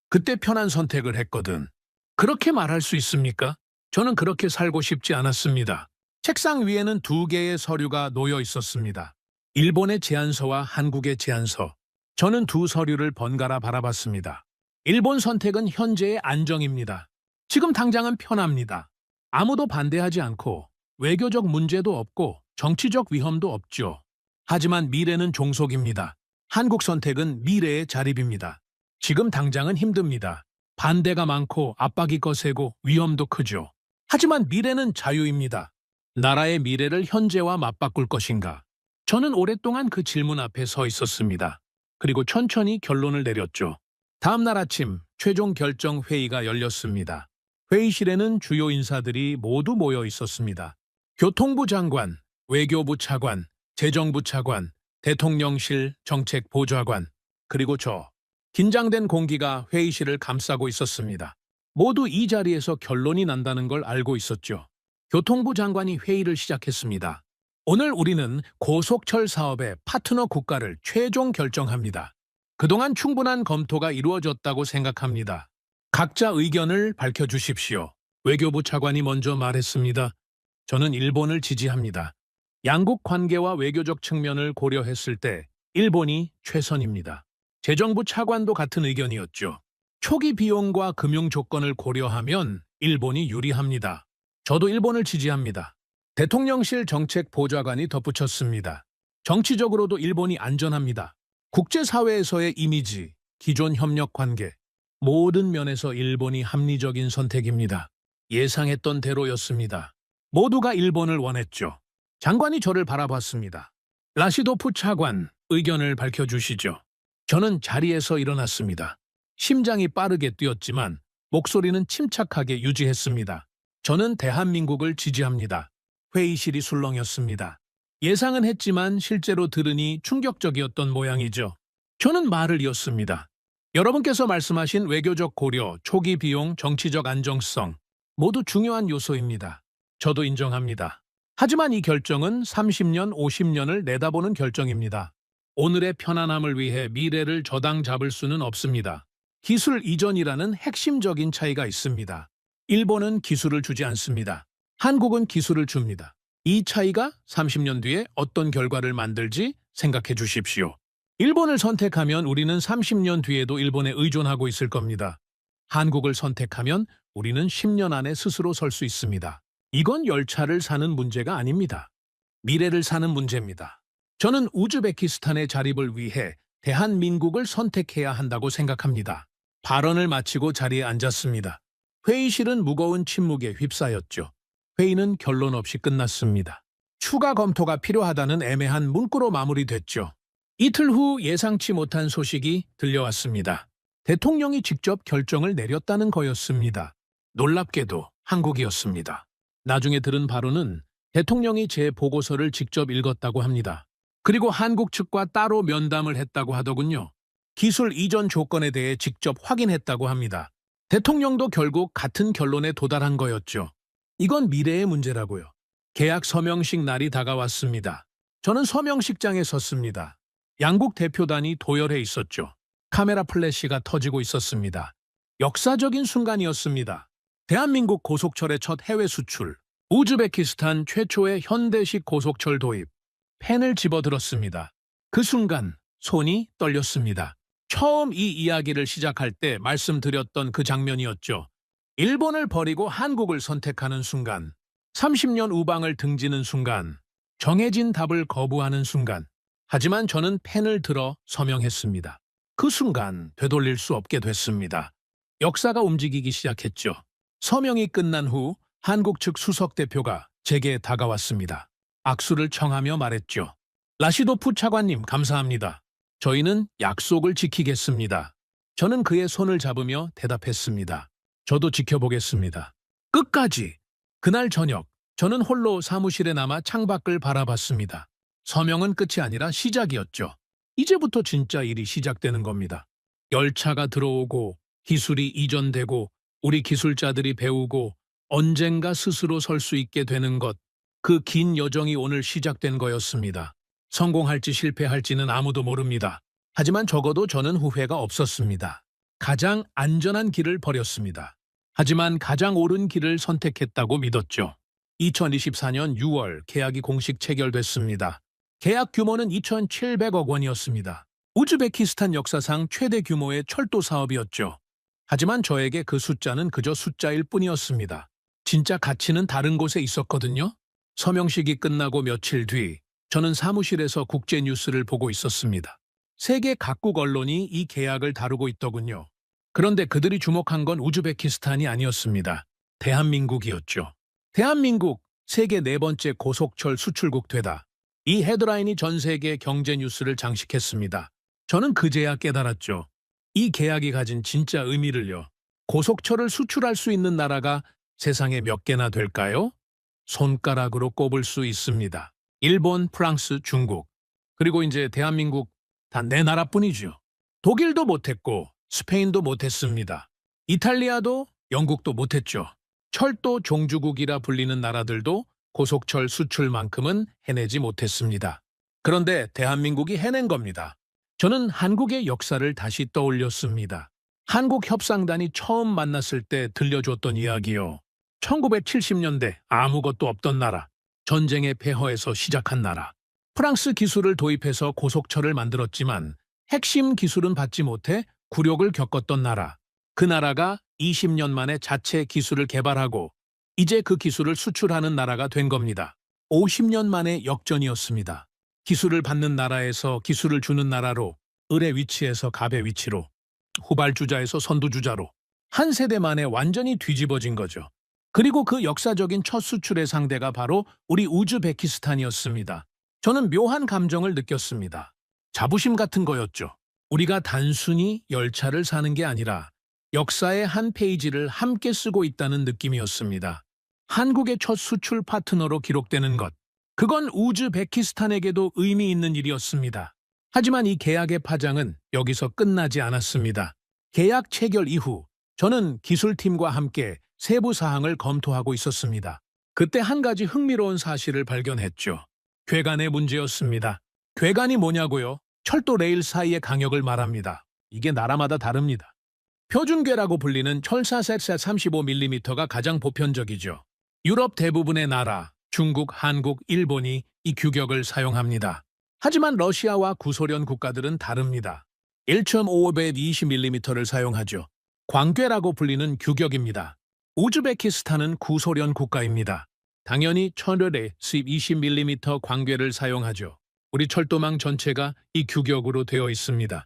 그때 편한 선택을 했거든. 그렇게 말할 수 있습니까? 저는 그렇게 살고 싶지 않았습니다. 책상 위에는 2개의 서류가 놓여 있었습니다. 일본의 제안서와 한국의 제안서. 저는 두 서류를 번갈아 바라봤습니다. 일본 선택은 현재의 안정입니다. 지금 당장은 편합니다. 아무도 반대하지 않고 외교적 문제도 없고 정치적 위험도 없죠. 하지만 미래는 종속입니다. 한국 선택은 미래의 자립입니다. 지금 당장은 힘듭니다. 반대가 많고 압박이 거세고 위험도 크죠. 하지만 미래는 자유입니다. 나라의 미래를 현재와 맞바꿀 것인가? 저는 오랫동안 그 질문 앞에 서 있었습니다. 그리고 천천히 결론을 내렸죠. 다음 날 아침 최종 결정 회의가 열렸습니다. 회의실에는 주요 인사들이 모두 모여 있었습니다. 교통부 장관, 외교부 차관, 재정부 차관, 대통령실 정책보좌관, 그리고 저. 긴장된 공기가 회의실을 감싸고 있었습니다. 모두 이 자리에서 결론이 난다는 걸 알고 있었죠. 교통부 장관이 회의를 시작했습니다. 오늘 우리는 고속철 사업의 파트너 국가를 최종 결정합니다. 그동안 충분한 검토가 이루어졌다고 생각합니다. 각자 의견을 밝혀주십시오. 외교부 차관이 먼저 말했습니다. 저는 일본을 지지합니다. 양국 관계와 외교적 측면을 고려했을 때 일본이 최선입니다. 재정부 차관도 같은 의견이었죠. 초기 비용과 금융 조건을 고려하면 일본이 유리합니다. 저도 일본을 지지합니다. 대통령실 정책보좌관이 덧붙였습니다. 정치적으로도 일본이 안전합니다. 국제사회에서의 이미지, 기존 협력 관계, 모든 면에서 일본이 합리적인 선택입니다. 예상했던 대로였습니다. 모두가 일본을 원했죠. 장관이 저를 바라봤습니다. 라시도프 차관, 의견을 밝혀주시죠. 저는 자리에서 일어났습니다. 심장이 빠르게 뛰었지만 목소리는 침착하게 유지했습니다. 저는 대한민국을 지지합니다. 회의실이 술렁였습니다. 예상은 했지만 실제로 들으니 충격적이었던 모양이죠. 저는 말을 이었습니다. 여러분께서 말씀하신 외교적 고려, 초기 비용, 정치적 안정성 모두 중요한 요소입니다. 저도 인정합니다. 하지만 이 결정은 30년, 50년을 내다보는 결정입니다. 오늘의 편안함을 위해 미래를 저당 잡을 수는 없습니다. 기술 이전이라는 핵심적인 차이가 있습니다. 일본은 기술을 주지 않습니다. 한국은 기술을 줍니다. 이 차이가 30년 뒤에 어떤 결과를 만들지 생각해 주십시오. 일본을 선택하면 우리는 30년 뒤에도 일본에 의존하고 있을 겁니다. 한국을 선택하면 우리는 10년 안에 스스로 설 수 있습니다. 이건 열차를 사는 문제가 아닙니다. 미래를 사는 문제입니다. 저는 우즈베키스탄의 자립을 위해 대한민국을 선택해야 한다고 생각합니다. 발언을 마치고 자리에 앉았습니다. 회의실은 무거운 침묵에 휩싸였죠. 회의는 결론 없이 끝났습니다. 추가 검토가 필요하다는 애매한 문구로 마무리됐죠. 이틀 후 예상치 못한 소식이 들려왔습니다. 대통령이 직접 결정을 내렸다는 거였습니다. 놀랍게도 한국이었습니다. 나중에 들은 바로는 대통령이 제 보고서를 직접 읽었다고 합니다. 그리고 한국 측과 따로 면담을 했다고 하더군요. 기술 이전 조건에 대해 직접 확인했다고 합니다. 대통령도 결국 같은 결론에 도달한 거였죠. 이건 미래의 문제라고요. 계약 서명식 날이 다가왔습니다. 저는 서명식장에 섰습니다. 양국 대표단이 도열해 있었죠. 카메라 플래시가 터지고 있었습니다. 역사적인 순간이었습니다. 대한민국 고속철의 첫 해외 수출, 우즈베키스탄 최초의 현대식 고속철 도입, 펜을 집어들었습니다. 그 순간 손이 떨렸습니다. 처음 이 이야기를 시작할 때 말씀드렸던 그 장면이었죠. 일본을 버리고 한국을 선택하는 순간, 30년 우방을 등지는 순간, 정해진 답을 거부하는 순간. 하지만 저는 펜을 들어 서명했습니다. 그 순간 되돌릴 수 없게 됐습니다. 역사가 움직이기 시작했죠. 서명이 끝난 후 한국 측 수석 대표가 제게 다가왔습니다. 악수를 청하며 말했죠. 라시도프 차관님 감사합니다. 저희는 약속을 지키겠습니다. 저는 그의 손을 잡으며 대답했습니다. 저도 지켜보겠습니다. 끝까지. 그날 저녁, 저는 홀로 사무실에 남아 창밖을 바라봤습니다. 서명은 끝이 아니라 시작이었죠. 이제부터 진짜 일이 시작되는 겁니다. 열차가 들어오고 기술이 이전되고 우리 기술자들이 배우고 언젠가 스스로 설 수 있게 되는 것. 그 긴 여정이 오늘 시작된 거였습니다. 성공할지 실패할지는 아무도 모릅니다. 하지만 적어도 저는 후회가 없었습니다. 가장 안전한 길을 버렸습니다. 하지만 가장 옳은 길을 선택했다고 믿었죠. 2024년 6월 계약이 공식 체결됐습니다. 계약 규모는 2,700억 원이었습니다. 우즈베키스탄 역사상 최대 규모의 철도 사업이었죠. 하지만 저에게 그 숫자는 그저 숫자일 뿐이었습니다. 진짜 가치는 다른 곳에 있었거든요. 서명식이 끝나고 며칠 뒤 저는 사무실에서 국제 뉴스를 보고 있었습니다. 세계 각국 언론이 이 계약을 다루고 있더군요. 그런데 그들이 주목한 건 우즈베키스탄이 아니었습니다. 대한민국이었죠. 대한민국, 세계 네 번째 고속철 수출국 되다. 이 헤드라인이 전 세계 경제 뉴스를 장식했습니다. 저는 그제야 깨달았죠. 이 계약이 가진 진짜 의미를요. 고속철을 수출할 수 있는 나라가 세상에 몇 개나 될까요? 손가락으로 꼽을 수 있습니다. 일본, 프랑스, 중국. 그리고 이제 대한민국 단 네 나라뿐이죠. 독일도 못했고 스페인도 못했습니다. 이탈리아도 영국도 못했죠. 철도 종주국이라 불리는 나라들도 고속철 수출만큼은 해내지 못했습니다. 그런데 대한민국이 해낸 겁니다. 저는 한국의 역사를 다시 떠올렸습니다. 한국협상단이 처음 만났을 때 들려줬던 이야기요. 1970년대 아무것도 없던 나라, 전쟁의 폐허에서 시작한 나라. 프랑스 기술을 도입해서 고속철을 만들었지만 핵심 기술은 받지 못해 굴욕을 겪었던 나라. 그 나라가 20년 만에 자체 기술을 개발하고 이제 그 기술을 수출하는 나라가 된 겁니다. 50년 만에 역전이었습니다. 기술을 받는 나라에서 기술을 주는 나라로, 을의 위치에서 갑의 위치로, 후발주자에서 선두주자로 한 세대 만에 완전히 뒤집어진 거죠. 그리고 그 역사적인 첫 수출의 상대가 바로 우리 우즈베키스탄이었습니다. 저는 묘한 감정을 느꼈습니다. 자부심 같은 거였죠. 우리가 단순히 열차를 사는 게 아니라 역사의 한 페이지를 함께 쓰고 있다는 느낌이었습니다. 한국의 첫 수출 파트너로 기록되는 것. 그건 우즈베키스탄에게도 의미 있는 일이었습니다. 하지만 이 계약의 파장은 여기서 끝나지 않았습니다. 계약 체결 이후 저는 기술팀과 함께 세부 사항을 검토하고 있었습니다. 그때 한 가지 흥미로운 사실을 발견했죠. 궤간의 문제였습니다. 궤간이 뭐냐고요? 철도 레일 사이의 강역을 말합니다. 이게 나라마다 다릅니다. 표준궤라고 불리는 철사셋 35mm가 가장 보편적이죠. 유럽 대부분의 나라, 중국, 한국, 일본이 이 규격을 사용합니다. 하지만 러시아와 구소련 국가들은 다릅니다. 1.520mm를 사용하죠. 광궤라고 불리는 규격입니다. 우즈베키스탄은 구소련 국가입니다. 당연히 철혈의 20mm 광궤를 사용하죠. 우리 철도망 전체가 이 규격으로 되어 있습니다.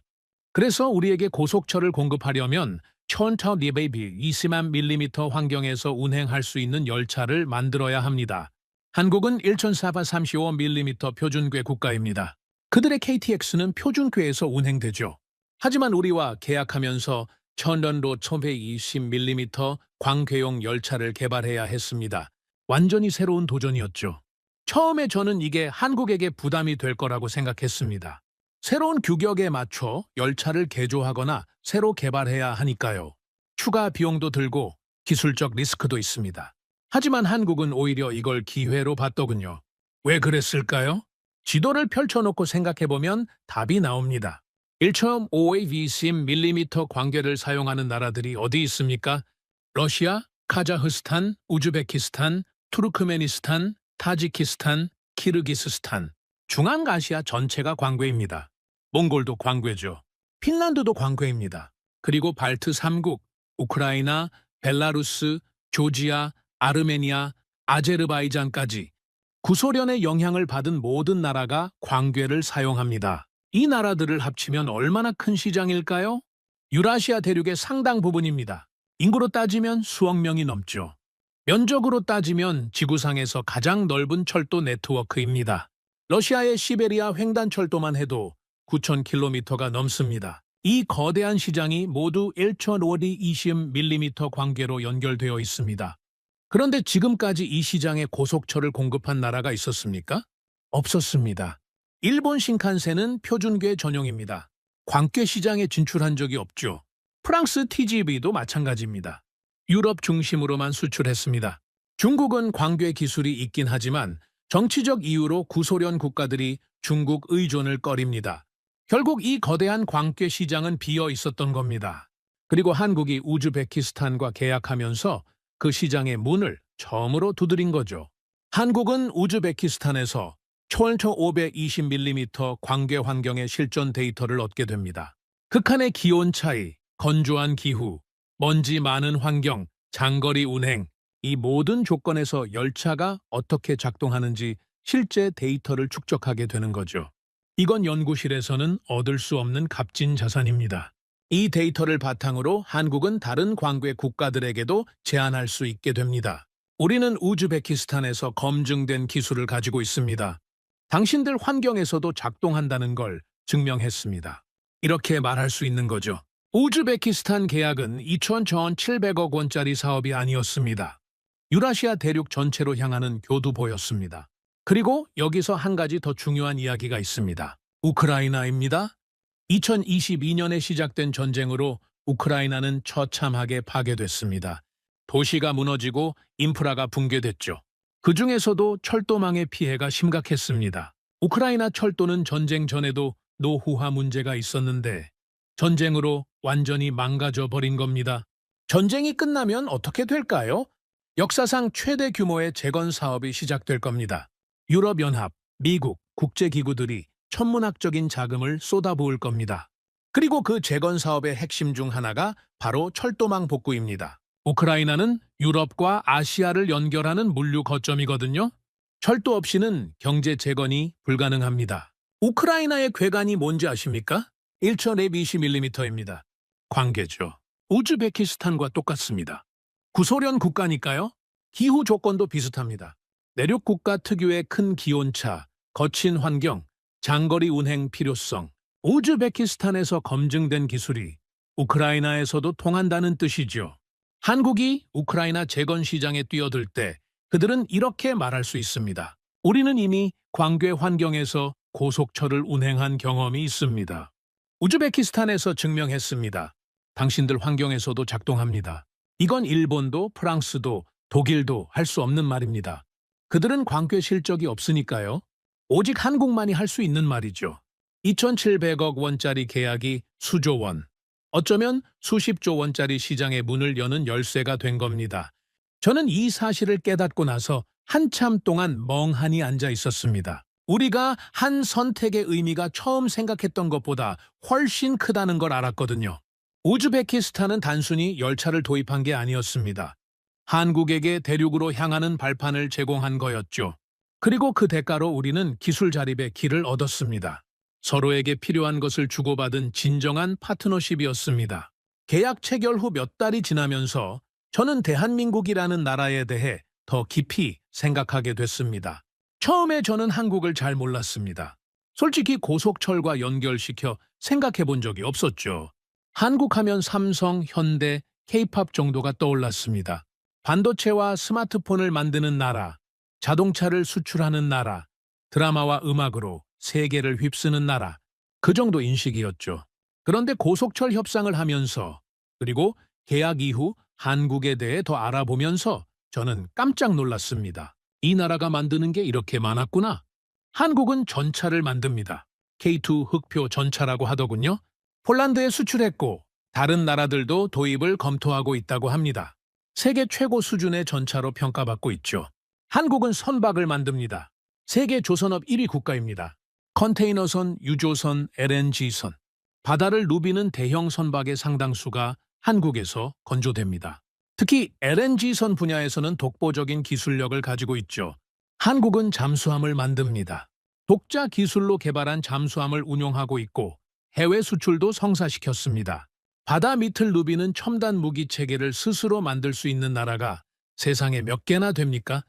그래서 우리에게 고속철을 공급하려면 1220mm 환경에서 운행할 수 있는 열차를 만들어야 합니다. 한국은 1435mm 표준궤 국가입니다. 그들의 KTX는 표준궤에서 운행되죠. 하지만 우리와 계약하면서 천연로 1220mm 광궤용 열차를 개발해야 했습니다. 완전히 새로운 도전이었죠. 처음에 저는 이게 한국에게 부담이 될 거라고 생각했습니다. 새로운 규격에 맞춰 열차를 개조하거나 새로 개발해야 하니까요. 추가 비용도 들고 기술적 리스크도 있습니다. 하지만 한국은 오히려 이걸 기회로 봤더군요. 왜 그랬을까요? 지도를 펼쳐놓고 생각해보면 답이 나옵니다. 1.520mm 광궤를 사용하는 나라들이 어디 있습니까? 러시아, 카자흐스탄, 우즈베키스탄, 투르크메니스탄, 타지키스탄, 키르기스스탄. 중앙아시아 전체가 광궤입니다. 몽골도 광궤죠. 핀란드도 광궤입니다. 그리고 발트 3국, 우크라이나, 벨라루스, 조지아, 아르메니아, 아제르바이잔까지 구소련의 영향을 받은 모든 나라가 광궤를 사용합니다. 이 나라들을 합치면 얼마나 큰 시장일까요? 유라시아 대륙의 상당 부분입니다. 인구로 따지면 수억 명이 넘죠. 면적으로 따지면 지구상에서 가장 넓은 철도 네트워크입니다. 러시아의 시베리아 횡단철도만 해도 9,000km가 넘습니다. 이 거대한 시장이 모두 1,520mm 관계로 연결되어 있습니다. 그런데 지금까지 이 시장에 고속철을 공급한 나라가 있었습니까? 없었습니다. 일본 신칸센은 표준궤 전용입니다. 광계 시장에 진출한 적이 없죠. 프랑스 TGV도 마찬가지입니다. 유럽 중심으로만 수출했습니다. 중국은 광계 기술이 있긴 하지만 정치적 이유로 구소련 국가들이 중국 의존을 꺼립니다. 결국 이 거대한 광계 시장은 비어 있었던 겁니다. 그리고 한국이 우즈베키스탄과 계약하면서 그 시장의 문을 처음으로 두드린 거죠. 한국은 우즈베키스탄에서 1,520mm 광계 환경의 실전 데이터를 얻게 됩니다. 극한의 기온 차이, 건조한 기후, 먼지 많은 환경, 장거리 운행, 이 모든 조건에서 열차가 어떻게 작동하는지 실제 데이터를 축적하게 되는 거죠. 이건 연구실에서는 얻을 수 없는 값진 자산입니다. 이 데이터를 바탕으로 한국은 다른 광계 국가들에게도 제안할 수 있게 됩니다. 우리는 우즈베키스탄에서 검증된 기술을 가지고 있습니다. 당신들 환경에서도 작동한다는 걸 증명했습니다. 이렇게 말할 수 있는 거죠. 우즈베키스탄 계약은 2,700억 원짜리 사업이 아니었습니다. 유라시아 대륙 전체로 향하는 교두보였습니다. 그리고 여기서 한 가지 더 중요한 이야기가 있습니다. 우크라이나입니다. 2022년에 시작된 전쟁으로 우크라이나는 처참하게 파괴됐습니다. 도시가 무너지고 인프라가 붕괴됐죠. 그 중에서도 철도망의 피해가 심각했습니다. 우크라이나 철도는 전쟁 전에도 노후화 문제가 있었는데 전쟁으로 완전히 망가져 버린 겁니다. 전쟁이 끝나면 어떻게 될까요? 역사상 최대 규모의 재건 사업이 시작될 겁니다. 유럽연합, 미국, 국제기구들이 천문학적인 자금을 쏟아부을 겁니다. 그리고 그 재건 사업의 핵심 중 하나가 바로 철도망 복구입니다. 우크라이나는 유럽과 아시아를 연결하는 물류 거점이거든요. 철도 없이는 경제 재건이 불가능합니다. 우크라이나의 괴간이 뭔지 아십니까? 1,220mm입니다. 광계죠. 우즈베키스탄과 똑같습니다. 구소련 국가니까요. 기후 조건도 비슷합니다. 내륙 국가 특유의 큰 기온차, 거친 환경, 장거리 운행 필요성, 우즈베키스탄에서 검증된 기술이 우크라이나에서도 통한다는 뜻이죠. 한국이 우크라이나 재건 시장에 뛰어들 때 그들은 이렇게 말할 수 있습니다. 우리는 이미 광계 환경에서 고속철을 운행한 경험이 있습니다. 우즈베키스탄에서 증명했습니다. 당신들 환경에서도 작동합니다. 이건 일본도 프랑스도 독일도 할 수 없는 말입니다. 그들은 광계 실적이 없으니까요. 오직 한국만이 할 수 있는 말이죠. 2,700억 원짜리 계약이 수조 원, 어쩌면 수십조 원짜리 시장의 문을 여는 열쇠가 된 겁니다. 저는 이 사실을 깨닫고 나서 한참 동안 멍하니 앉아 있었습니다. 우리가 한 선택의 의미가 처음 생각했던 것보다 훨씬 크다는 걸 알았거든요. 우즈베키스탄은 단순히 열차를 도입한 게 아니었습니다. 한국에게 대륙으로 향하는 발판을 제공한 거였죠. 그리고 그 대가로 우리는 기술 자립의 길을 얻었습니다. 서로에게 필요한 것을 주고받은 진정한 파트너십이었습니다. 계약 체결 후 몇 달이 지나면서 저는 대한민국이라는 나라에 대해 더 깊이 생각하게 됐습니다. 처음에 저는 한국을 잘 몰랐습니다. 솔직히 고속철과 연결시켜 생각해 본 적이 없었죠. 한국 하면 삼성, 현대, K-팝 정도가 떠올랐습니다. 반도체와 스마트폰을 만드는 나라, 자동차를 수출하는 나라, 드라마와 음악으로 세계를 휩쓰는 나라, 그 정도 인식이었죠. 그런데 고속철 협상을 하면서 그리고 계약 이후 한국에 대해 더 알아보면서 저는 깜짝 놀랐습니다. 이 나라가 만드는 게 이렇게 많았구나. 한국은 전차를 만듭니다. K2 흑표 전차라고 하더군요. 폴란드에 수출했고 다른 나라들도 도입을 검토하고 있다고 합니다. 세계 최고 수준의 전차로 평가받고 있죠. 한국은 선박을 만듭니다. 세계 조선업 1위 국가입니다. 컨테이너선, 유조선, LNG선, 바다를 누비는 대형 선박의 상당수가 한국에서 건조됩니다. 특히 LNG선 분야에서는 독보적인 기술력을 가지고 있죠. 한국은 잠수함을 만듭니다. 독자 기술로 개발한 잠수함을 운용하고 있고 해외 수출도 성사시켰습니다. 바다 밑을 누비는 첨단 무기 체계를 스스로 만들 수 있는 나라가 세상에 몇 개나 됩니까?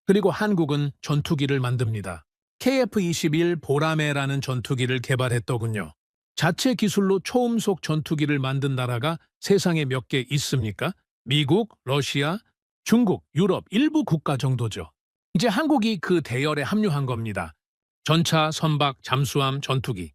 그리고 한국은 전투기를 만듭니다. KF-21 보라매라는 전투기를 개발했더군요. 자체 기술로 초음속 전투기를 만든 나라가 세상에 몇 개 있습니까? 미국, 러시아, 중국, 유럽 일부 국가 정도죠. 이제 한국이 그 대열에 합류한 겁니다. 전차, 선박, 잠수함, 전투기,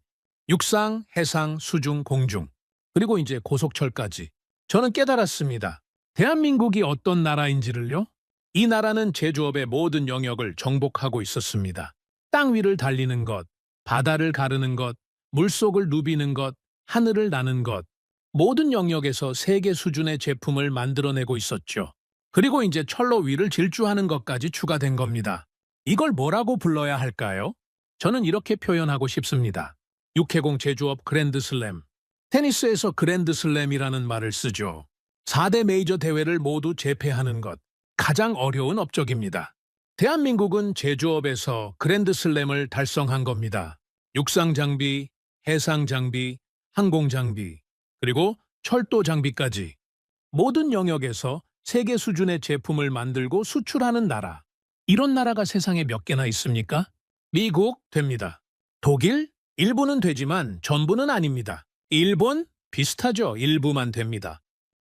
육상, 해상, 수중, 공중, 그리고 이제 고속철까지. 저는 깨달았습니다. 대한민국이 어떤 나라인지를요? 이 나라는 제조업의 모든 영역을 정복하고 있었습니다. 땅 위를 달리는 것, 바다를 가르는 것, 물속을 누비는 것, 하늘을 나는 것, 모든 영역에서 세계 수준의 제품을 만들어내고 있었죠. 그리고 이제 철로 위를 질주하는 것까지 추가된 겁니다. 이걸 뭐라고 불러야 할까요? 저는 이렇게 표현하고 싶습니다. 육해공 제조업 그랜드슬램. 테니스에서 그랜드슬램이라는 말을 쓰죠. 4대 메이저 대회를 모두 제패하는 것. 가장 어려운 업적입니다. 대한민국은 제조업에서 그랜드슬램을 달성한 겁니다. 육상 장비, 해상 장비, 항공 장비, 그리고 철도 장비까지 모든 영역에서 세계 수준의 제품을 만들고 수출하는 나라. 이런 나라가 세상에 몇 개나 있습니까? 미국 됩니다. 독일 일부는 되지만 전부는 아닙니다. 일본 비슷하죠. 일부만 됩니다.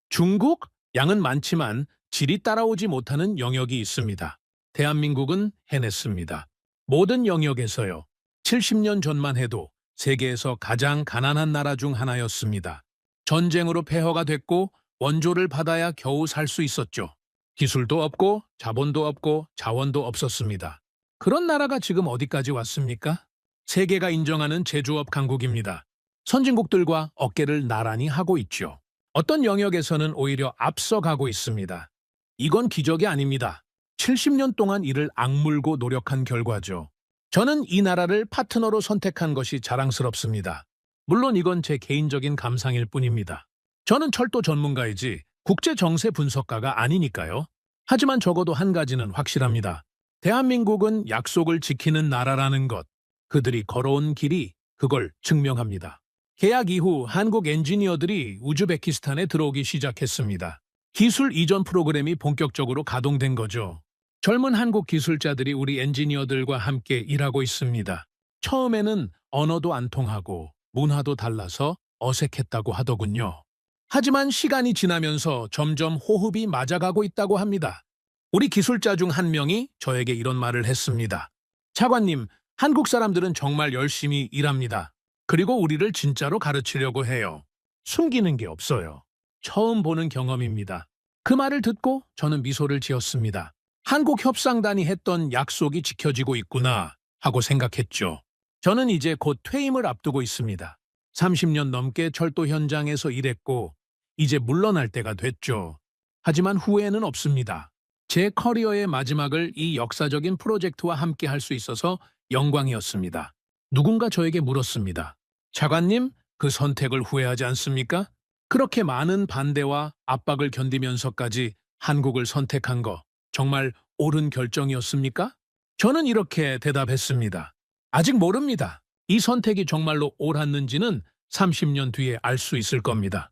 중국 양은 많지만 질이 따라오지 못하는 영역이 있습니다. 대한민국은 해냈습니다. 모든 영역에서요. 70년 전만 해도 세계에서 가장 가난한 나라 중 하나였습니다. 전쟁으로 폐허가 됐고 원조를 받아야 겨우 살 수 있었죠. 기술도 없고 자본도 없고 자원도 없었습니다. 그런 나라가 지금 어디까지 왔습니까? 세계가 인정하는 제조업 강국입니다. 선진국들과 어깨를 나란히 하고 있죠. 어떤 영역에서는 오히려 앞서가고 있습니다. 이건 기적이 아닙니다. 70년 동안 이를 악물고 노력한 결과죠. 저는 이 나라를 파트너로 선택한 것이 자랑스럽습니다. 물론 이건 제 개인적인 감상일 뿐입니다. 저는 철도 전문가이지 국제 정세 분석가가 아니니까요. 하지만 적어도 한 가지는 확실합니다. 대한민국은 약속을 지키는 나라라는 것. 그들이 걸어온 길이 그걸 증명합니다. 계약 이후 한국 엔지니어들이 우즈베키스탄에 들어오기 시작했습니다. 기술 이전 프로그램이 본격적으로 가동된 거죠. 젊은 한국 기술자들이 우리 엔지니어들과 함께 일하고 있습니다. 처음에는 언어도 안 통하고 문화도 달라서 어색했다고 하더군요. 하지만 시간이 지나면서 점점 호흡이 맞아가고 있다고 합니다. 우리 기술자 중 한 명이 저에게 이런 말을 했습니다. 차관님, 한국 사람들은 정말 열심히 일합니다. 그리고 우리를 진짜로 가르치려고 해요. 숨기는 게 없어요. 처음 보는 경험입니다. 그 말을 듣고 저는 미소를 지었습니다. 한국 협상단이 했던 약속이 지켜지고 있구나 하고 생각했죠. 저는 이제 곧 퇴임을 앞두고 있습니다. 30년 넘게 철도 현장에서 일했고 이제 물러날 때가 됐죠. 하지만 후회는 없습니다. 제 커리어의 마지막을 이 역사적인 프로젝트와 함께 할 수 있어서 영광이었습니다. 누군가 저에게 물었습니다. 차관님, 그 선택을 후회하지 않습니까? 그렇게 많은 반대와 압박을 견디면서까지 한국을 선택한 거 정말 옳은 결정이었습니까? 저는 이렇게 대답했습니다. 아직 모릅니다. 이 선택이 정말로 옳았는지는 30년 뒤에 알 수 있을 겁니다.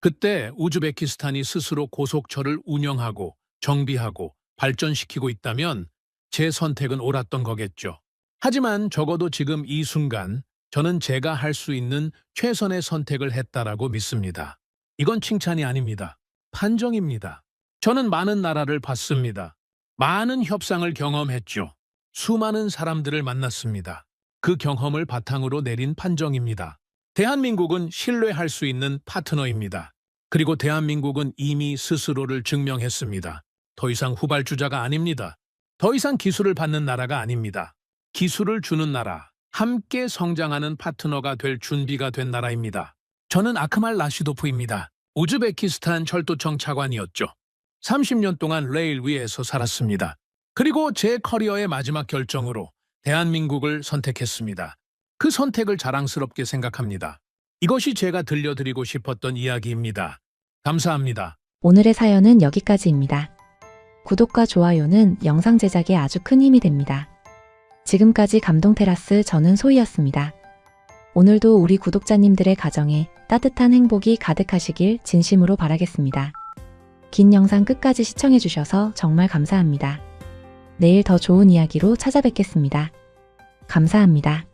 그때 우즈베키스탄이 스스로 고속철을 운영하고 정비하고 발전시키고 있다면 제 선택은 옳았던 거겠죠. 하지만 적어도 지금 이 순간 저는 제가 할 수 있는 최선의 선택을 했다라고 믿습니다. 이건 칭찬이 아닙니다. 판정입니다. 저는 많은 나라를 봤습니다. 많은 협상을 경험했죠. 수많은 사람들을 만났습니다. 그 경험을 바탕으로 내린 판정입니다. 대한민국은 신뢰할 수 있는 파트너입니다. 그리고 대한민국은 이미 스스로를 증명했습니다. 더 이상 후발주자가 아닙니다. 더 이상 기술을 받는 나라가 아닙니다. 기술을 주는 나라, 함께 성장하는 파트너가 될 준비가 된 나라입니다. 저는 아크말 라시도프입니다. 우즈베키스탄 철도청 차관이었죠. 30년 동안 레일 위에서 살았습니다. 그리고 제 커리어의 마지막 결정으로 대한민국을 선택했습니다. 그 선택을 자랑스럽게 생각합니다. 이것이 제가 들려드리고 싶었던 이야기입니다. 감사합니다. 오늘의 사연은 여기까지입니다. 구독과 좋아요는 영상 제작에 아주 큰 힘이 됩니다. 지금까지 감동테라스 저는 소희였습니다. 오늘도 우리 구독자님들의 가정에 따뜻한 행복이 가득하시길 진심으로 바라겠습니다. 긴 영상 끝까지 시청해주셔서 정말 감사합니다. 내일 더 좋은 이야기로 찾아뵙겠습니다. 감사합니다.